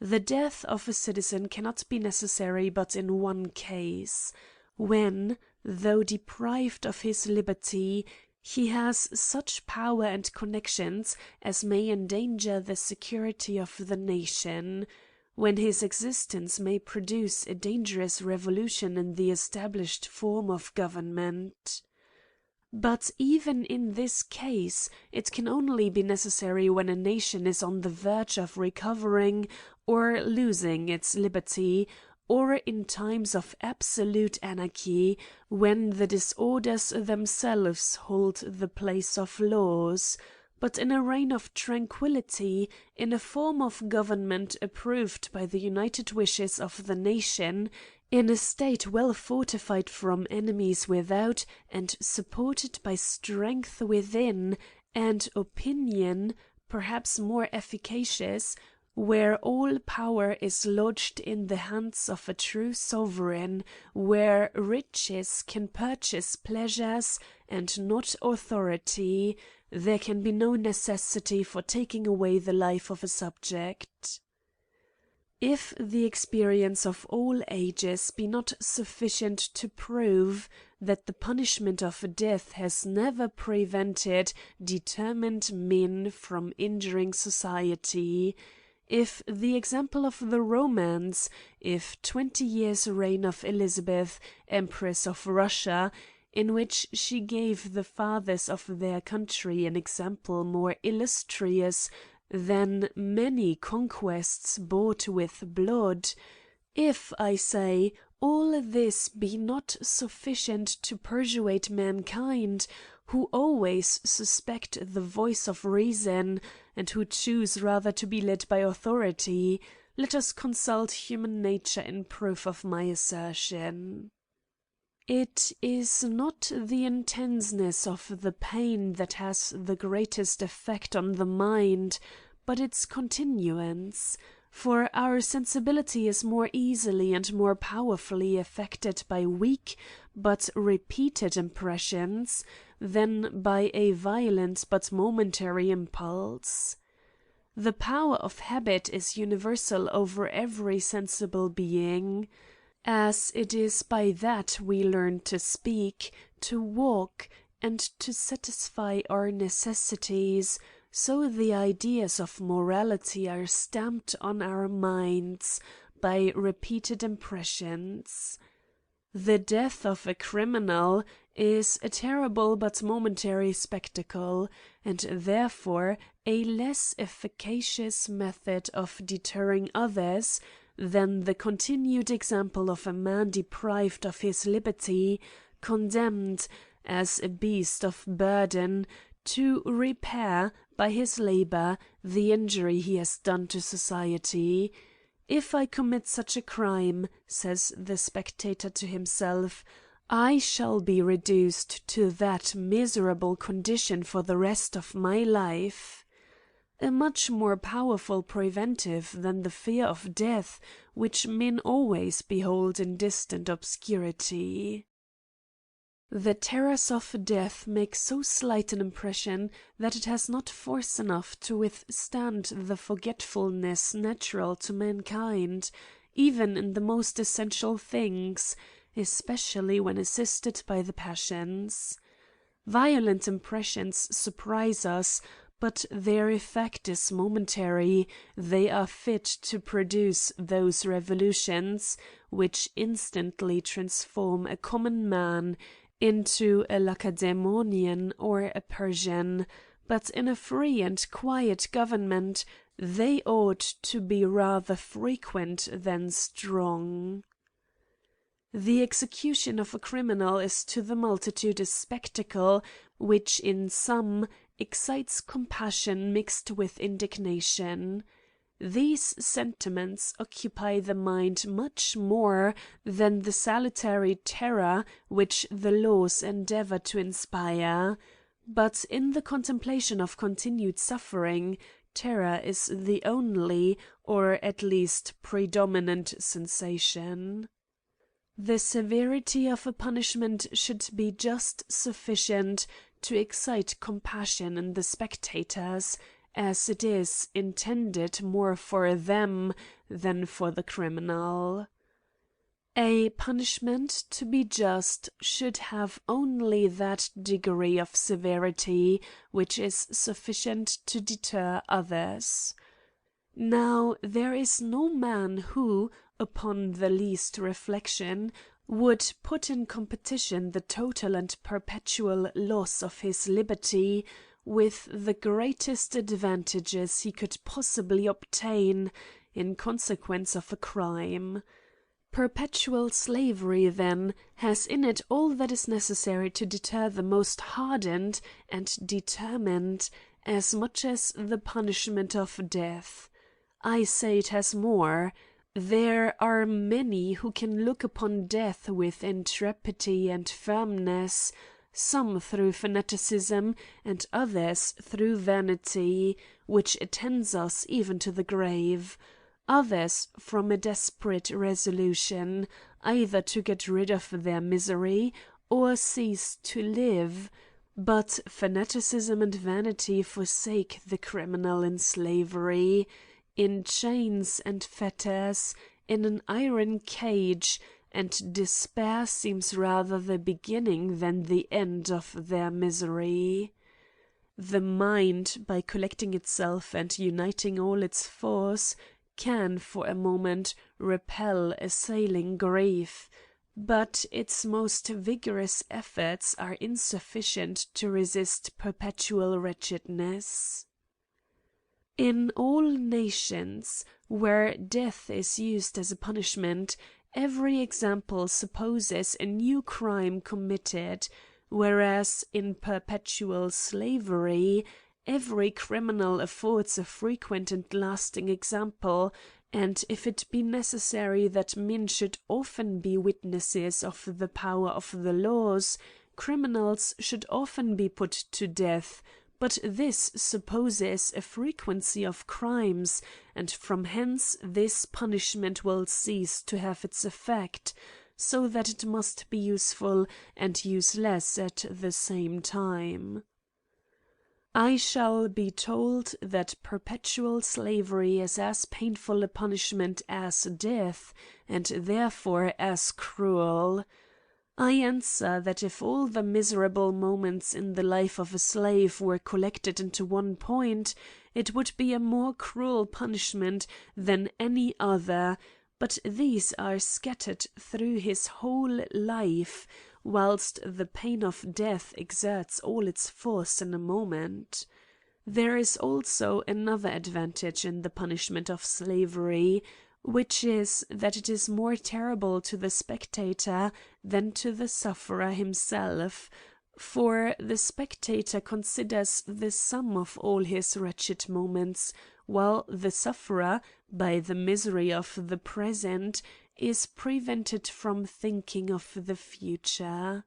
The death of a citizen cannot be necessary but in one case: when, though deprived of his liberty, he has such power and connections as may endanger the security of the nation; when his existence may produce a dangerous revolution in the established form of government. But even in this case it can only be necessary when a nation is on the verge of recovering or losing its liberty, or in times of absolute anarchy, when the disorders themselves hold the place of laws. But in a reign of tranquility, in a form of government approved by the united wishes of the nation, in a state well fortified from enemies without and supported by strength within, and opinion, perhaps more efficacious, where all power is lodged in the hands of a true sovereign, where riches can purchase pleasures and not authority, there can be no necessity for taking away the life of a subject. If the experience of all ages be not sufficient to prove that the punishment of death has never prevented determined men from injuring society. If the example of the Romans, if 20 years' reign of Elizabeth, Empress of Russia, in which she gave the fathers of their country an example more illustrious than many conquests bought with blood, if, I say, all this be not sufficient to persuade mankind, who always suspect the voice of reason, and who choose rather to be led by authority, let us consult human nature in proof of my assertion. It is not the intenseness of the pain that has the greatest effect on the mind, but its continuance, for our sensibility is more easily and more powerfully affected by weak but repeated impressions than by a violent but momentary impulse. The power of habit is universal over every sensible being. As it is by that we learn to speak, to walk, and to satisfy our necessities, so the ideas of morality are stamped on our minds by repeated impressions. The death of a criminal is a terrible but momentary spectacle, and therefore a less efficacious method of deterring others than the continued example of a man deprived of his liberty, condemned, as a beast of burden, to repair, by his labour, the injury he has done to society. If I commit such a crime, says the spectator to himself, I shall be reduced to that miserable condition for the rest of my life. A much more powerful preventive than the fear of death, which men always behold in distant obscurity. The terrors of death make so slight an impression that it has not force enough to withstand the forgetfulness natural to mankind, even in the most essential things, especially when assisted by the passions. Violent impressions surprise us, but their effect is momentary. They are fit to produce those revolutions which instantly transform a common man into a Lacedaemonian or a Persian, but in a free and quiet government they ought to be rather frequent than strong. The execution of a criminal is to the multitude a spectacle which in some excites compassion mixed with indignation. These sentiments occupy the mind much more than the salutary terror which the laws endeavour to inspire. But in the contemplation of continued suffering, terror is the only, or at least predominant sensation. The severity of a punishment should be just sufficient to excite compassion in the spectators, as it is intended more for them than for the criminal. A punishment, to be just, should have only that degree of severity which is sufficient to deter others. Now, there is no man who, upon the least reflection, would put in competition the total and perpetual loss of his liberty with the greatest advantages he could possibly obtain in consequence of a crime. Perpetual slavery, then, has in it all that is necessary to deter the most hardened and determined, as much as the punishment of death. I say it has more. There are many who can look upon death with intrepidity and firmness, some through fanaticism, and others through vanity, which attends us even to the grave; others from a desperate resolution, either to get rid of their misery, or cease to live. But fanaticism and vanity forsake the criminal in slavery, in chains and fetters, in an iron cage, and despair seems rather the beginning than the end of their misery. The mind, by collecting itself and uniting all its force, can for a moment repel assailing grief, but its most vigorous efforts are insufficient to resist perpetual wretchedness. In all nations, where death is used as a punishment, every example supposes a new crime committed, whereas in perpetual slavery every criminal affords a frequent and lasting example, and if it be necessary that men should often be witnesses of the power of the laws, criminals should often be put to death, but this supposes a frequency of crimes, and from hence this punishment will cease to have its effect, so that it must be useful and useless at the same time. I shall be told that perpetual slavery is as painful a punishment as death, and therefore as cruel. I answer that if all the miserable moments in the life of a slave were collected into one point, it would be a more cruel punishment than any other, but these are scattered through his whole life, whilst the pain of death exerts all its force in a moment. There is also another advantage in the punishment of slavery, which is that it is more terrible to the spectator than to the sufferer himself, for the spectator considers the sum of all his wretched moments, while the sufferer, by the misery of the present, is prevented from thinking of the future.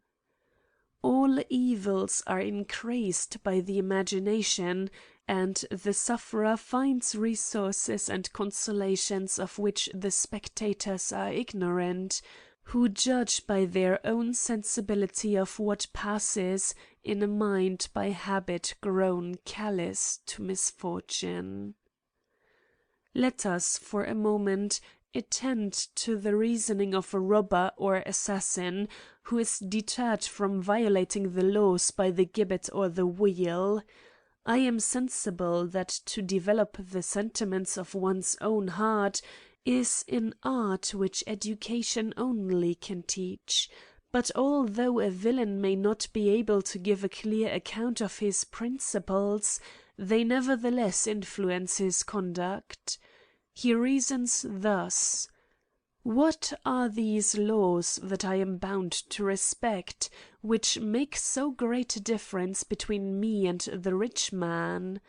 All evils are increased by the imagination, and the sufferer finds resources and consolations of which the spectators are ignorant, who judge by their own sensibility of what passes in a mind by habit grown callous to misfortune. Let us for a moment attend to the reasoning of a robber or assassin who is deterred from violating the laws by the gibbet or the wheel. I am sensible that to develop the sentiments of one's own heart is an art which education only can teach, but although a villain may not be able to give a clear account of his principles, they nevertheless influence his conduct. He reasons thus: what are these laws that I am bound to respect, which make so great a difference between me and the rich man?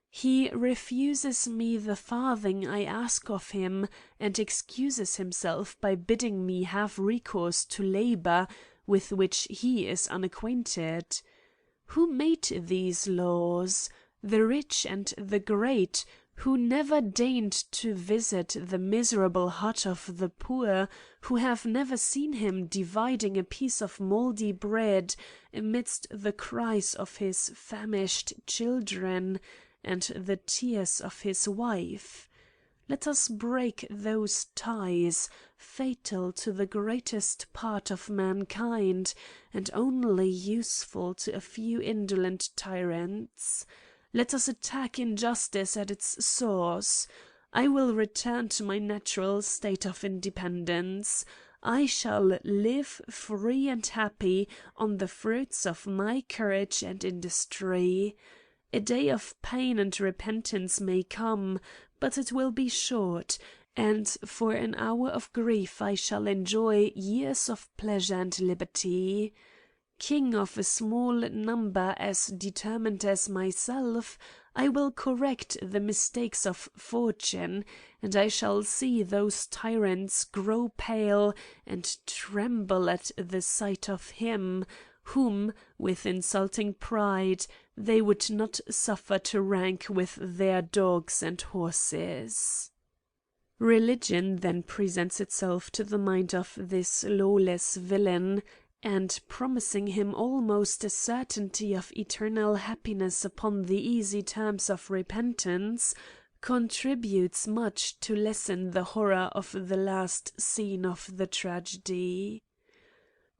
He refuses me the farthing I ask of him, and excuses himself by bidding me have recourse to labour with which he is unacquainted. Who made these laws? The rich and the great, who never deigned to visit the miserable hut of the poor, who have never seen him dividing a piece of mouldy bread amidst the cries of his famished children and the tears of his wife. Let us break those ties, fatal to the greatest part of mankind, and only useful to a few indolent tyrants. Let us attack injustice at its source. I will return to my natural state of independence. I shall live free and happy on the fruits of my courage and industry. A day of pain and repentance may come, but it will be short, and for an hour of grief I shall enjoy years of pleasure and liberty. King of a small number as determined as myself, I will correct the mistakes of fortune, and I shall see those tyrants grow pale and tremble at the sight of him, whom, with insulting pride, they would not suffer to rank with their dogs and horses. Religion then presents itself to the mind of this lawless villain, and promising him almost a certainty of eternal happiness upon the easy terms of repentance, contributes much to lessen the horror of the last scene of the tragedy.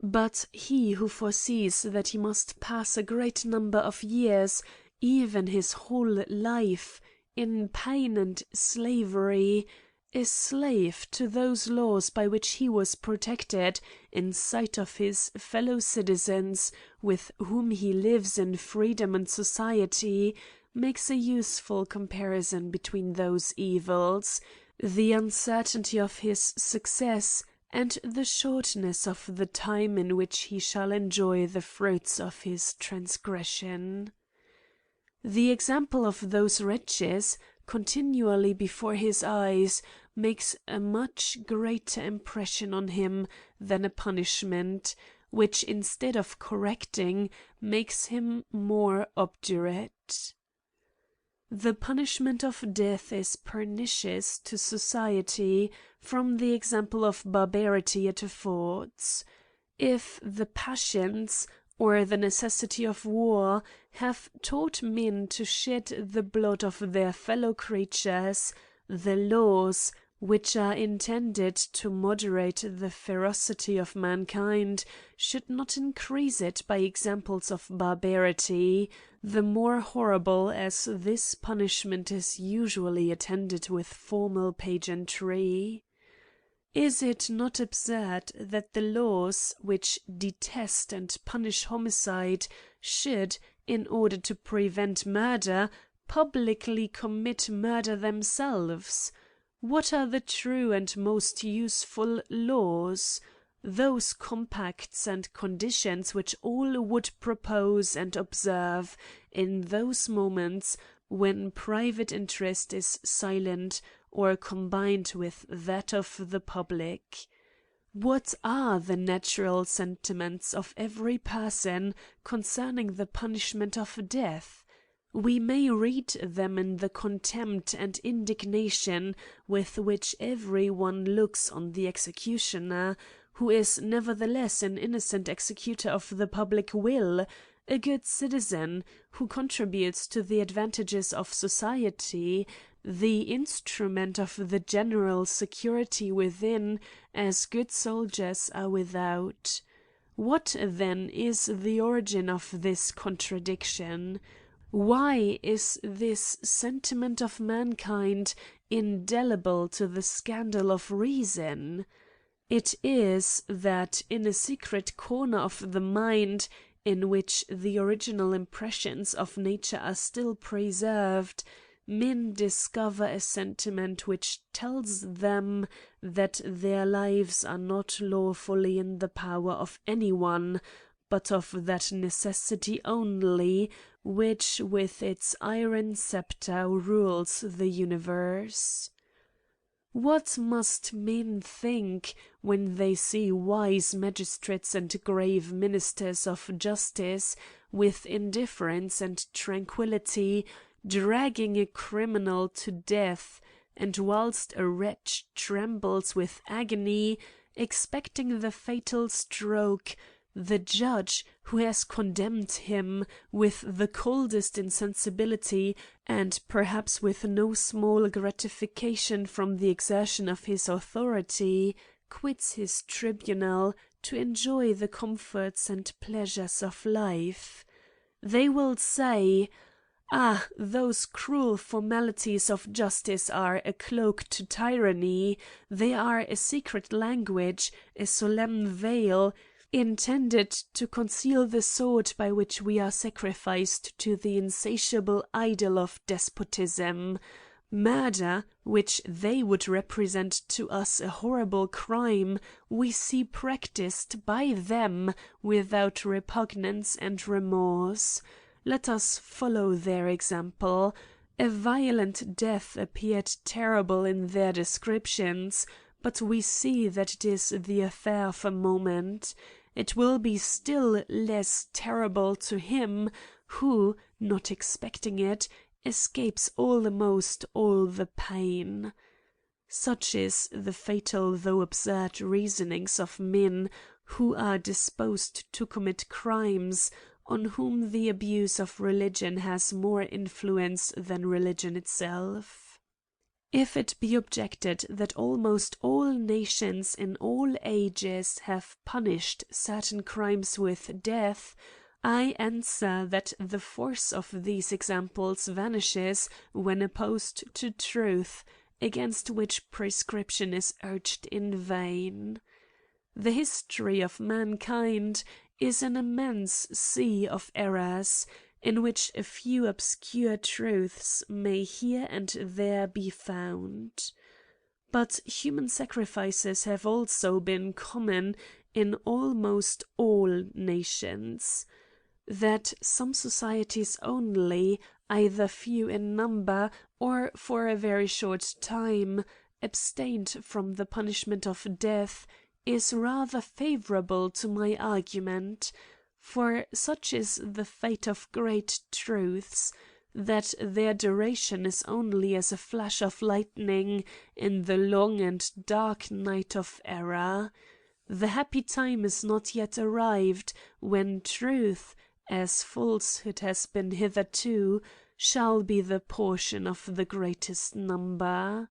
But he who foresees that he must pass a great number of years, even his whole life, in pain and slavery, a slave to those laws by which he was protected in sight of his fellow citizens with whom he lives in freedom and society, makes a useful comparison between those evils, the uncertainty of his success, and the shortness of the time in which he shall enjoy the fruits of his transgression. The example of those wretches, continually before his eyes, makes a much greater impression on him than a punishment, which instead of correcting, makes him more obdurate. The punishment of death is pernicious to society from the example of barbarity it affords. If the passions, or the necessity of war, have taught men to shed the blood of their fellow creatures, the laws, which are intended to moderate the ferocity of mankind, should not increase it by examples of barbarity, the more horrible as this punishment is usually attended with formal pageantry. Is it not absurd that the laws, which detest and punish homicide, should, in order to prevent murder, publicly commit murder themselves? What are the true and most useful laws? Those compacts and conditions which all would propose and observe in those moments when private interest is silent or combined with that of the public. What are the natural sentiments of every person concerning the punishment of death? We may read them in the contempt and indignation with which every one looks on the executioner, who is nevertheless an innocent executor of the public will, a good citizen, who contributes to the advantages of society, the instrument of the general security within, as good soldiers are without. What then is the origin of this contradiction? Why is this sentiment of mankind indelible to the scandal of reason? It is, that in a secret corner of the mind, in which the original impressions of nature are still preserved, men discover a sentiment which tells them that their lives are not lawfully in the power of any one, but of that necessity only, which with its iron sceptre rules the universe. What must men think when they see wise magistrates and grave ministers of justice, with indifference and tranquility, dragging a criminal to death, and whilst a wretch trembles with agony, expecting the fatal stroke, the judge, who has condemned him, with the coldest insensibility, and perhaps with no small gratification from the exertion of his authority, quits his tribunal to enjoy the comforts and pleasures of life? They will say, "Ah, those cruel formalities of justice are a cloak to tyranny, they are a secret language, a solemn veil, intended to conceal the sword by which we are sacrificed to the insatiable idol of despotism. Murder, which they would represent to us a horrible crime, we see practised by them without repugnance and remorse. Let us follow their example. A violent death appeared terrible in their descriptions, but we see that it is the affair of a moment. It will be still less terrible to him who, not expecting it, escapes almost all the pain." Such is the fatal though absurd reasonings of men who are disposed to commit crimes, on whom the abuse of religion has more influence than religion itself. If it be objected that almost all nations in all ages have punished certain crimes with death, I answer that the force of these examples vanishes when opposed to truth, against which prescription is urged in vain. The history of mankind is an immense sea of errors, in which a few obscure truths may here and there be found. But human sacrifices have also been common in almost all nations. That some societies only, either few in number or for a very short time, abstained from the punishment of death is rather favourable to my argument, for such is the fate of great truths, that their duration is only as a flash of lightning in the long and dark night of error. The happy time is not yet arrived when truth, as falsehood has been hitherto, shall be the portion of the greatest number.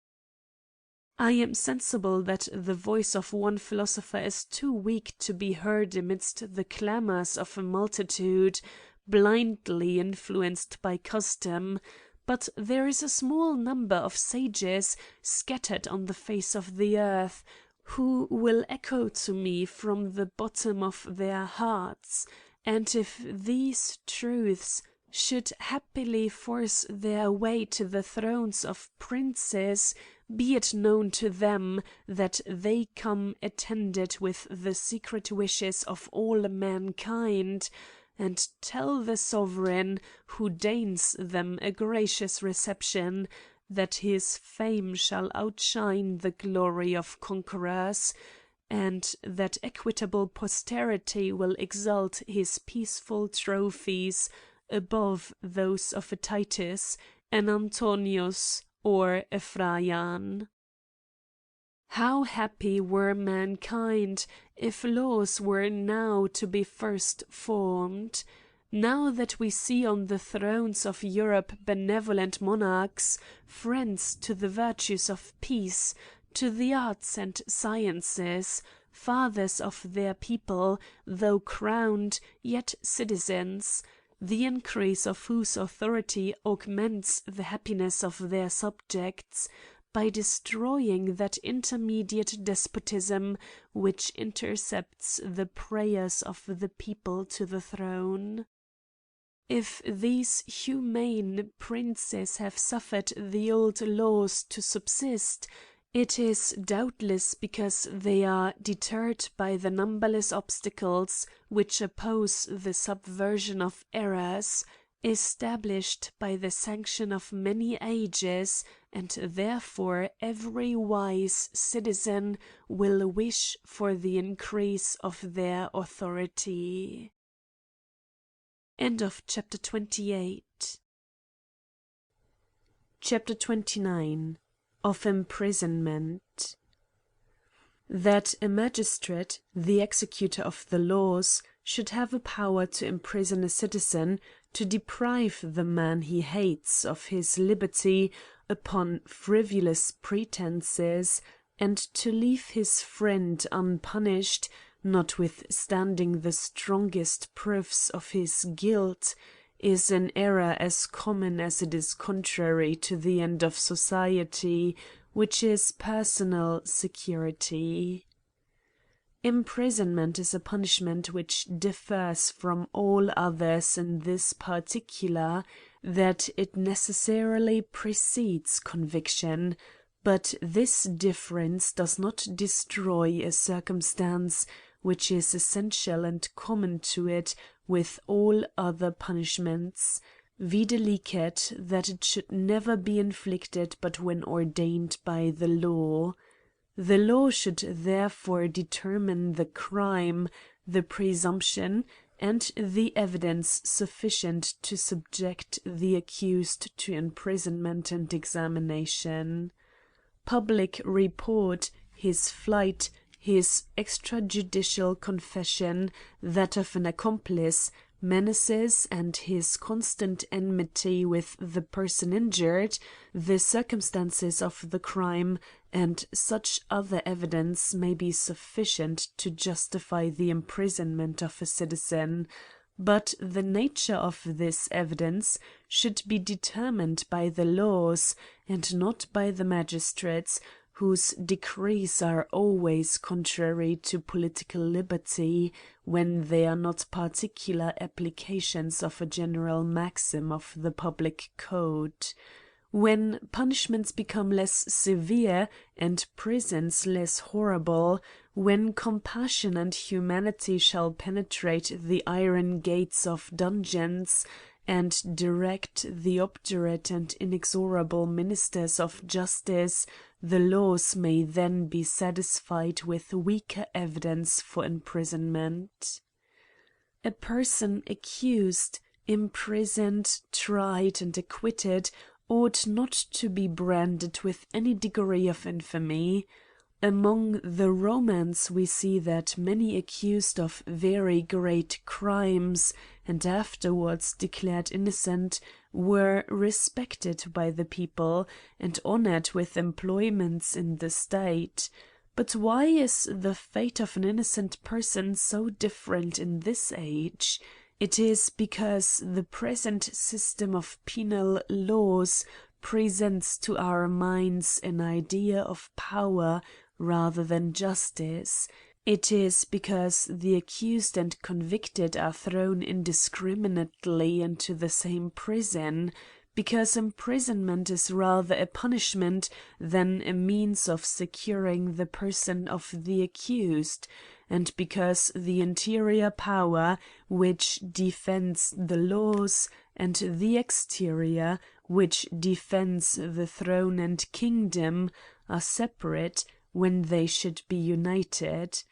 I am sensible that the voice of one philosopher is too weak to be heard amidst the clamours of a multitude, blindly influenced by custom, but there is a small number of sages scattered on the face of the earth, who will echo to me from the bottom of their hearts, and if these truths should happily force their way to the thrones of princes, be it known to them that they come attended with the secret wishes of all mankind, and tell the sovereign who deigns them a gracious reception that his fame shall outshine the glory of conquerors, and that equitable posterity will exalt his peaceful trophies above those of a Titus, an Antonius, or a Trajan. How happy were mankind if laws were now to be first formed! Now that we see on the thrones of Europe benevolent monarchs, friends to the virtues of peace, to the arts and sciences, fathers of their people, though crowned, yet citizens, the increase of whose authority augments the happiness of their subjects, by destroying that intermediate despotism which intercepts the prayers of the people to the throne. If these humane princes have suffered the old laws to subsist, it is doubtless because they are deterred by the numberless obstacles which oppose the subversion of errors, established by the sanction of many ages, and therefore every wise citizen will wish for the increase of their authority. End of chapter 28. Chapter 29. Of imprisonment. That a magistrate, the executor of the laws, should have a power to imprison a citizen, to deprive the man he hates of his liberty upon frivolous pretences, and to leave his friend unpunished, notwithstanding the strongest proofs of his guilt, is an error as common as it is contrary to the end of society, which is personal security. Imprisonment is a punishment which differs from all others in this particular, that it necessarily precedes conviction, but this difference does not destroy a circumstance which is essential and common to it with all other punishments, viz. that it should never be inflicted but when ordained by the law. The law should therefore determine the crime, the presumption, and the evidence sufficient to subject the accused to imprisonment and examination. Public report, his flight, his extrajudicial confession, that of an accomplice, menaces, and his constant enmity with the person injured, the circumstances of the crime, and such other evidence may be sufficient to justify the imprisonment of a citizen. But the nature of this evidence should be determined by the laws, and not by the magistrates, whose decrees are always contrary to political liberty, when they are not particular applications of a general maxim of the public code. When punishments become less severe and prisons less horrible, when compassion and humanity shall penetrate the iron gates of dungeons, and direct the obdurate and inexorable ministers of justice, the laws may then be satisfied with weaker evidence for imprisonment. A person accused, imprisoned, tried, and acquitted ought not to be branded with any degree of infamy. Among the Romans we see that many accused of very great crimes, and afterwards declared innocent, were respected by the people, and honoured with employments in the state. But why is the fate of an innocent person so different in this age? It is because the present system of penal laws presents to our minds an idea of power rather than justice. It is because the accused and convicted are thrown indiscriminately into the same prison, because imprisonment is rather a punishment than a means of securing the person of the accused, and because the interior power which defends the laws and the exterior which defends the throne and kingdom are separate when they should be united.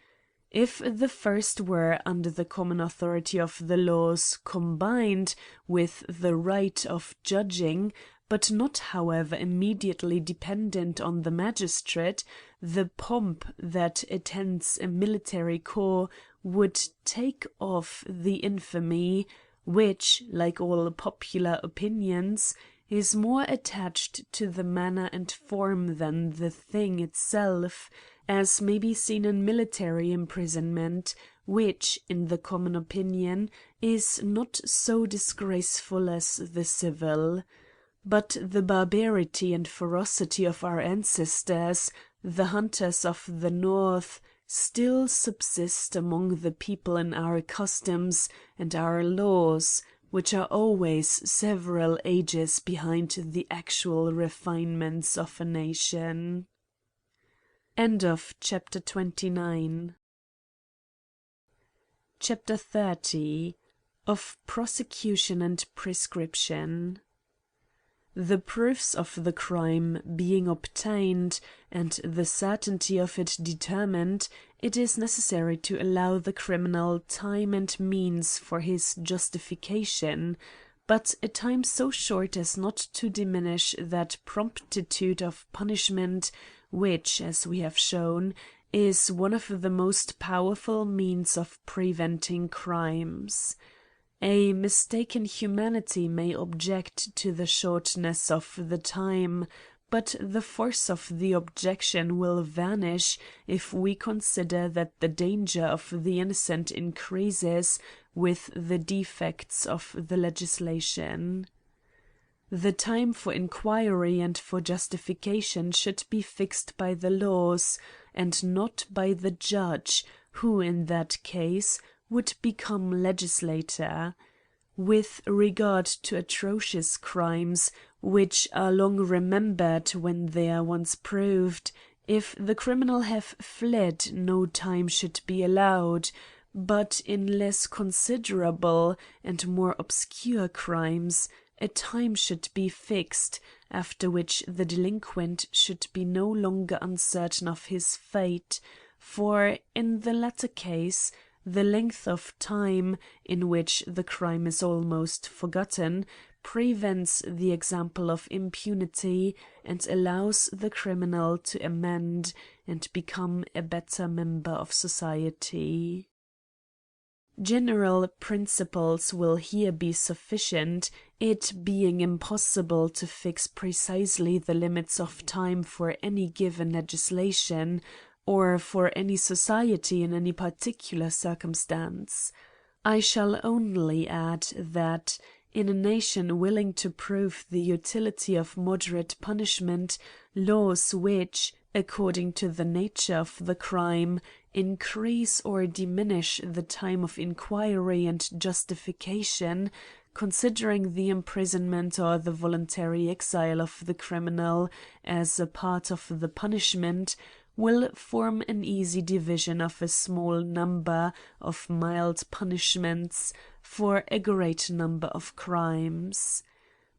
If the first were under the common authority of the laws combined with the right of judging, but not however immediately dependent on the magistrate, the pomp that attends a military corps would take off the infamy, which, like all popular opinions, is more attached to the manner and form than the thing itself, as may be seen in military imprisonment, which, in the common opinion, is not so disgraceful as the civil. But the barbarity and ferocity of our ancestors, the hunters of the north, still subsist among the people in our customs and our laws, which are always several ages behind the actual refinements of a nation. End of chapter 29. Chapter 30. Of prosecution and prescription. The proofs of the crime being obtained, and the certainty of it determined, it is necessary to allow the criminal time and means for his justification, but a time so short as not to diminish that promptitude of punishment which, as we have shown, is one of the most powerful means of preventing crimes. A mistaken humanity may object to the shortness of the time, but the force of the objection will vanish if we consider that the danger of the innocent increases with the defects of the legislation. The time for inquiry and for justification should be fixed by the laws, and not by the judge, who in that case would become legislator. With regard to atrocious crimes, which are long remembered when they are once proved, if the criminal have fled, no time should be allowed, but in less considerable and more obscure crimes, a time should be fixed, after which the delinquent should be no longer uncertain of his fate, for in the latter case, the length of time, in which the crime is almost forgotten, prevents the example of impunity, and allows the criminal to amend and become a better member of society. General principles will here be sufficient, it being impossible to fix precisely the limits of time for any given legislation, or for any society in any particular circumstance. I shall only add that, in a nation willing to prove the utility of moderate punishment, laws which, according to the nature of the crime, increase or diminish the time of inquiry and justification, considering the imprisonment or the voluntary exile of the criminal as a part of the punishment, will form an easy division of a small number of mild punishments for a great number of crimes.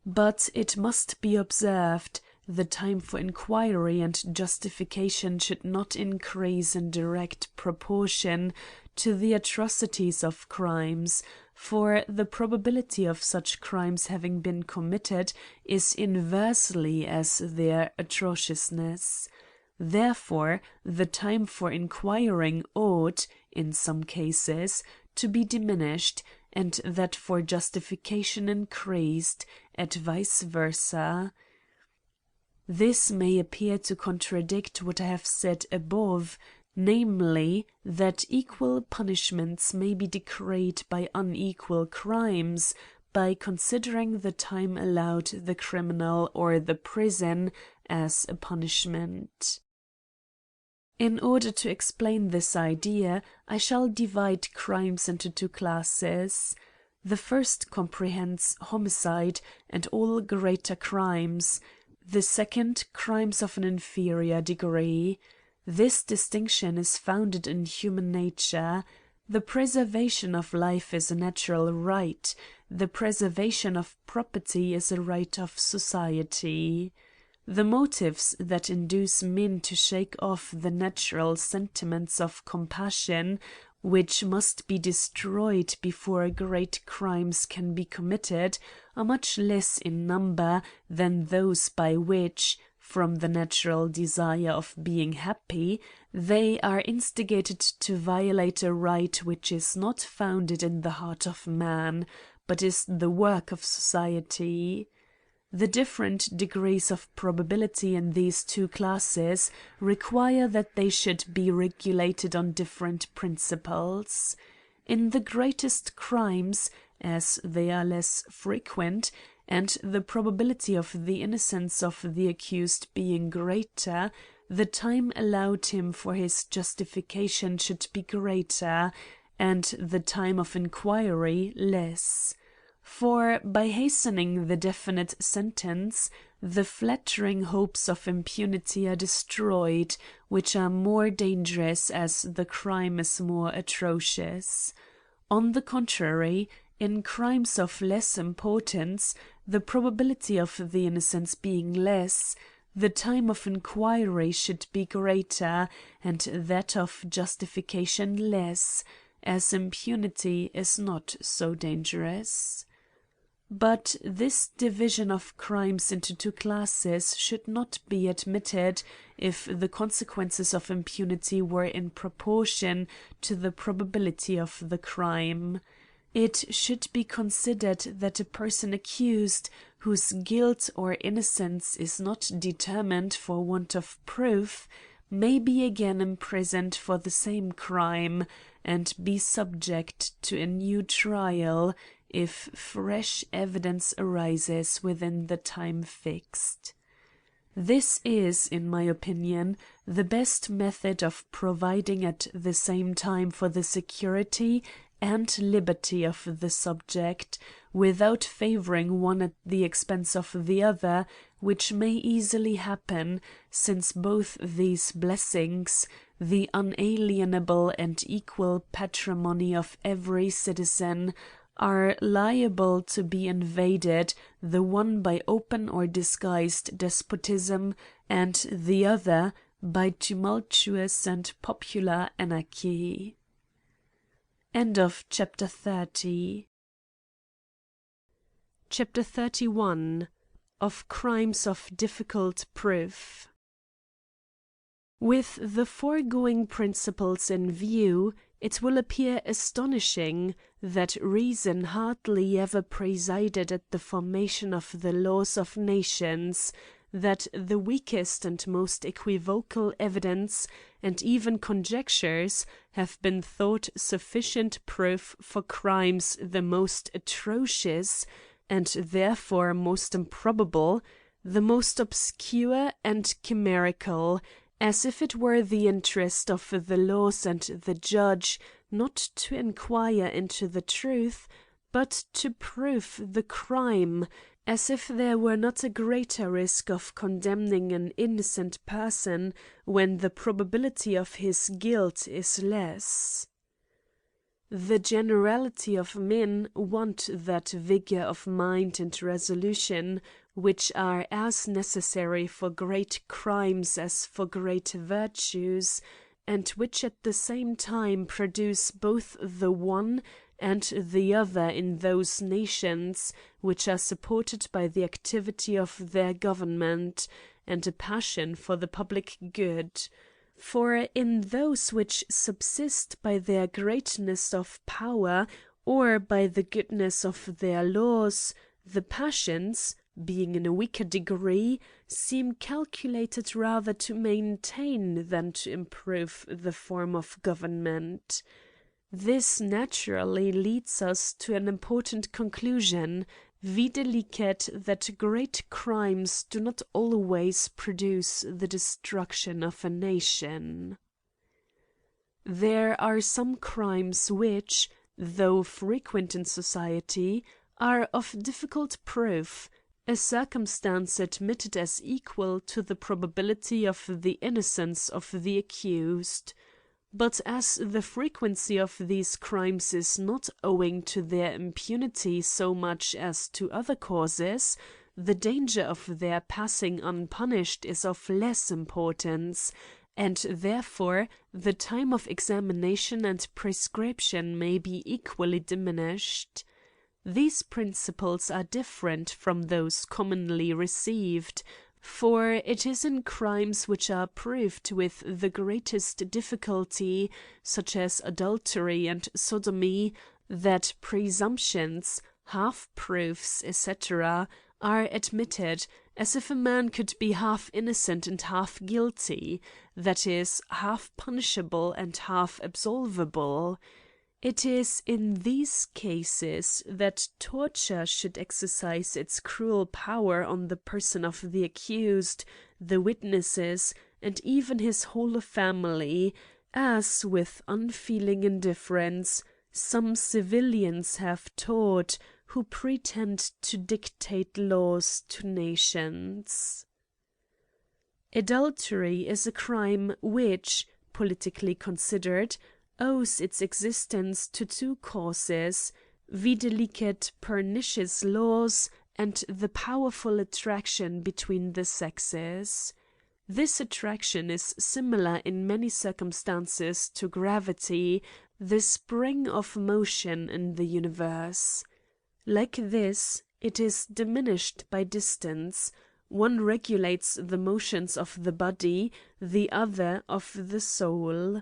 But it must be observed, the time for inquiry and justification should not increase in direct proportion to the atrocities of crimes, for the probability of such crimes having been committed is inversely as their atrociousness. Therefore, the time for inquiring ought, in some cases, to be diminished, and that for justification increased, and vice versa. This may appear to contradict what I have said above, namely, that equal punishments may be decreed by unequal crimes, by considering the time allowed the criminal or the prison as a punishment. In order to explain this idea, I shall divide crimes into two classes. The first comprehends homicide and all greater crimes, the second crimes of an inferior degree. This distinction is founded in human nature. The preservation of life is a natural right, the preservation of property is a right of society. The motives that induce men to shake off the natural sentiments of compassion, which must be destroyed before great crimes can be committed, are much less in number than those by which, from the natural desire of being happy, they are instigated to violate a right which is not founded in the heart of man, but is the work of society. The different degrees of probability in these two classes require that they should be regulated on different principles. In the greatest crimes, as they are less frequent, and the probability of the innocence of the accused being greater, the time allowed him for his justification should be greater, and the time of inquiry less. For, by hastening the definite sentence, the flattering hopes of impunity are destroyed, which are more dangerous as the crime is more atrocious. On the contrary, in crimes of less importance, the probability of the innocence being less, the time of inquiry should be greater, and that of justification less, as impunity is not so dangerous. But this division of crimes into two classes should not be admitted if the consequences of impunity were in proportion to the probability of the crime. It should be considered that a person accused, whose guilt or innocence is not determined for want of proof, may be again imprisoned for the same crime, and be subject to a new trial, if fresh evidence arises within the time fixed. This is, in my opinion, the best method of providing at the same time for the security and liberty of the subject, without favouring one at the expense of the other, which may easily happen, since both these blessings, the unalienable and equal patrimony of every citizen, are liable to be invaded, the one by open or disguised despotism, and the other by tumultuous and popular anarchy. End of chapter 30. Chapter 31. Of Crimes of Difficult Proof. With the foregoing principles in view, it will appear astonishing that reason hardly ever presided at the formation of the laws of nations, that the weakest and most equivocal evidence and even conjectures have been thought sufficient proof for crimes the most atrocious, and therefore most improbable, the most obscure and chimerical, as if it were the interest of the laws and the judge not to inquire into the truth, but to prove the crime, as if there were not a greater risk of condemning an innocent person when the probability of his guilt is less. The generality of men want that vigour of mind and resolution which are as necessary for great crimes as for great virtues, and which at the same time produce both the one and the other in those nations which are supported by the activity of their government, and a passion for the public good. For in those which subsist by their greatness of power or by the goodness of their laws, the passions, being in a weaker degree, seem calculated rather to maintain than to improve the form of government. This naturally leads us to an important conclusion, viz. That great crimes do not always produce the destruction of a nation. There are some crimes which, though frequent in society, are of difficult proof, a circumstance admitted as equal to the probability of the innocence of the accused. But as the frequency of these crimes is not owing to their impunity so much as to other causes, the danger of their passing unpunished is of less importance, and therefore the time of examination and prescription may be equally diminished. These principles are different from those commonly received, for it is in crimes which are proved with the greatest difficulty, such as adultery and sodomy, that presumptions, half-proofs, etc., are admitted, as if a man could be half innocent and half guilty, that is, half punishable and half absolvable. It is in these cases that torture should exercise its cruel power on the person of the accused, the witnesses, and even his whole family, as, with unfeeling indifference, some civilians have taught who pretend to dictate laws to nations. Adultery is a crime which, politically considered, owes its existence to two causes, viz. Pernicious laws and the powerful attraction between the sexes. This attraction is similar in many circumstances to gravity, the spring of motion in the universe. Like this, it is diminished by distance. One regulates the motions of the body, the other of the soul.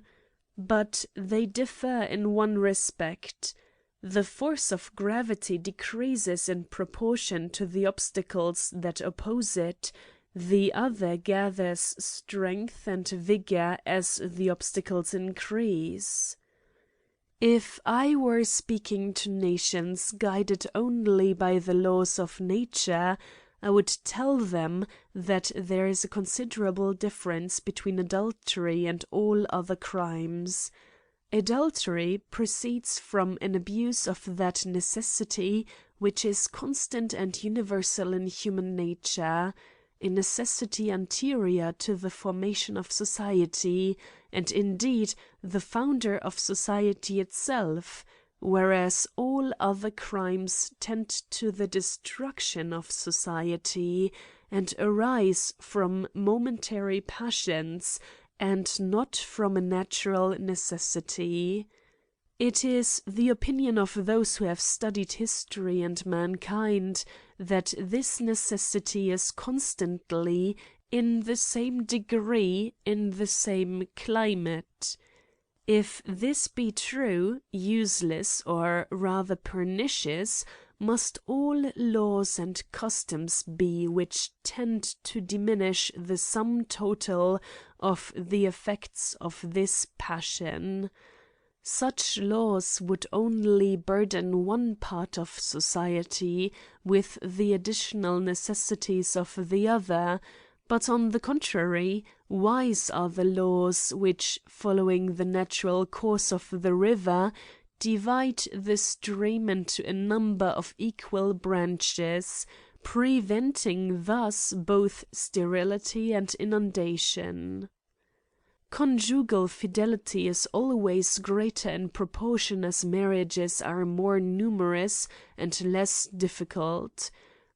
But they differ in one respect. The force of gravity decreases in proportion to the obstacles that oppose it, the other gathers strength and vigour as the obstacles increase. If I were speaking to nations guided only by the laws of nature, I would tell them that there is a considerable difference between adultery and all other crimes. Adultery proceeds from an abuse of that necessity which is constant and universal in human nature, a necessity anterior to the formation of society, and indeed the founder of society itself, whereas all other crimes tend to the destruction of society, and arise from momentary passions, and not from a natural necessity. It is the opinion of those who have studied history and mankind, that this necessity is constantly, in the same degree, in the same climate. If this be true, useless, or rather pernicious, must all laws and customs be which tend to diminish the sum total of the effects of this passion. Such laws would only burden one part of society with the additional necessities of the other, but on the contrary, wise are the laws which, following the natural course of the river, divide the stream into a number of equal branches, preventing thus both sterility and inundation. Conjugal fidelity is always greater in proportion as marriages are more numerous and less difficult.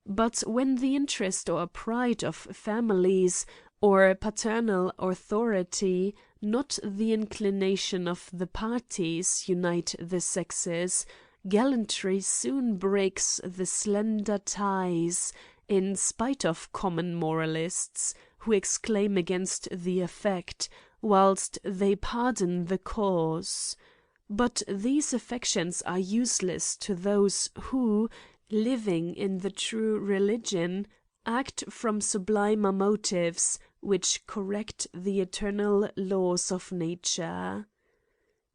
But when the interest or pride of families, or paternal authority, not the inclination of the parties, unite the sexes, gallantry soon breaks the slender ties, in spite of common moralists, who exclaim against the effect, whilst they pardon the cause. But these affections are useless to those who, living in the true religion, act from sublimer motives, which correct the eternal laws of nature.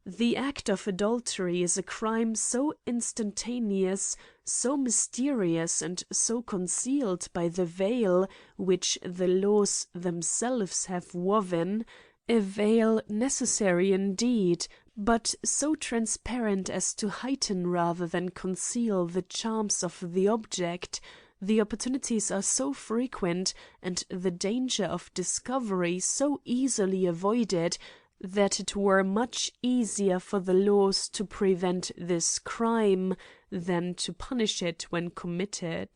The act of adultery is a crime so instantaneous, so mysterious, and so concealed by the veil which the laws themselves have woven, a veil necessary indeed, but so transparent as to heighten rather than conceal the charms of the object, the opportunities are so frequent, and the danger of discovery so easily avoided, that it were much easier for the laws to prevent this crime than to punish it when committed.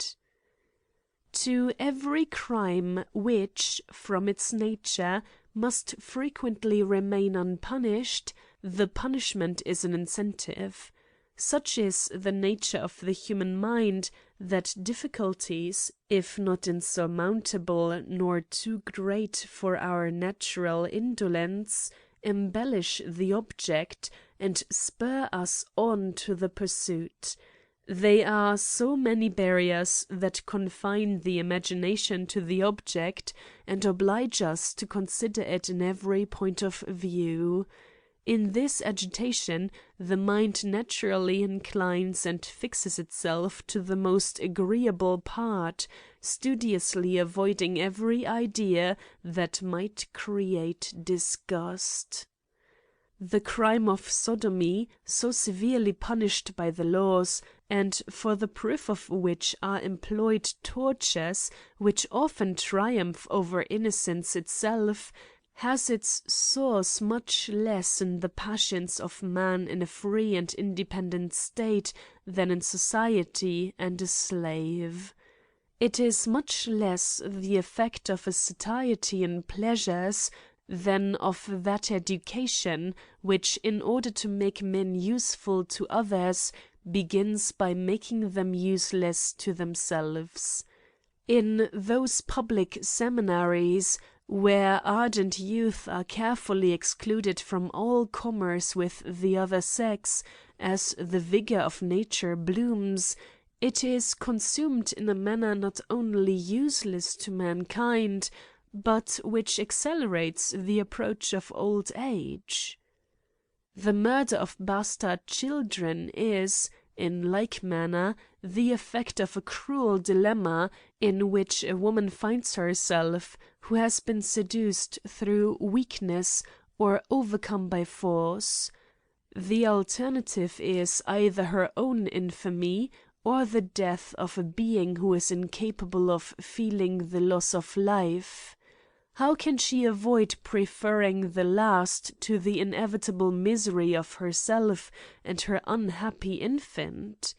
To every crime which, from its nature, must frequently remain unpunished, the punishment is an incentive. Such is the nature of the human mind, that difficulties, if not insurmountable nor too great for our natural indolence, embellish the object, and spur us on to the pursuit. They are so many barriers that confine the imagination to the object, and oblige us to consider it in every point of view. In this agitation, the mind naturally inclines and fixes itself to the most agreeable part, studiously avoiding every idea that might create disgust. The crime of sodomy, so severely punished by the laws, and for the proof of which are employed tortures which often triumph over innocence itself, has its source much less in the passions of man in a free and independent state than in society and a slave. It is much less the effect of a satiety in pleasures than of that education which, in order to make men useful to others, begins by making them useless to themselves. In those public seminaries, where ardent youth are carefully excluded from all commerce with the other sex, as the vigour of nature blooms, it is consumed in a manner not only useless to mankind, but which accelerates the approach of old age. The murder of bastard children is, in like manner, the effect of a cruel dilemma, in which a woman finds herself, who has been seduced through weakness or overcome by force. The alternative is either her own infamy, or the death of a being who is incapable of feeling the loss of life. How can she avoid preferring the last to the inevitable misery of herself and her unhappy infant?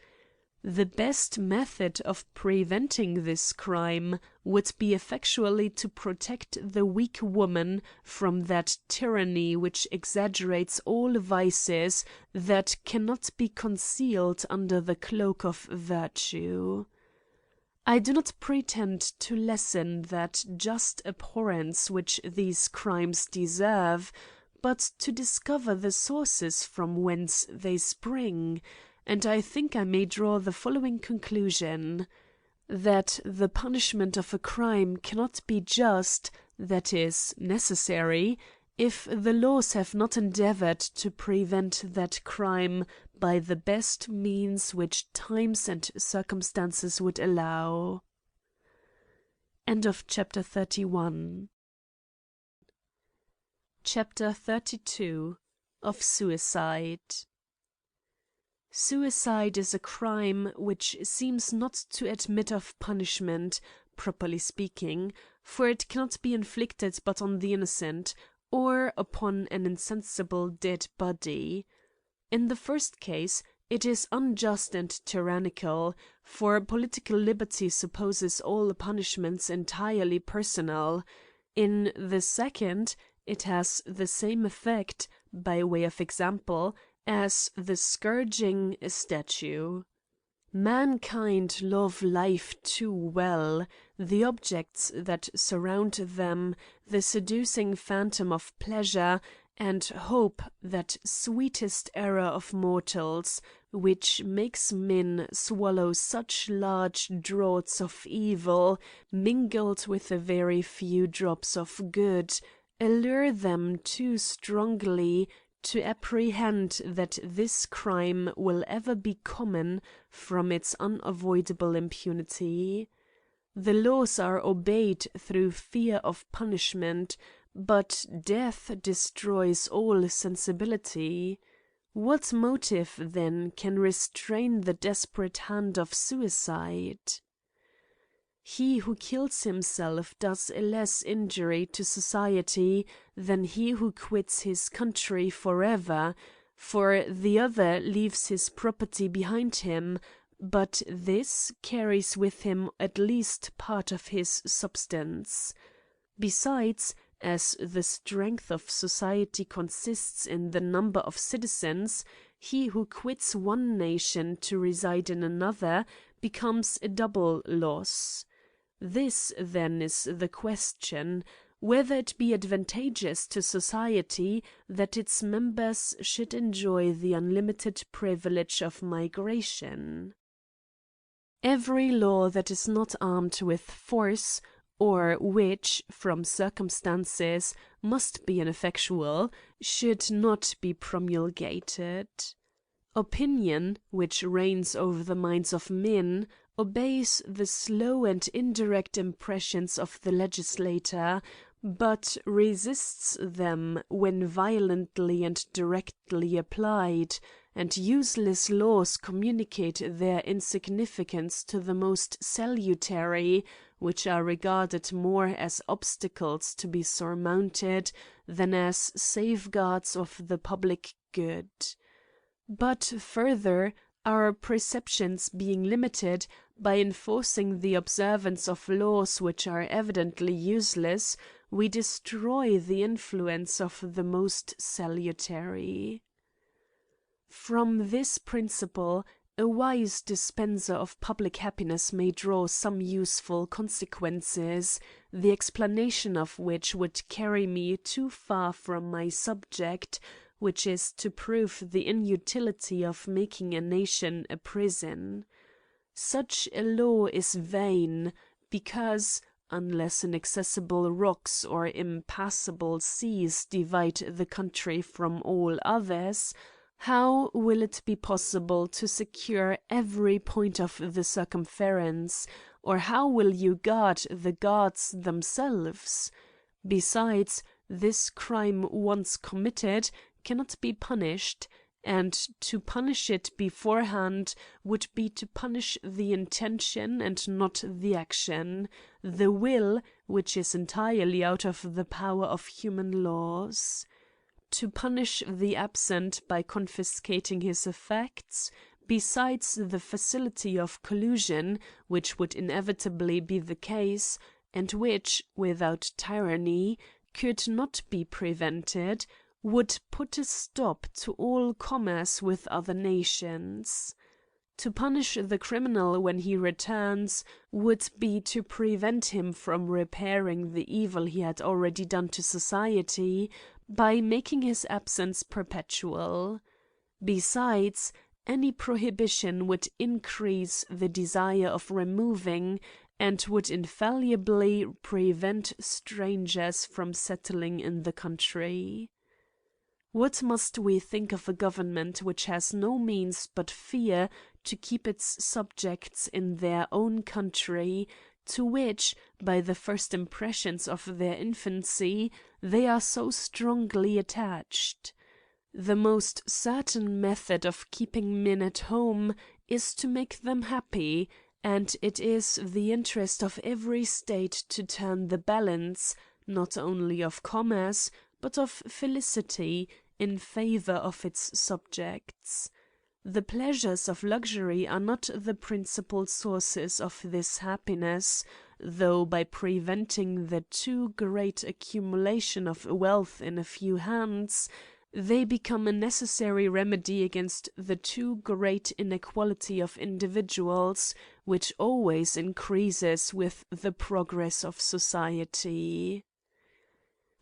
The best method of preventing this crime would be effectually to protect the weak woman from that tyranny which exaggerates all vices that cannot be concealed under the cloak of virtue. I do not pretend to lessen that just abhorrence which these crimes deserve, but to discover the sources from whence they spring, and I think I may draw the following conclusion: that the punishment of a crime cannot be just, that is, necessary, if the laws have not endeavoured to prevent that crime by the best means which times and circumstances would allow. End of chapter 31. Chapter 32. Of Suicide. Suicide is a crime which seems not to admit of punishment, properly speaking, for it cannot be inflicted but on the innocent, or upon an insensible dead body. In the first case, it is unjust and tyrannical, for political liberty supposes all punishments entirely personal. In the second, it has the same effect, by way of example, as the scourging a statue. Mankind love life too well, the objects that surround them, the seducing phantom of pleasure, and hope, that sweetest error of mortals, which makes men swallow such large draughts of evil, mingled with a very few drops of good, allure them too strongly to apprehend that this crime will ever be common from its unavoidable impunity. The laws are obeyed through fear of punishment, but death destroys all sensibility. What motive, then, can restrain the desperate hand of suicide? He who kills himself does a less injury to society than he who quits his country forever, for the other leaves his property behind him, but this carries with him at least part of his substance. Besides, as the strength of society consists in the number of citizens, he who quits one nation to reside in another becomes a double loss. This, then, is the question, whether it be advantageous to society that its members should enjoy the unlimited privilege of migration. Every law that is not armed with force, or which, from circumstances, must be ineffectual, should not be promulgated. Opinion, which reigns over the minds of men, obeys the slow and indirect impressions of the legislator, but resists them when violently and directly applied, and useless laws communicate their insignificance to the most salutary, which are regarded more as obstacles to be surmounted than as safeguards of the public good. But further, our perceptions being limited by enforcing the observance of laws which are evidently useless, we destroy the influence of the most salutary. From this principle, a wise dispenser of public happiness may draw some useful consequences, the explanation of which would carry me too far from my subject, which is to prove the inutility of making a nation a prison. Such a law is vain, because, unless inaccessible rocks or impassable seas divide the country from all others, how will it be possible to secure every point of the circumference, or how will you guard the guards themselves? Besides, this crime once committed cannot be punished, and to punish it beforehand would be to punish the intention and not the action, the will, which is entirely out of the power of human laws. To punish the absent by confiscating his effects, besides the facility of collusion, which would inevitably be the case, and which, without tyranny, could not be prevented, would put a stop to all commerce with other nations. To punish the criminal when he returns would be to prevent him from repairing the evil he had already done to society by making his absence perpetual. Besides, any prohibition would increase the desire of removing, and would infallibly prevent strangers from settling in the country. What must we think of a government which has no means but fear to keep its subjects in their own country, to which, by the first impressions of their infancy, they are so strongly attached? The most certain method of keeping men at home is to make them happy, and it is the interest of every state to turn the balance, not only of commerce, but of felicity, in favour of its subjects. The pleasures of luxury are not the principal sources of this happiness, though by preventing the too great accumulation of wealth in a few hands, they become a necessary remedy against the too great inequality of individuals, which always increases with the progress of society.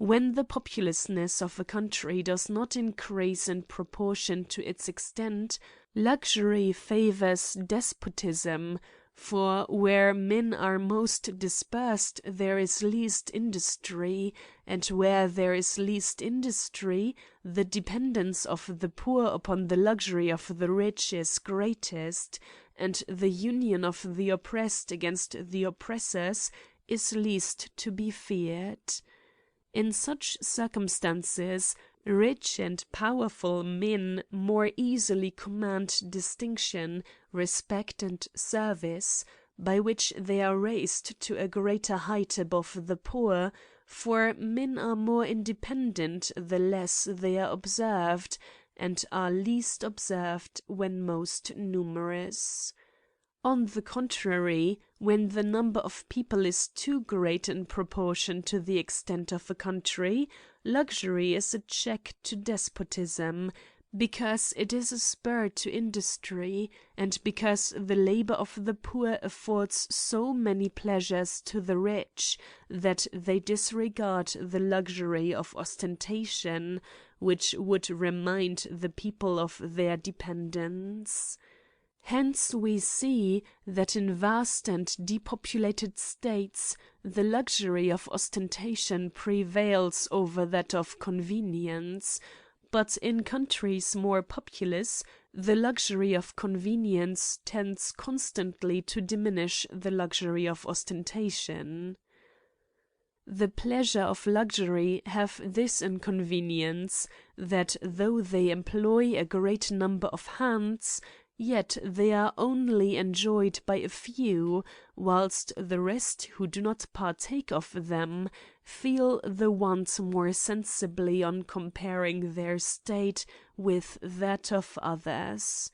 When the populousness of a country does not increase in proportion to its extent, luxury favours despotism, for where men are most dispersed there is least industry, and where there is least industry the dependence of the poor upon the luxury of the rich is greatest, and the union of the oppressed against the oppressors is least to be feared. In such circumstances, rich and powerful men more easily command distinction, respect and service, by which they are raised to a greater height above the poor, for men are more independent the less they are observed, and are least observed when most numerous. On the contrary, when the number of people is too great in proportion to the extent of a country, luxury is a check to despotism, because it is a spur to industry, and because the labour of the poor affords so many pleasures to the rich, that they disregard the luxury of ostentation, which would remind the people of their dependence. Hence we see that in vast and depopulated states the luxury of ostentation prevails over that of convenience, but in countries more populous the luxury of convenience tends constantly to diminish the luxury of ostentation. The pleasure of luxury have this inconvenience, that though they employ a great number of hands, yet they are only enjoyed by a few, whilst the rest who do not partake of them feel the want more sensibly on comparing their state with that of others.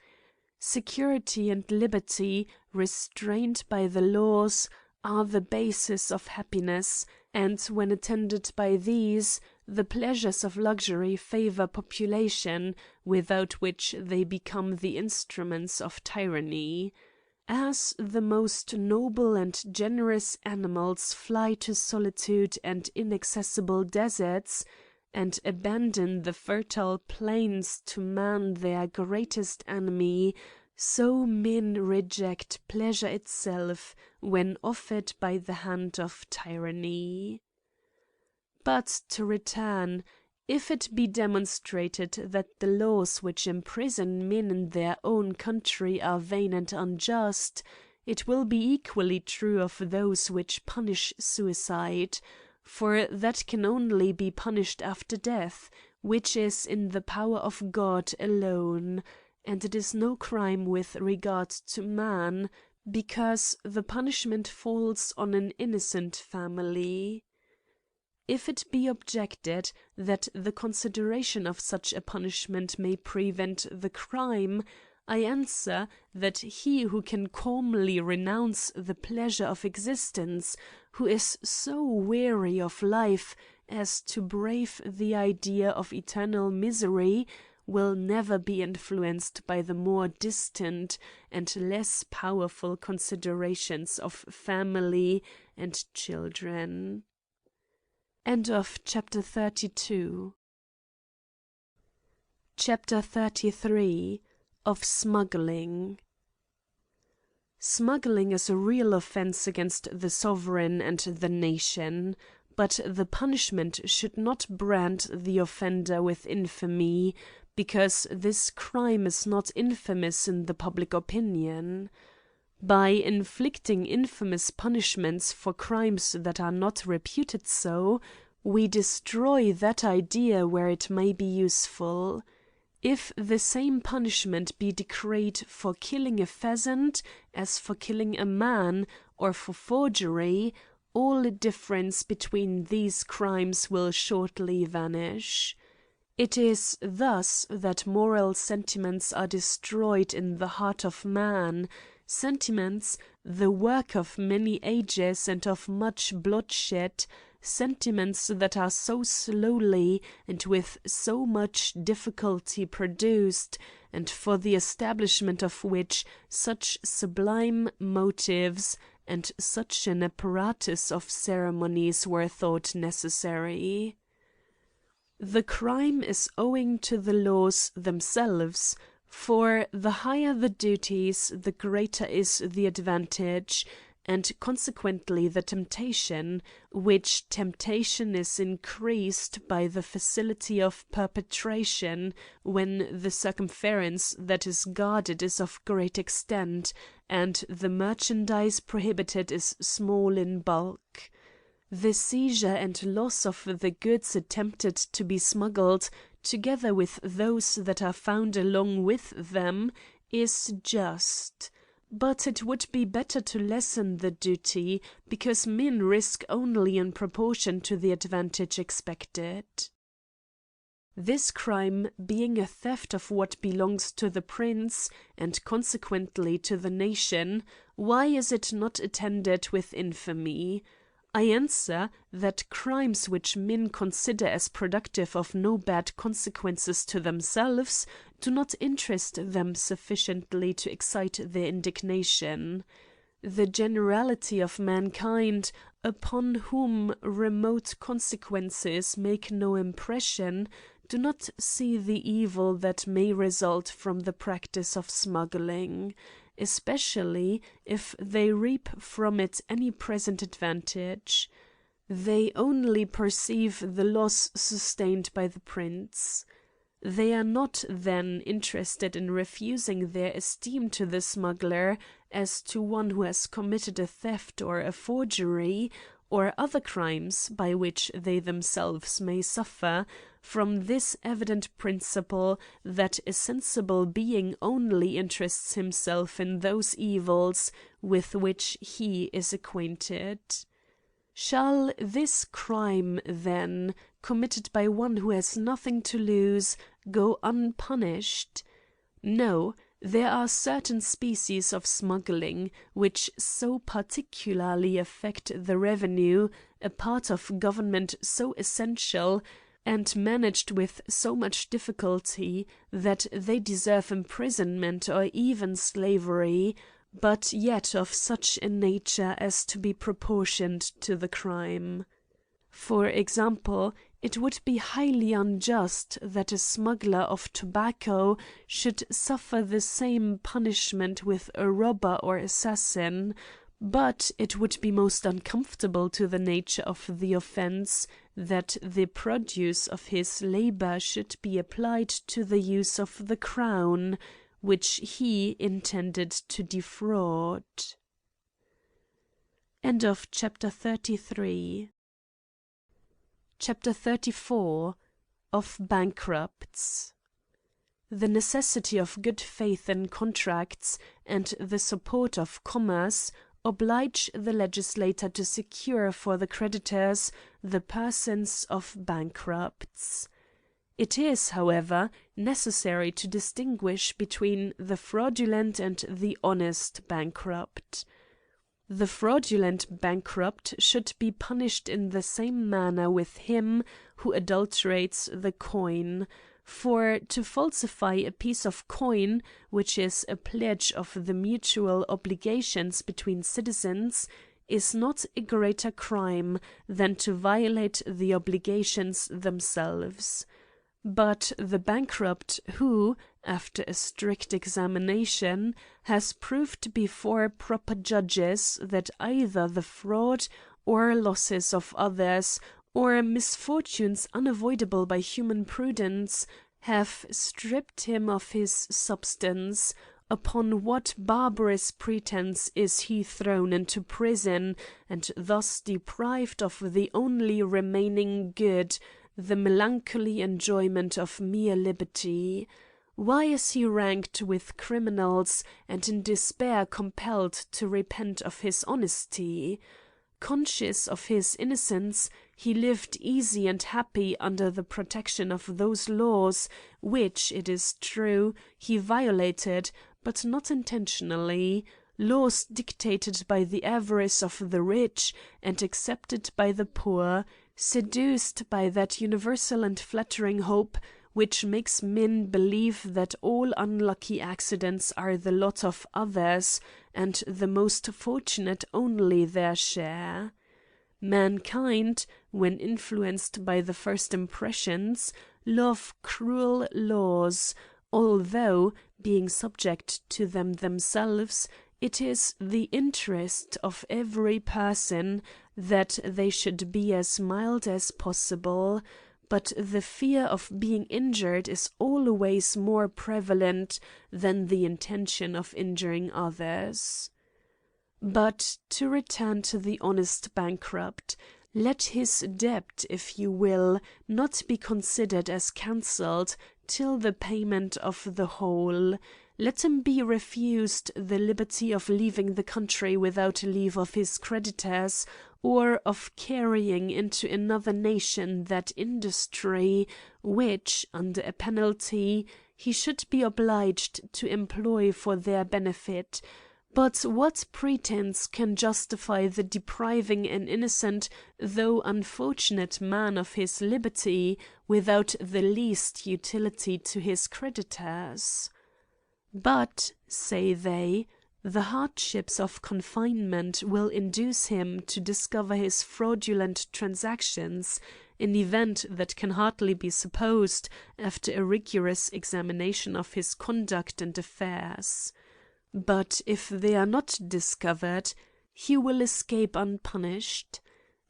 Security and liberty, restrained by the laws, are the basis of happiness, and when attended by these, the pleasures of luxury favour population, without which they become the instruments of tyranny. As the most noble and generous animals fly to solitude and inaccessible deserts, and abandon the fertile plains to man their greatest enemy, so men reject pleasure itself when offered by the hand of tyranny. But to return, if it be demonstrated that the laws which imprison men in their own country are vain and unjust, it will be equally true of those which punish suicide, for that can only be punished after death, which is in the power of God alone, and it is no crime with regard to man, because the punishment falls on an innocent family. If it be objected that the consideration of such a punishment may prevent the crime, I answer that he who can calmly renounce the pleasure of existence, who is so weary of life as to brave the idea of eternal misery, will never be influenced by the more distant and less powerful considerations of family and children. End of chapter 32. Chapter 33. Of smuggling. Smuggling is a real offence against the sovereign and the nation, but the punishment should not brand the offender with infamy, because this crime is not infamous in the public opinion. By inflicting infamous punishments for crimes that are not reputed so, we destroy that idea where it may be useful. If the same punishment be decreed for killing a pheasant as for killing a man, or for forgery, all difference between these crimes will shortly vanish. It is thus that moral sentiments are destroyed in the heart of man, sentiments, the work of many ages and of much bloodshed, sentiments that are so slowly and with so much difficulty produced, and for the establishment of which such sublime motives and such an apparatus of ceremonies were thought necessary. The crime is owing to the laws themselves, for the higher the duties, the greater is the advantage, and consequently the temptation, which temptation is increased by the facility of perpetration, when the circumference that is guarded is of great extent, and the merchandise prohibited is small in bulk. The seizure and loss of the goods attempted to be smuggled, together with those that are found along with them, is just. But it would be better to lessen the duty, because men risk only in proportion to the advantage expected. This crime being a theft of what belongs to the prince, and consequently to the nation, why is it not attended with infamy? I answer, that crimes which men consider as productive of no bad consequences to themselves do not interest them sufficiently to excite their indignation. The generality of mankind, upon whom remote consequences make no impression, do not see the evil that may result from the practice of smuggling, especially if they reap from it any present advantage. They only perceive the loss sustained by the prince. They are not then interested in refusing their esteem to the smuggler as to one who has committed a theft or a forgery, or other crimes by which they themselves may suffer, from this evident principle that a sensible being only interests himself in those evils with which he is acquainted. Shall this crime, then, committed by one who has nothing to lose, go unpunished? No, there are certain species of smuggling which so particularly affect the revenue, a part of government so essential, and managed with so much difficulty, that they deserve imprisonment or even slavery, but yet of such a nature as to be proportioned to the crime. For example, it would be highly unjust that a smuggler of tobacco should suffer the same punishment with a robber or assassin, but it would be most uncomfortable to the nature of the offence that the produce of his labour should be applied to the use of the crown, which he intended to defraud. End of chapter 33. Chapter 34. Of bankrupts. The necessity of good faith in contracts and the support of commerce oblige the legislator to secure for the creditors the persons of bankrupts. It is, however, necessary to distinguish between the fraudulent and the honest bankrupt. The fraudulent bankrupt should be punished in the same manner with him who adulterates the coin, For to falsify a piece of coin, which is a pledge of the mutual obligations between citizens, is not a greater crime than to violate the obligations themselves. But the bankrupt who, after a strict examination, has proved before proper judges that either the fraud or losses of others, or misfortunes unavoidable by human prudence, have stripped him of his substance, upon what barbarous pretence is he thrown into prison, and thus deprived of the only remaining good, the melancholy enjoyment of mere liberty? Why is he ranked with criminals, and in despair compelled to repent of his honesty? Conscious of his innocence, he lived easy and happy under the protection of those laws which, it is true, he violated, but not intentionally, laws dictated by the avarice of the rich and accepted by the poor, seduced by that universal and flattering hope which makes men believe that all unlucky accidents are the lot of others, and the most fortunate only their share. Mankind, when influenced by the first impressions, love cruel laws, although, being subject to them themselves, it is the interest of every person that they should be as mild as possible, but the fear of being injured is always more prevalent than the intention of injuring others. But to return to the honest bankrupt, let his debt, if you will, not be considered as cancelled till the payment of the whole. Let him be refused the liberty of leaving the country without leave of his creditors, or of carrying into another nation that industry which, under a penalty, he should be obliged to employ for their benefit. But what pretence can justify the depriving an innocent though unfortunate man of his liberty, without the least utility to his creditors? But, say they, the hardships of confinement will induce him to discover his fraudulent transactions, an event that can hardly be supposed after a rigorous examination of his conduct and affairs. But if they are not discovered, he will escape unpunished.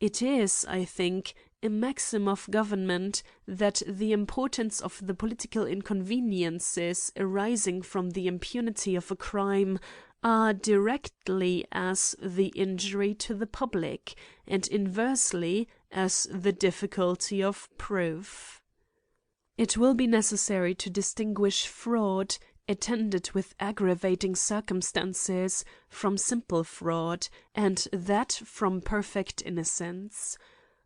It is, I think, a maxim of government that the importance of the political inconveniences arising from the impunity of a crime are directly as the injury to the public, and inversely as the difficulty of proof. It will be necessary to distinguish fraud, attended with aggravating circumstances, from simple fraud, and that from perfect innocence.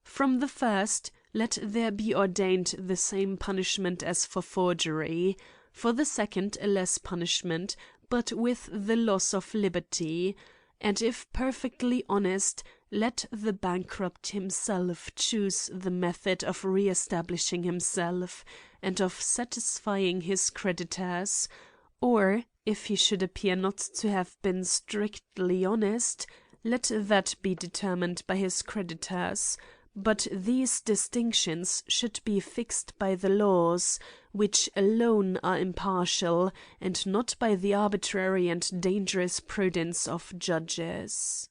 From the first, let there be ordained the same punishment as for forgery; for the second a less punishment, but with the loss of liberty; and if perfectly honest, let the bankrupt himself choose the method of re-establishing himself, and of satisfying his creditors; or, if he should appear not to have been strictly honest, let that be determined by his creditors. But these distinctions should be fixed by the laws, which alone are impartial, and not by the arbitrary and dangerous prudence of judges.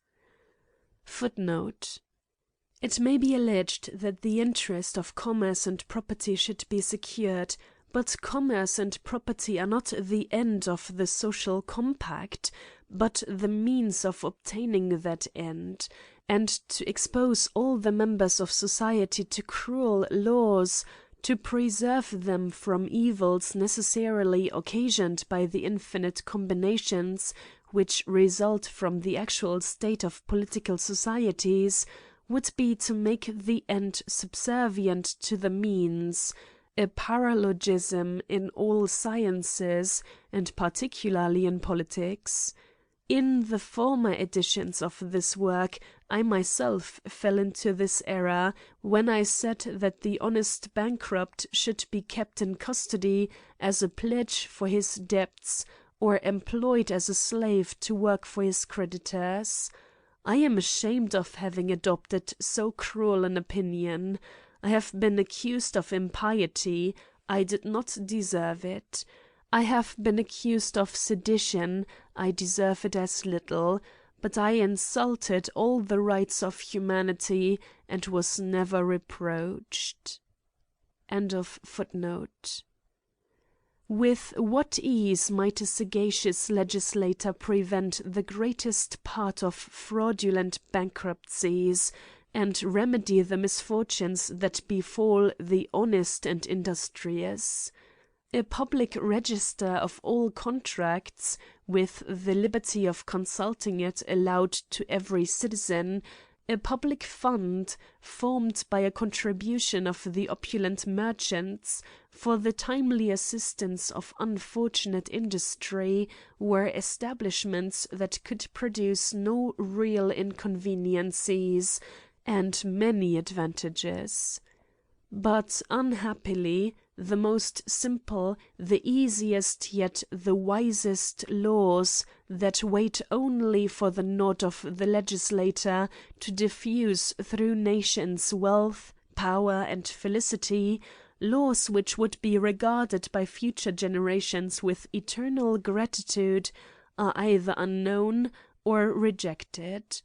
It may be alleged that the interest of commerce and property should be secured, but commerce and property are not the end of the social compact, but the means of obtaining that end; and to expose all the members of society to cruel laws, to preserve them from evils necessarily occasioned by the infinite combinations which result from the actual state of political societies, would be to make the end subservient to the means, a paralogism in all sciences, and particularly in politics. In the former editions of this work I myself fell into this error when I said that the honest bankrupt should be kept in custody as a pledge for his debts, or employed as a slave to work for his creditors. I am ashamed of having adopted so cruel an opinion. I have been accused of impiety. I did not deserve it. I have been accused of sedition. I deserve it as little. But I insulted all the rights of humanity and was never reproached. End of footnote. With what ease might a sagacious legislator prevent the greatest part of fraudulent bankruptcies, and remedy the misfortunes that befall the honest and industrious. A public register of all contracts, with the liberty of consulting it allowed to every citizen, a public fund, formed by a contribution of the opulent merchants, for the timely assistance of unfortunate industry, were establishments that could produce no real inconveniencies, and many advantages. But unhappily, the most simple, the easiest yet the wisest laws, that wait only for the nod of the legislator to diffuse through nations wealth, power, and felicity, laws which would be regarded by future generations with eternal gratitude, are either unknown or rejected.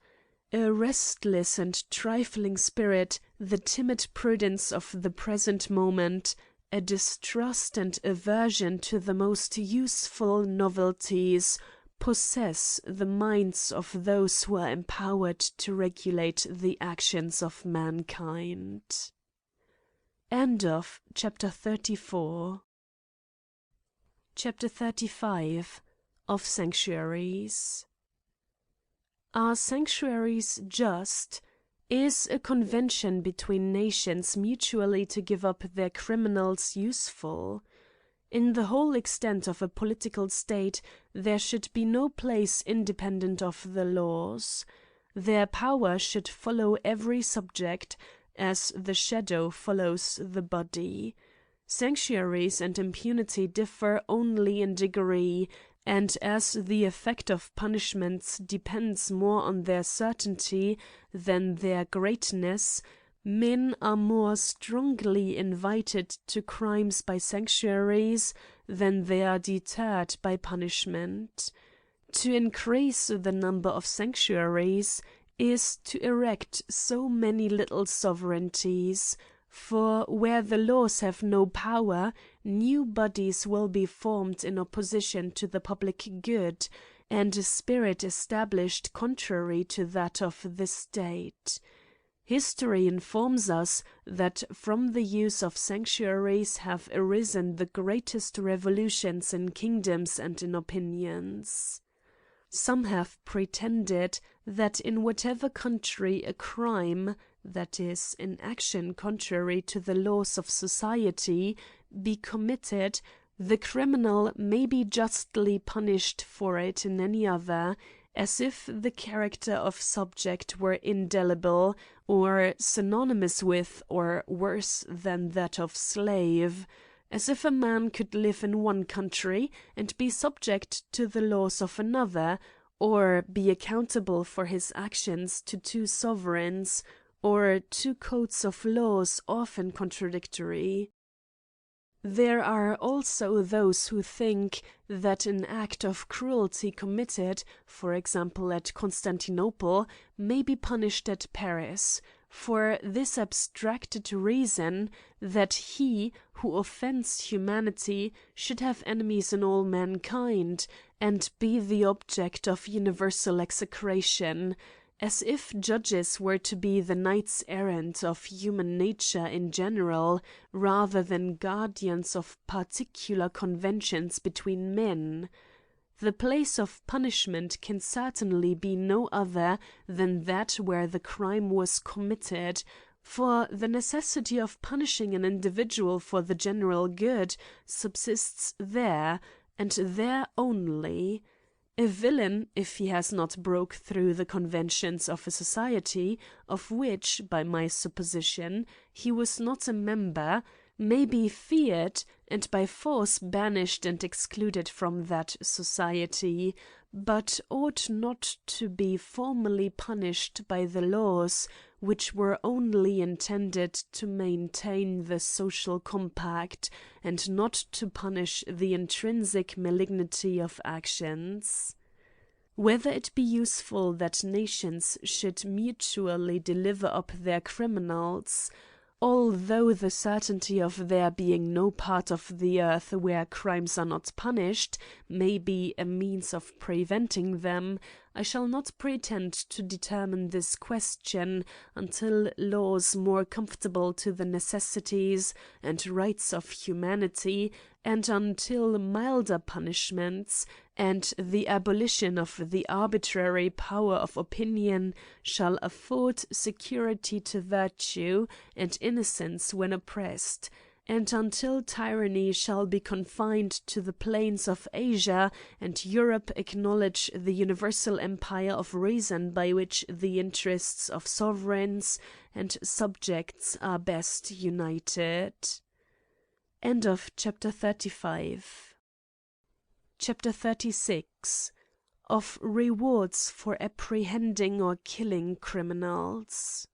A restless and trifling spirit, the timid prudence of the present moment, a distrust and aversion to the most useful novelties, possess the minds of those who are empowered to regulate the actions of mankind. End of chapter 34. Chapter 35. Of Sanctuaries. Are sanctuaries just? Is a convention between nations mutually to give up their criminals useful? In the whole extent of a political state there should be no place independent of the laws. Their power should follow every subject, as the shadow follows the body. Sanctuaries and impunity differ only in degree, and as the effect of punishments depends more on their certainty than their greatness, men are more strongly invited to crimes by sanctuaries than they are deterred by punishment. To increase the number of sanctuaries is to erect so many little sovereignties, for where the laws have no power, new bodies will be formed in opposition to the public good, and a spirit established contrary to that of the state. History informs us that from the use of sanctuaries have arisen the greatest revolutions in kingdoms and in opinions. Some have pretended that in whatever country a crime, that is, an action contrary to the laws of society, be committed, the criminal may be justly punished for it in any other, as if the character of subject were indelible, or synonymous with, or worse than that of slave, as if a man could live in one country and be subject to the laws of another, or be accountable for his actions to two sovereigns, or two codes of laws often contradictory. There are also those who think that an act of cruelty committed, for example at Constantinople, may be punished at Paris, for this abstracted reason, that he who offends humanity should have enemies in all mankind, and be the object of universal execration, as if judges were to be the knights-errant of human nature in general, rather than guardians of particular conventions between men. The place of punishment can certainly be no other than that where the crime was committed, for the necessity of punishing an individual for the general good subsists there, and there only. A villain, if he has not broke through the conventions of a society, of which, by my supposition, he was not a member, may be feared, and by force banished and excluded from that society, but ought not to be formally punished by the laws, which were only intended to maintain the social compact, and not to punish the intrinsic malignity of actions. Whether it be useful that nations should mutually deliver up their criminals, although the certainty of there being no part of the earth where crimes are not punished may be a means of preventing them, I shall not pretend to determine this question until laws more comfortable to the necessities and rights of humanity, and until milder punishments, and the abolition of the arbitrary power of opinion shall afford security to virtue and innocence when oppressed, and until tyranny shall be confined to the plains of Asia, and Europe acknowledge the universal empire of reason by which the interests of sovereigns and subjects are best united. End of chapter 35. Chapter 36. Of rewards for apprehending or killing criminals.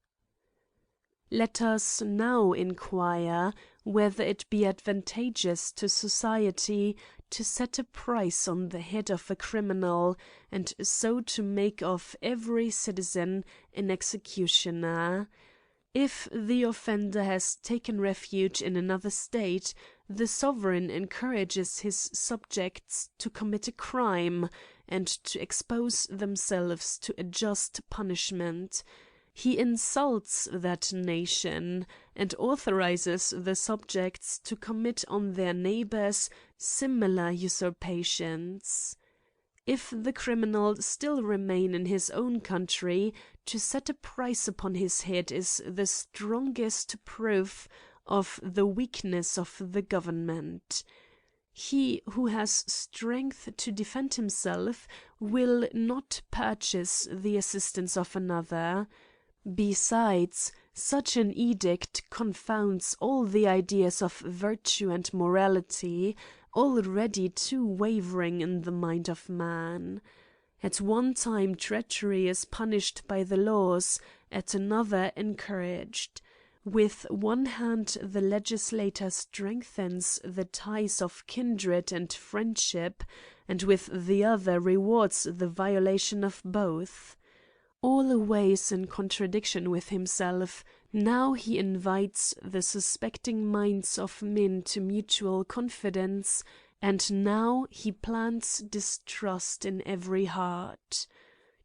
Let us now inquire whether it be advantageous to society to set a price on the head of a criminal, and so to make of every citizen an executioner. If the offender has taken refuge in another state, the sovereign encourages his subjects to commit a crime, and to expose themselves to a just punishment. He insults that nation, and authorizes the subjects to commit on their neighbors similar usurpations. If the criminal still remain in his own country, to set a price upon his head is the strongest proof of the weakness of the government. He who has strength to defend himself will not purchase the assistance of another. Besides, such an edict confounds all the ideas of virtue and morality, already too wavering in the mind of man. At one time treachery is punished by the laws, at another encouraged. With one hand the legislator strengthens the ties of kindred and friendship, and with the other rewards the violation of both. Always in contradiction with himself, now he invites the suspecting minds of men to mutual confidence, and now he plants distrust in every heart.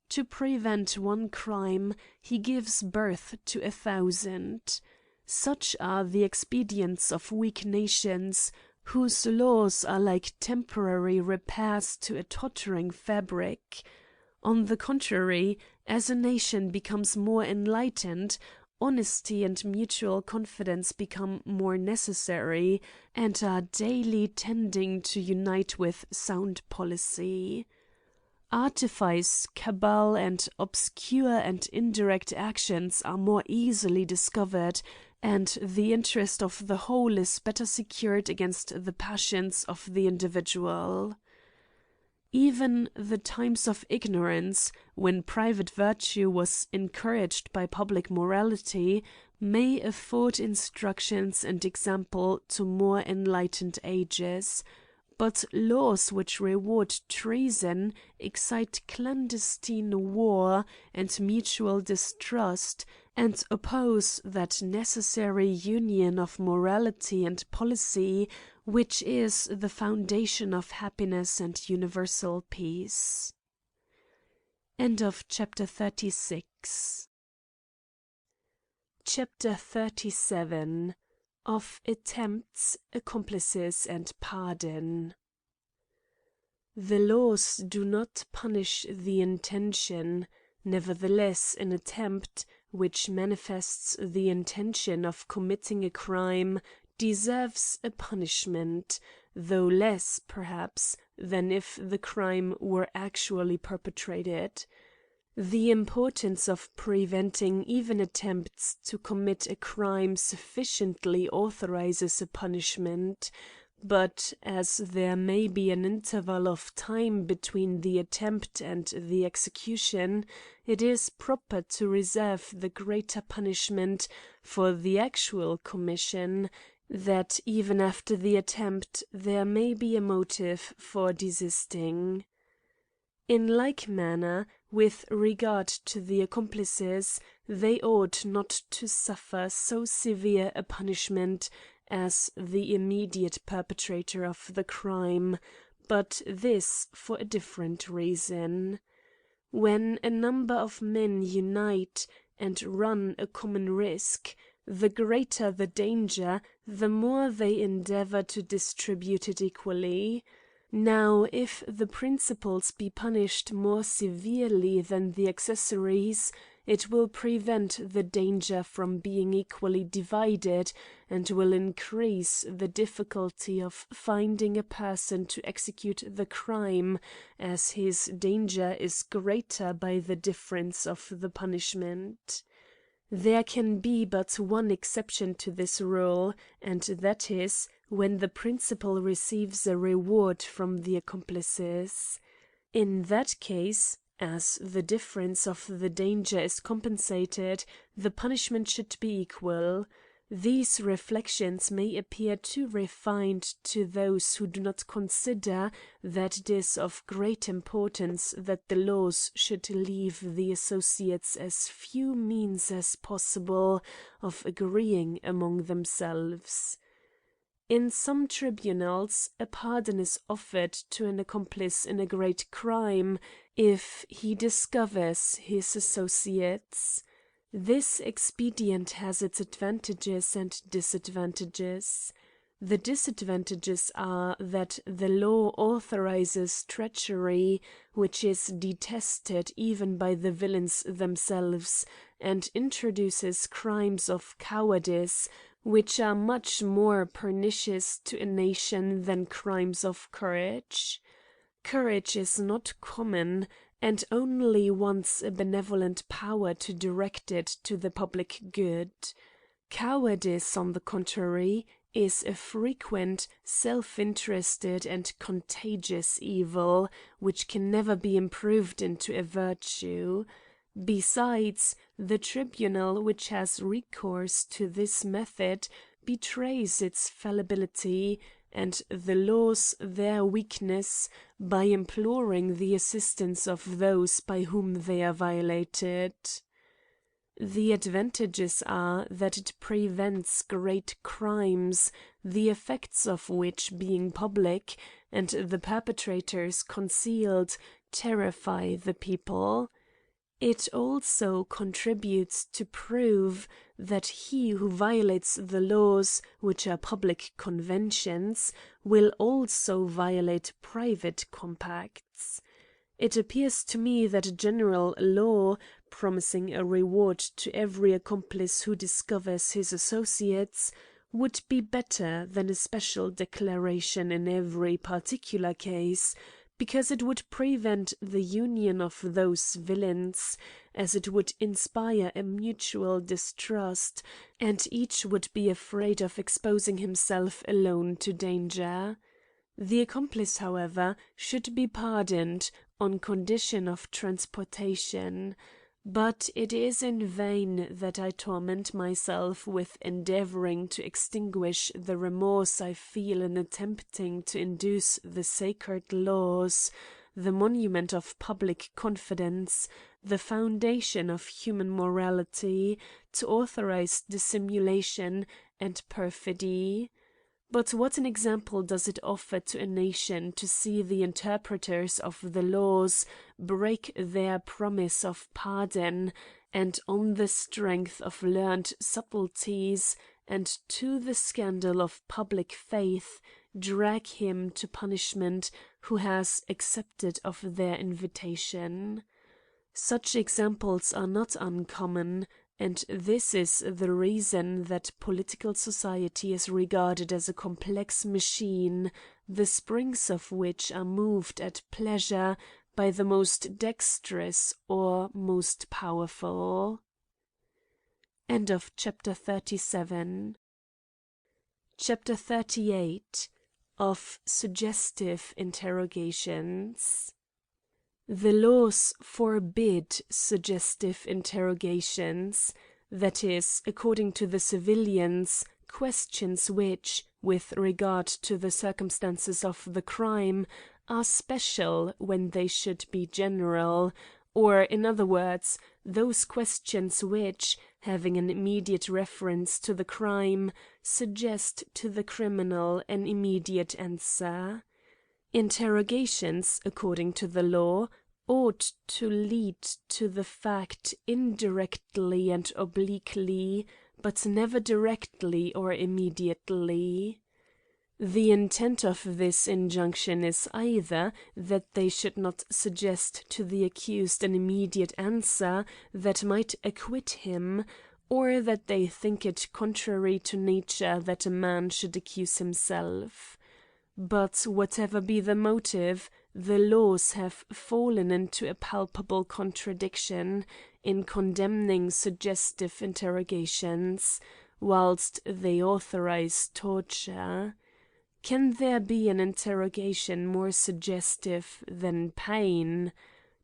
To prevent one crime, he gives birth to 1,000. Such are the expedients of weak nations, whose laws are like temporary repairs to a tottering fabric. On the contrary, as a nation becomes more enlightened, honesty and mutual confidence become more necessary, and are daily tending to unite with sound policy. Artifice, cabal, and obscure and indirect actions are more easily discovered, and the interest of the whole is better secured against the passions of the individual. Even the times of ignorance, when private virtue was encouraged by public morality, may afford instructions and example to more enlightened ages. But laws which reward treason excite clandestine war and mutual distrust, and oppose that necessary union of morality and policy which is the foundation of happiness and universal peace. End of chapter 36. Chapter 37. Of attempts, accomplices, and pardon. The laws do not punish the intention; nevertheless an attempt, which manifests the intention of committing a crime, deserves a punishment, though less, perhaps, than if the crime were actually perpetrated. The importance of preventing even attempts to commit a crime sufficiently authorizes a punishment, but as there may be an interval of time between the attempt and the execution, it is proper to reserve the greater punishment for the actual commission, that even after the attempt there may be a motive for desisting. In like manner, with regard to the accomplices, they ought not to suffer so severe a punishment as the immediate perpetrator of the crime, but this for a different reason. When a number of men unite and run a common risk, the greater the danger, the more they endeavour to distribute it equally. Now, if the principals be punished more severely than the accessories, it will prevent the danger from being equally divided, and will increase the difficulty of finding a person to execute the crime, as his danger is greater by the difference of the punishment. There can be but one exception to this rule, and that is, when the principal receives a reward from the accomplices. In that case, as the difference of the danger is compensated, the punishment should be equal. These reflections may appear too refined to those who do not consider that it is of great importance that the laws should leave the associates as few means as possible of agreeing among themselves. In some tribunals, a pardon is offered to an accomplice in a great crime, if he discovers his associates. This expedient has its advantages and disadvantages. The disadvantages are that the law authorizes treachery, which is detested even by the villains themselves, and introduces crimes of cowardice, which are much more pernicious to a nation than crimes of courage. Courage is not common, and only wants a benevolent power to direct it to the public good. Cowardice, on the contrary, is a frequent, self-interested, and contagious evil, which can never be improved into a virtue. Besides, the tribunal which has recourse to this method betrays its fallibility, and the laws their weakness, by imploring the assistance of those by whom they are violated. The advantages are that it prevents great crimes, the effects of which being public, and the perpetrators concealed, terrify the people. It also contributes to prove that he who violates the laws, which are public conventions, will also violate private compacts. It appears to me that a general law, promising a reward to every accomplice who discovers his associates, would be better than a special declaration in every particular case, because it would prevent the union of those villains, as it would inspire a mutual distrust, and each would be afraid of exposing himself alone to danger. The accomplice, however, should be pardoned on condition of transportation. But it is in vain that I torment myself with endeavouring to extinguish the remorse I feel in attempting to induce the sacred laws, the monument of public confidence, the foundation of human morality, to authorize dissimulation and perfidy. But what an example does it offer to a nation to see the interpreters of the laws break their promise of pardon, and on the strength of learned subtleties, and to the scandal of public faith, drag him to punishment who has accepted of their invitation. Such examples are not uncommon, and this is the reason that political society is regarded as a complex machine, the springs of which are moved at pleasure by the most dexterous or most powerful. End of chapter 37. Chapter 38. Of suggestive interrogations. The laws forbid suggestive interrogations, that is, according to the civilians, questions which, with regard to the circumstances of the crime, are special when they should be general, or, in other words, those questions which, having an immediate reference to the crime, suggest to the criminal an immediate answer. Interrogations, according to the law, ought to lead to the fact indirectly and obliquely, but never directly or immediately. The intent of this injunction is either that they should not suggest to the accused an immediate answer that might acquit him, or that they think it contrary to nature that a man should accuse himself. But whatever be the motive, the laws have fallen into a palpable contradiction in condemning suggestive interrogations, whilst they authorize torture. Can there be an interrogation more suggestive than pain?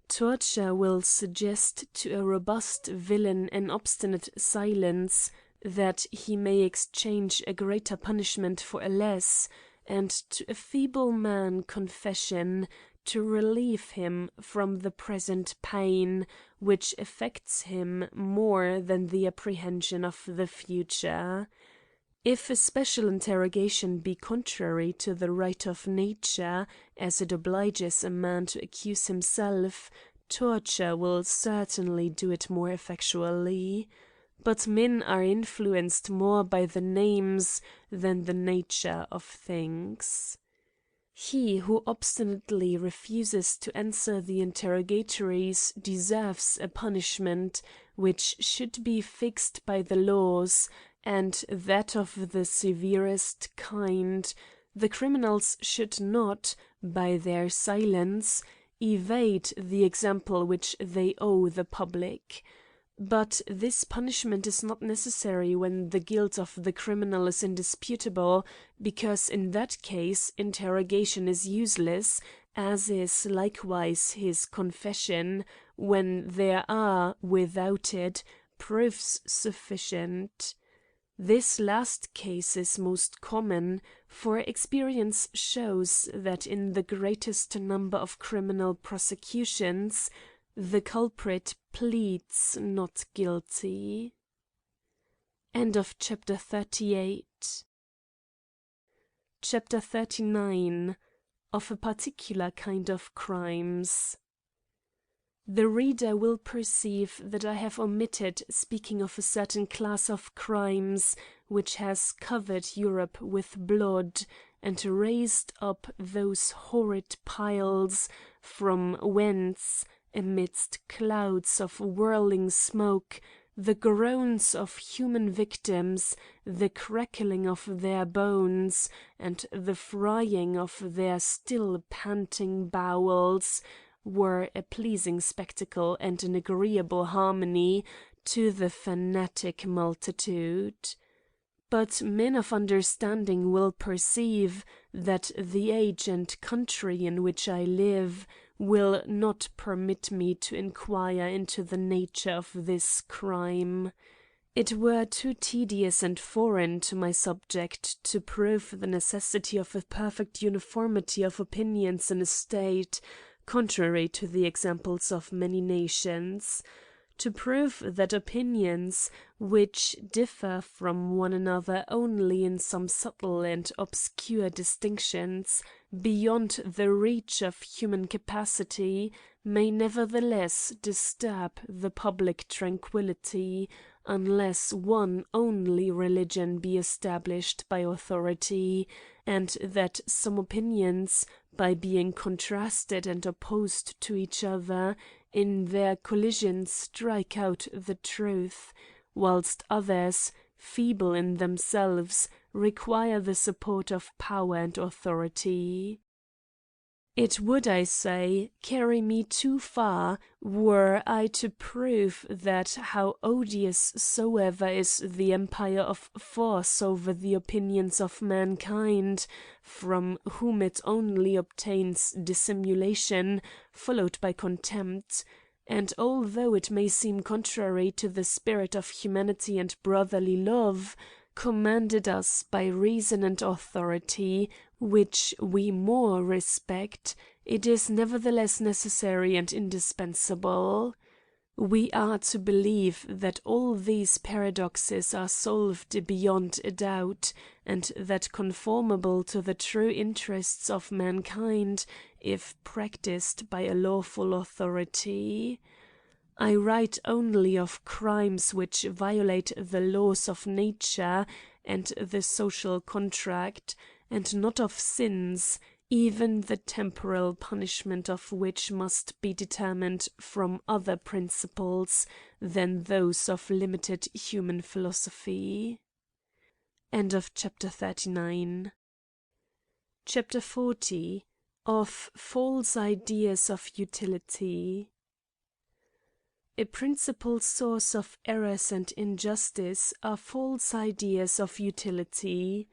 Torture will suggest to a robust villain an obstinate silence, that he may exchange a greater punishment for a less, and to a feeble man confession, to relieve him from the present pain, which affects him more than the apprehension of the future. If a special interrogation be contrary to the right of nature, as it obliges a man to accuse himself, torture will certainly do it more effectually. But men are influenced more by the names than the nature of things. He who obstinately refuses to answer the interrogatories deserves a punishment which should be fixed by the laws, and that of the severest kind. The criminals should not, by their silence, evade the example which they owe the public. But this punishment is not necessary when the guilt of the criminal is indisputable, because in that case interrogation is useless, as is likewise his confession, when there are, without it, proofs sufficient. This last case is most common, for experience shows that in the greatest number of criminal prosecutions the culprit pleads not guilty. End of chapter 38. Chapter 39. Of a particular kind of crimes. The reader will perceive that I have omitted speaking of a certain class of crimes which has covered Europe with blood, and raised up those horrid piles, from whence, amidst clouds of whirling smoke, the groans of human victims, the crackling of their bones, and the frying of their still panting bowels, were a pleasing spectacle and an agreeable harmony to the fanatic multitude. But men of understanding will perceive that the age and country in which I live will not permit me to inquire into the nature of this crime. It were too tedious and foreign to my subject to prove the necessity of a perfect uniformity of opinions in a state, contrary to the examples of many nations. To prove that opinions, which differ from one another only in some subtle and obscure distinctions, beyond the reach of human capacity, may nevertheless disturb the public tranquility, unless one only religion be established by authority, and that some opinions, by being contrasted and opposed to each other, in their collision strike out the truth, whilst others, feeble in themselves, require the support of power and authority. It would, I say, carry me too far, were I to prove that how odious soever is the empire of force over the opinions of mankind, from whom it only obtains dissimulation, followed by contempt, and although it may seem contrary to the spirit of humanity and brotherly love, commanded us by reason and authority, which we more respect, it is nevertheless necessary and indispensable. We are to believe that all these paradoxes are solved beyond a doubt, and that conformable to the true interests of mankind, if practised by a lawful authority. I write only of crimes which violate the laws of nature and the social contract, and not of sins, even the temporal punishment of which must be determined from other principles than those of limited human philosophy. End of chapter 39. Chapter 40. Of false ideas of utility. A principal source of errors and injustice are false ideas of utility.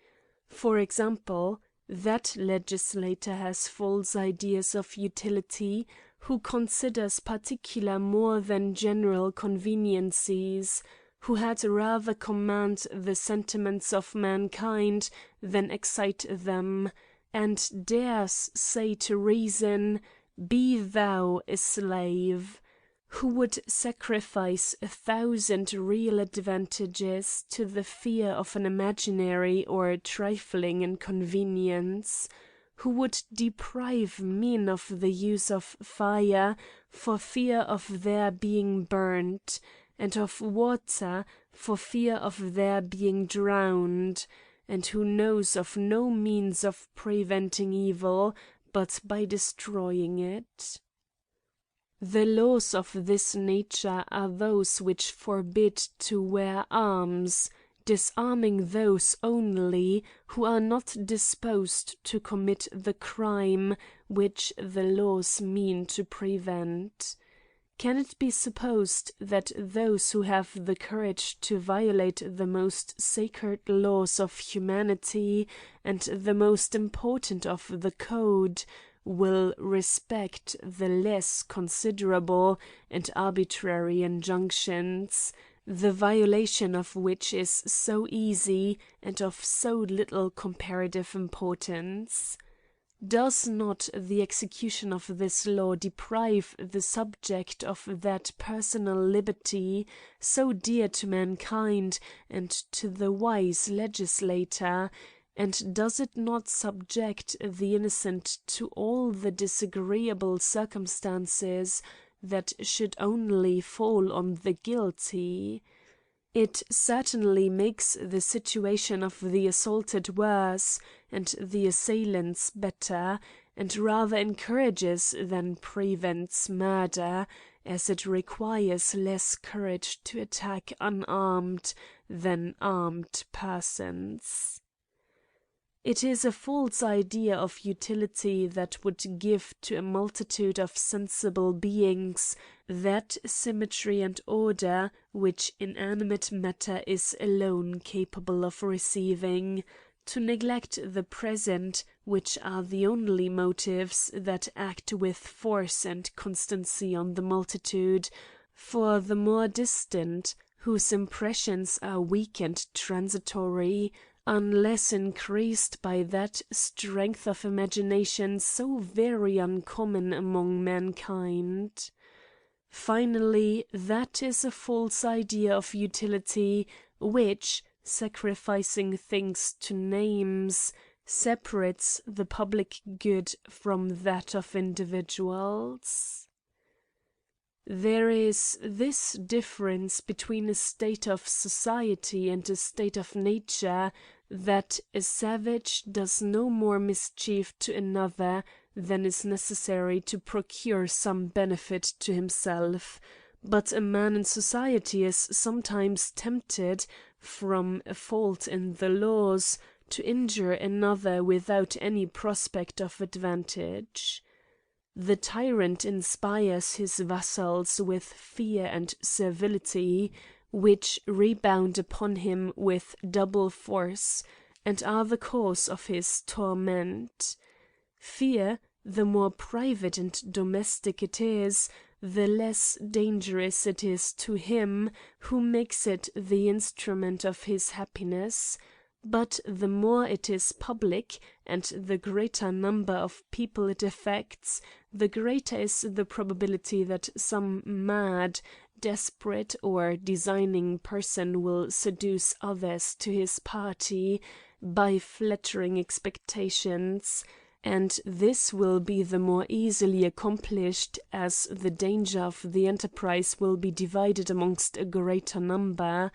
For example, that legislator has false ideas of utility who considers particular more than general conveniencies, who had rather command the sentiments of mankind than excite them, and dares say to reason, "Be thou a slave," who would sacrifice 1,000 real advantages to the fear of an imaginary or trifling inconvenience, who would deprive men of the use of fire for fear of their being burnt, and of water for fear of their being drowned, and who knows of no means of preventing evil but by destroying it. The laws of this nature are those which forbid to wear arms, disarming those only who are not disposed to commit the crime which the laws mean to prevent. Can it be supposed that those who have the courage to violate the most sacred laws of humanity and the most important of the code will respect the less considerable and arbitrary injunctions, the violation of which is so easy and of so little comparative importance? Does not the execution of this law deprive the subject of that personal liberty so dear to mankind and to the wise legislator, and does it not subject the innocent to all the disagreeable circumstances that should only fall on the guilty? It certainly makes the situation of the assaulted worse, and the assailants better, and rather encourages than prevents murder, as it requires less courage to attack unarmed than armed persons. It is a false idea of utility that would give to a multitude of sensible beings that symmetry and order which inanimate matter is alone capable of receiving, to neglect the present, which are the only motives that act with force and constancy on the multitude, for the more distant, whose impressions are weak and transitory, unless increased by that strength of imagination so very uncommon among mankind. Finally, that is a false idea of utility which, sacrificing things to names, separates the public good from that of individuals. There is this difference between a state of society and a state of nature, that a savage does no more mischief to another than is necessary to procure some benefit to himself, but a man in society is sometimes tempted, from a fault in the laws, to injure another without any prospect of advantage. The tyrant inspires his vassals with fear and servility, which rebound upon him with double force, and are the cause of his torment. Fear, the more private and domestic it is, the less dangerous it is to him who makes it the instrument of his happiness; but the more it is public, and the greater number of people it affects, the greater is the probability that some mad, desperate, or designing person will seduce others to his party by flattering expectations, and this will be the more easily accomplished as the danger of the enterprise will be divided amongst a greater number,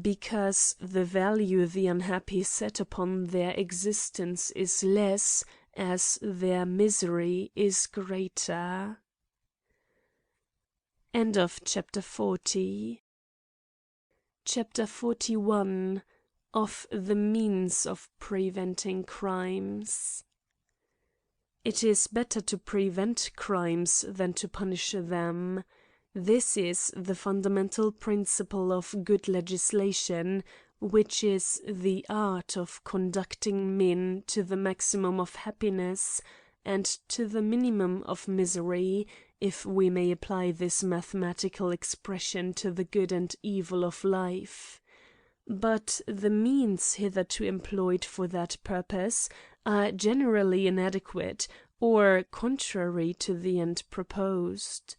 because the value the unhappy set upon their existence is less, as their misery is greater. End of chapter 40. Chapter 41. Of the means of preventing crimes. It is better to prevent crimes than to punish them. This is the fundamental principle of good legislation, which is the art of conducting men to the maximum of happiness and to the minimum of misery, if we may apply this mathematical expression to the good and evil of life. But the means hitherto employed for that purpose are generally inadequate, or contrary to the end proposed.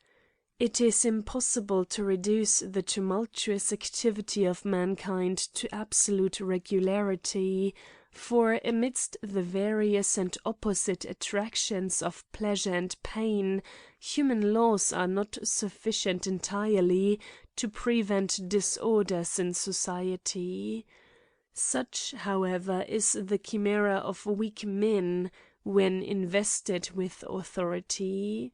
It is impossible to reduce the tumultuous activity of mankind to absolute regularity, for amidst the various and opposite attractions of pleasure and pain, human laws are not sufficient entirely to prevent disorders in society. Such, however, is the chimera of weak men, when invested with authority.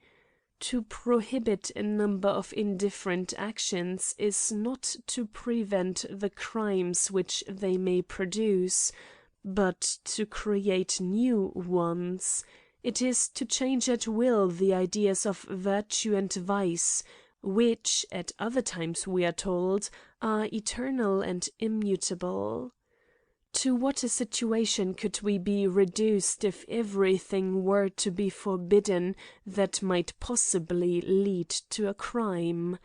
To prohibit a number of indifferent actions is not to prevent the crimes which they may produce, but to create new ones. It is to change at will the ideas of virtue and vice, which, at other times we are told, are eternal and immutable. To what a situation could we be reduced if everything were to be forbidden that might possibly lead to a crime?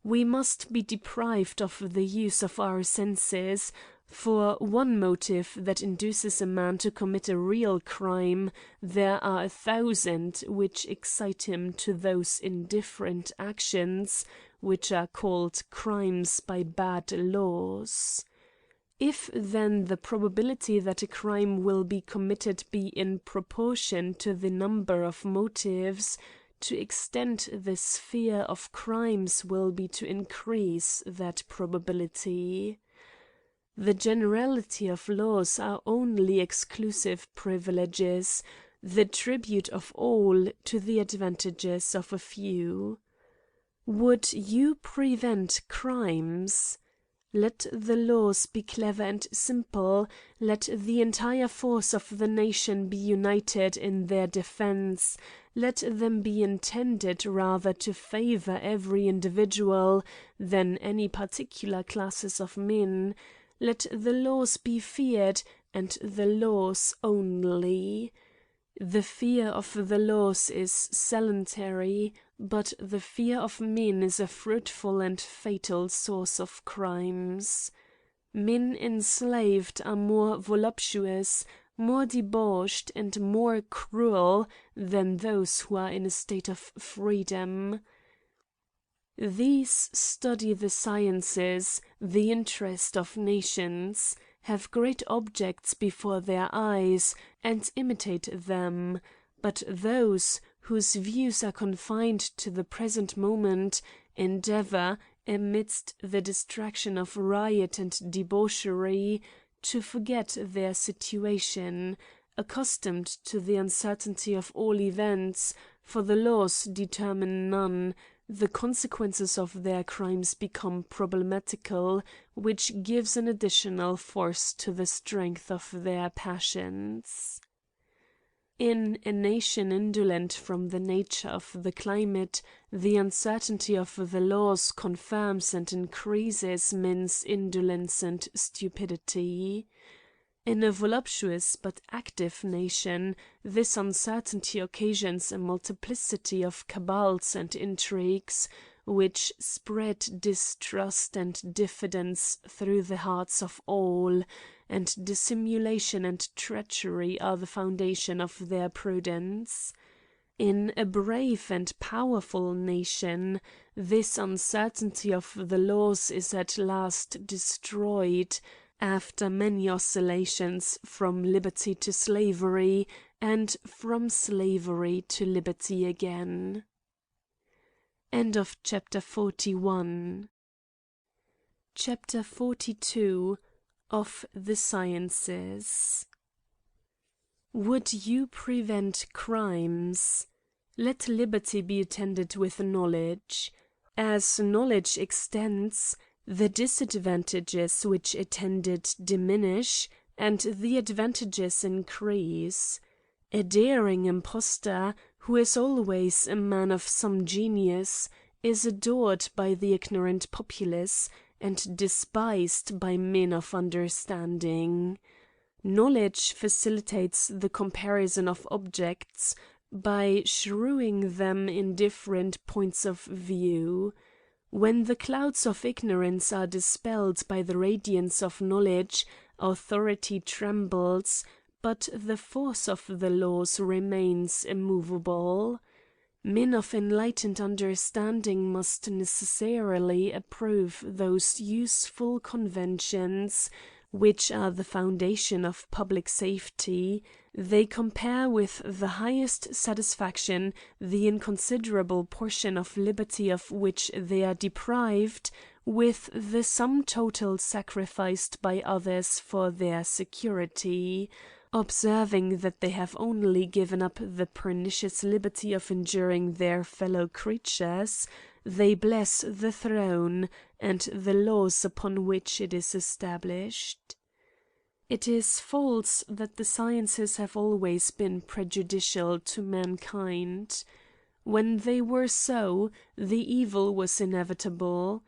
We must be deprived of the use of our senses. For one motive that induces a man to commit a real crime, there are 1,000 which excite him to those indifferent actions which are called crimes by bad laws. If then the probability that a crime will be committed be in proportion to the number of motives, to extend the sphere of crimes will be to increase that probability. The generality of laws are only exclusive privileges, the tribute of all to the advantages of a few. Would you prevent crimes? Let the laws be clever and simple, let the entire force of the nation be united in their defence, let them be intended rather to favour every individual than any particular classes of men. Let the laws be feared, and the laws only. The fear of the laws is salutary, but the fear of men is a fruitful and fatal source of crimes. Men enslaved are more voluptuous, more debauched, and more cruel than those who are in a state of freedom. These study the sciences, the interest of nations, have great objects before their eyes, and imitate them; but those, whose views are confined to the present moment, endeavour, amidst the distraction of riot and debauchery, to forget their situation, accustomed to the uncertainty of all events, for the laws determine none, the consequences of their crimes become problematical, which gives an additional force to the strength of their passions. In a nation indolent from the nature of the climate, the uncertainty of the laws confirms and increases men's indolence and stupidity. In a voluptuous but active nation, this uncertainty occasions a multiplicity of cabals and intrigues, which spread distrust and diffidence through the hearts of all, and dissimulation and treachery are the foundation of their prudence. In a brave and powerful nation, this uncertainty of the laws is at last destroyed, after many oscillations from liberty to slavery, and from slavery to liberty again. End of chapter 41. Chapter 42. Of the Sciences. Would you prevent crimes? Let liberty be attended with knowledge. As knowledge extends, the disadvantages which attend it diminish, and the advantages increase. A daring impostor, who is always a man of some genius, is adored by the ignorant populace, and despised by men of understanding. Knowledge facilitates the comparison of objects, by shewing them in different points of view. When the clouds of ignorance are dispelled by the radiance of knowledge, authority trembles, but the force of the laws remains immovable. Men of enlightened understanding must necessarily approve those useful conventions which are the foundation of public safety. They compare with the highest satisfaction the inconsiderable portion of liberty of which they are deprived, with the sum total sacrificed by others for their security. Observing that they have only given up the pernicious liberty of injuring their fellow creatures, they bless the throne and the laws upon which it is established. It is false that the sciences have always been prejudicial to mankind. When they were so, the evil was inevitable.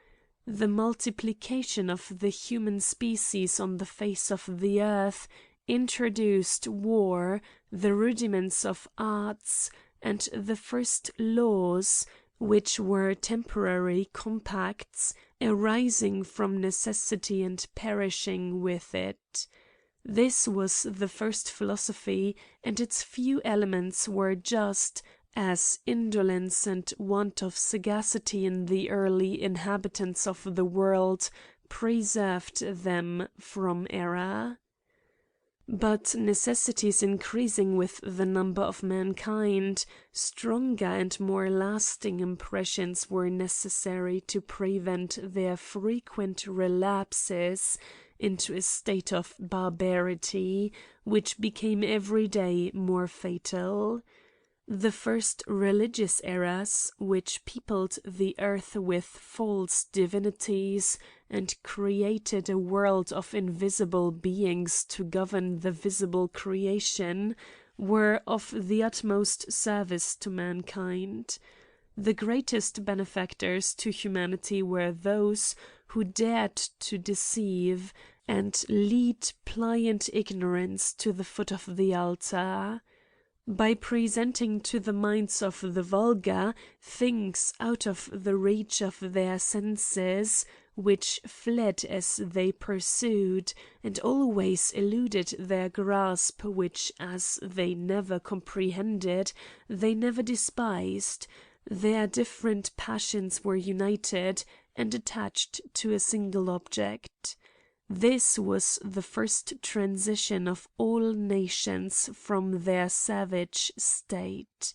The multiplication of the human species on the face of the earth introduced war, the rudiments of arts, and the first laws, which were temporary compacts, arising from necessity and perishing with it. This was the first philosophy, and its few elements were just, as indolence and want of sagacity in the early inhabitants of the world preserved them from error. But necessities increasing with the number of mankind, stronger and more lasting impressions were necessary to prevent their frequent relapses into a state of barbarity, which became every day more fatal. The first religious errors, which peopled the earth with false divinities, and created a world of invisible beings to govern the visible creation, were of the utmost service to mankind. The greatest benefactors to humanity were those who dared to deceive, and lead pliant ignorance to the foot of the altar. By presenting to the minds of the vulgar things out of the reach of their senses, which fled as they pursued, and always eluded their grasp, which, as they never comprehended, they never despised, their different passions were united and attached to a single object. This was the first transition of all nations from their savage state.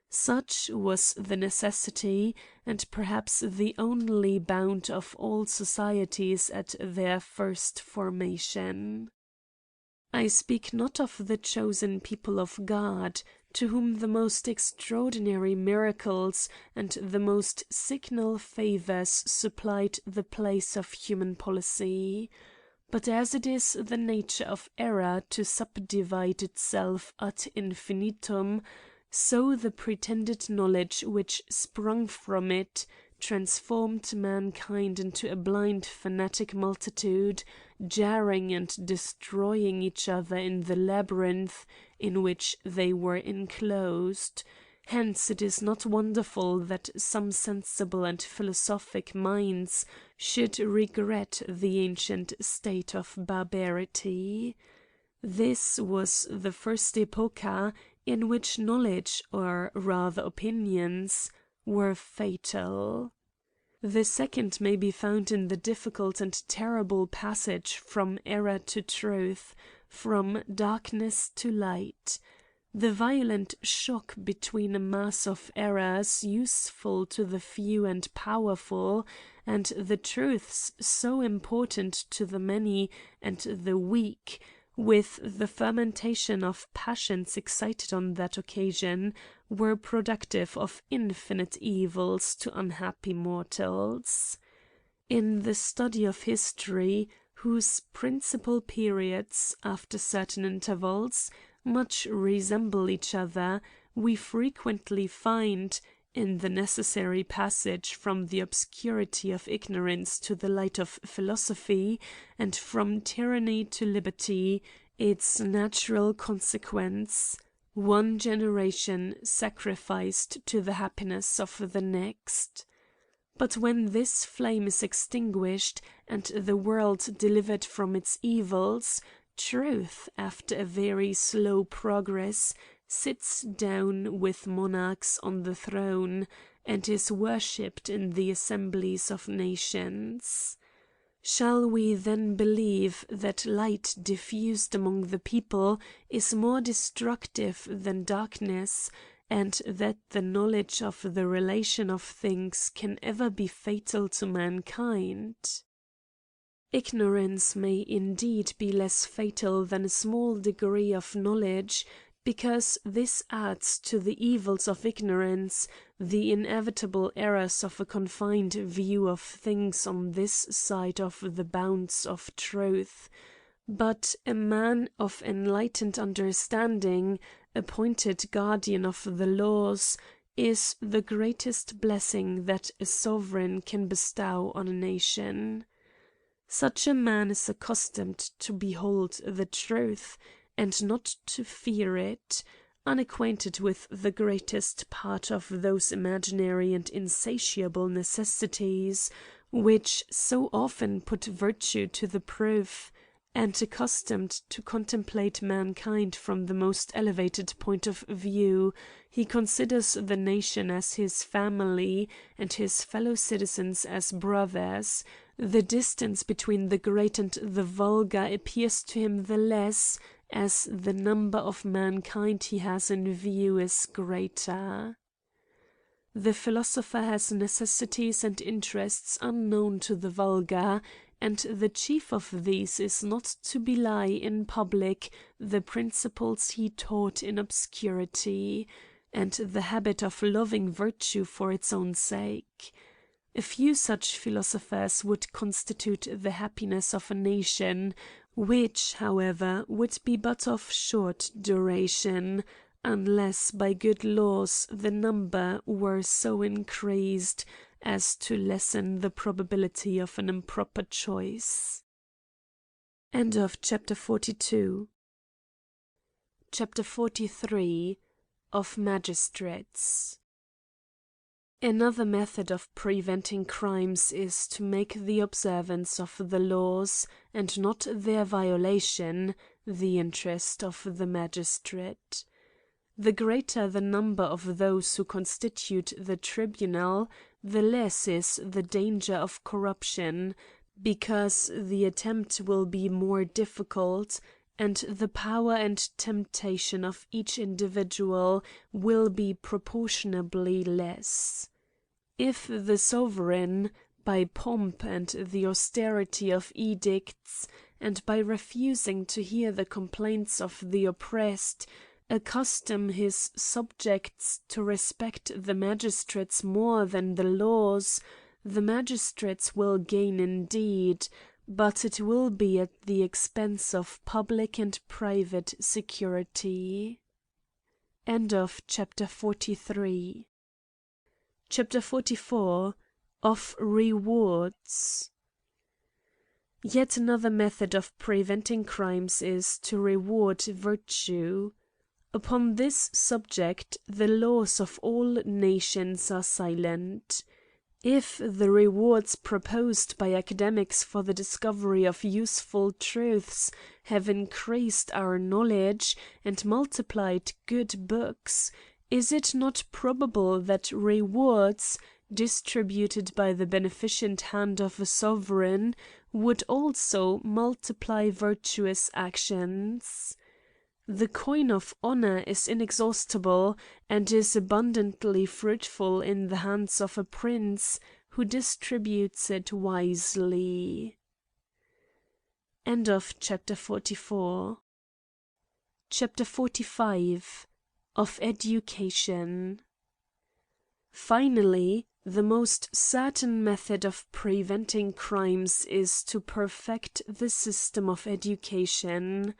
Such was the necessity, and perhaps the only bound of all societies at their first formation. I speak not of the chosen people of God, to whom the most extraordinary miracles and the most signal favours supplied the place of human policy. But as it is the nature of error to subdivide itself ad infinitum, so the pretended knowledge which sprung from it transformed mankind into a blind fanatic multitude, jarring and destroying each other in the labyrinth in which they were enclosed. Hence it is not wonderful that some sensible and philosophic minds should regret the ancient state of barbarity. This was the first epocha in which knowledge, or rather opinions, were fatal. The second may be found in the difficult and terrible passage from error to truth, from darkness to light. The violent shock between a mass of errors useful to the few and powerful, and the truths so important to the many and the weak, with the fermentation of passions excited on that occasion, were productive of infinite evils to unhappy mortals. In the study of history, whose principal periods, after certain intervals, much resemble each other, we frequently find, in the necessary passage from the obscurity of ignorance to the light of philosophy, and from tyranny to liberty, its natural consequence: one generation sacrificed to the happiness of the next. But when this flame is extinguished, and the world delivered from its evils, truth, after a very slow progress, sits down with monarchs on the throne, and is worshipped in the assemblies of nations. Shall we then believe that light diffused among the people is more destructive than darkness, and that the knowledge of the relation of things can ever be fatal to mankind? Ignorance may indeed be less fatal than a small degree of knowledge, because this adds to the evils of ignorance the inevitable errors of a confined view of things on this side of the bounds of truth. But a man of enlightened understanding, appointed guardian of the laws, is the greatest blessing that a sovereign can bestow on a nation. Such a man is accustomed to behold the truth, and not to fear it, unacquainted with the greatest part of those imaginary and insatiable necessities which so often put virtue to the proof, and accustomed to contemplate mankind from the most elevated point of view. He considers the nation as his family, and his fellow citizens as brothers. The distance between the great and the vulgar appears to him the less, as the number of mankind he has in view is greater. The philosopher has necessities and interests unknown to the vulgar, and the chief of these is not to belie in public the principles he taught in obscurity, and the habit of loving virtue for its own sake. A few such philosophers would constitute the happiness of a nation, which, however, would be but of short duration, unless by good laws the number were so increased as to lessen the probability of an improper choice. End of chapter 42. Chapter 43. Of Magistrates. Another method of preventing crimes is to make the observance of the laws, and not their violation, the interest of the magistrate. The greater the number of those who constitute the tribunal, the less is the danger of corruption, because the attempt will be more difficult, and the power and temptation of each individual will be proportionably less. If the sovereign, by pomp and the austerity of edicts, and by refusing to hear the complaints of the oppressed, accustom his subjects to respect the magistrates more than the laws, the magistrates will gain indeed, but it will be at the expense of public and private security. Chapter 43. Chapter 44. Of Rewards. Yet another method of preventing crimes is to reward virtue. Upon this subject the laws of all nations are silent. If the rewards proposed by academics for the discovery of useful truths have increased our knowledge and multiplied good books, is it not probable that rewards, distributed by the beneficent hand of a sovereign, would also multiply virtuous actions? The coin of honor is inexhaustible, and is abundantly fruitful in the hands of a prince who distributes it wisely. Chapter 44. Chapter 45. Of Education. Finally, the most certain method of preventing crimes is to perfect the system of education.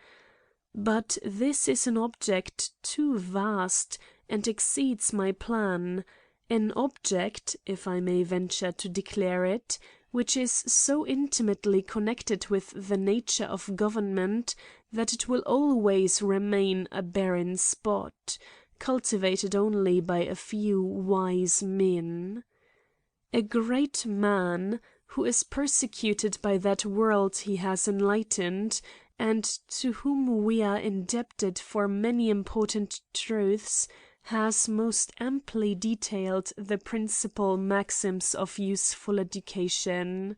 But this is an object too vast, and exceeds my plan; an object, if I may venture to declare it, which is so intimately connected with the nature of government, that it will always remain a barren spot, cultivated only by a few wise men. A great man, who is persecuted by that world he has enlightened, and to whom we are indebted for many important truths, has most amply detailed the principal maxims of useful education.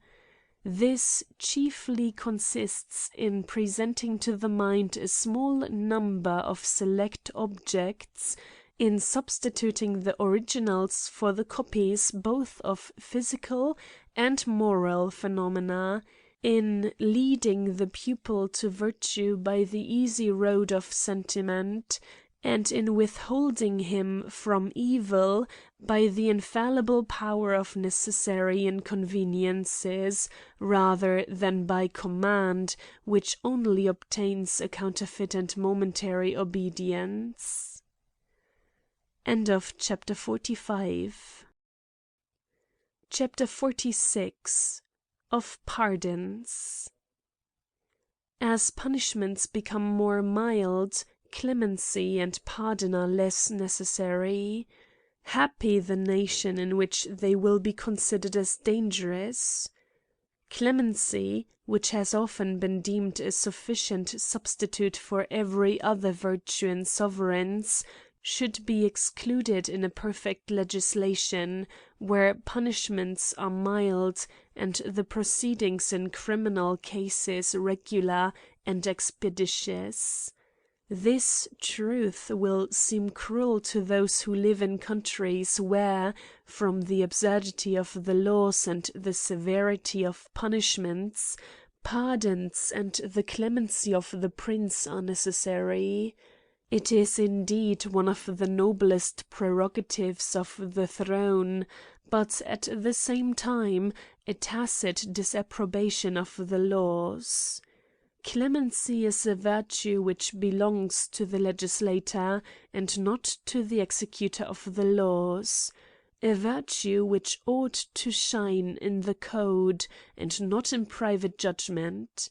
This chiefly consists in presenting to the mind a small number of select objects, in substituting the originals for the copies both of physical and moral phenomena, in leading the pupil to virtue by the easy road of sentiment, and in withholding him from evil by the infallible power of necessary inconveniences, rather than by command, which only obtains a counterfeit and momentary obedience. Chapter 45. Chapter 46. Of Pardons. As punishments become more mild, clemency and pardon are less necessary. Happy the nation in which they will be considered as dangerous. Clemency, which has often been deemed a sufficient substitute for every other virtue in sovereigns, should be excluded in a perfect legislation, where punishments are mild and the proceedings in criminal cases regular and expeditious. This truth will seem cruel to those who live in countries where, from the absurdity of the laws and the severity of punishments, pardons and the clemency of the prince are necessary. It is indeed one of the noblest prerogatives of the throne, but at the same time a tacit disapprobation of the laws. Clemency is a virtue which belongs to the legislator and not to the executor of the laws; a virtue which ought to shine in the code and not in private judgment.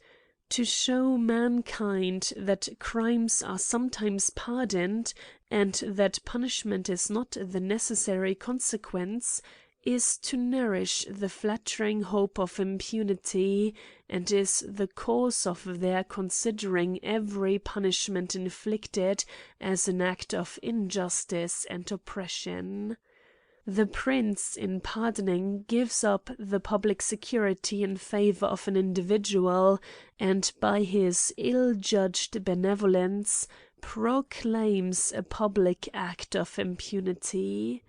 To show mankind that crimes are sometimes pardoned, and that punishment is not the necessary consequence, is to nourish the flattering hope of impunity, and is the cause of their considering every punishment inflicted as an act of injustice and oppression. The prince, in pardoning, gives up the public security in favour of an individual, and by his ill-judged benevolence proclaims a public act of impunity.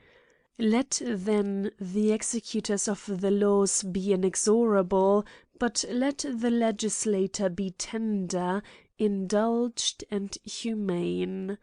Let then the executors of the laws be inexorable, but let the legislator be tender, indulged, and humane.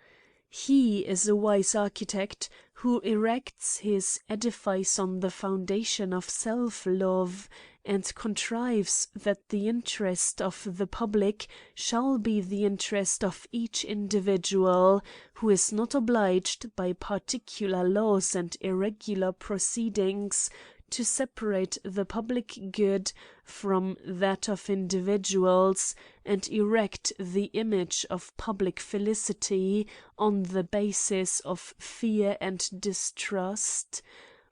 He is a wise architect who erects his edifice on the foundation of self-love, and contrives that the interest of the public shall be the interest of each individual, who is not obliged, by particular laws and irregular proceedings, to separate the public good from that of individuals, and erect the image of public felicity on the basis of fear and distrust.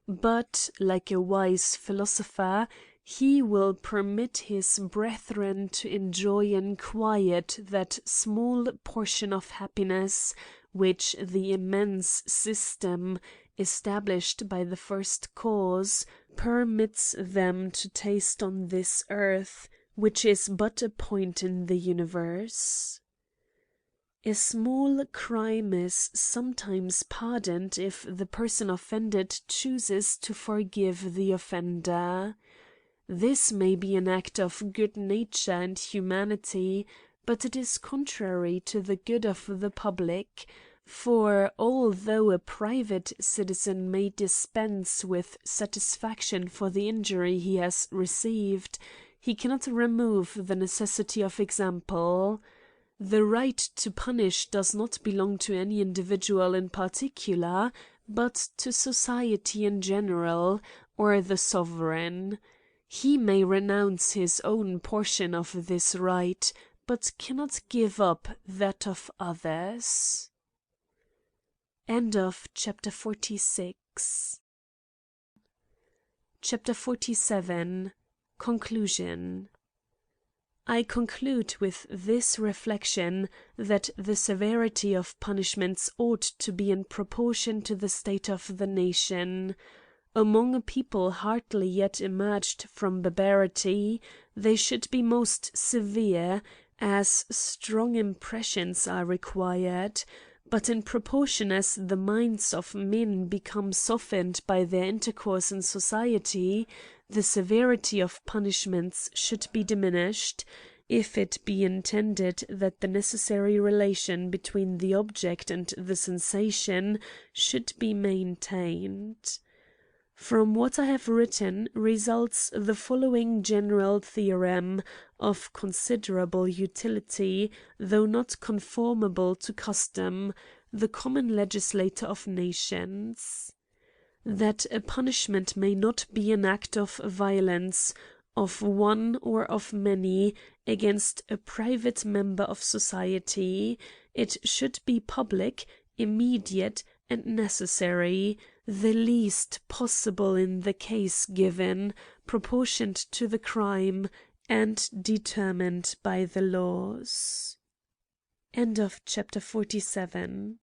But, like a wise philosopher, he will permit his brethren to enjoy in quiet that small portion of happiness which the immense system, established by the first cause, permits them to taste on this earth, which is but a point in the universe. A small crime is sometimes pardoned if the person offended chooses to forgive the offender. This may be an act of good nature and humanity, but it is contrary to the good of the public; for although a private citizen may dispense with satisfaction for the injury he has received, he cannot remove the necessity of example. The right to punish does not belong to any individual in particular, but to society in general, or the sovereign. He may renounce his own portion of this right, but cannot give up that of others. Chapter 46. Chapter 47. Conclusion. I conclude with this reflection, that the severity of punishments ought to be in proportion to the state of the nation. Among a people hardly yet emerged from barbarity, they should be most severe, as strong impressions are required; but in proportion as the minds of men become softened by their intercourse in society, the severity of punishments should be diminished, if it be intended that the necessary relation between the object and the sensation should be maintained. From what I have written results the following general theorem, of considerable utility, though not conformable to custom, the common legislator of nations. That a punishment may not be an act of violence, of one or of many, against a private member of society; it should be public, immediate, and necessary; the least possible in the case given, proportioned to the crime, and determined by the laws. Chapter 48.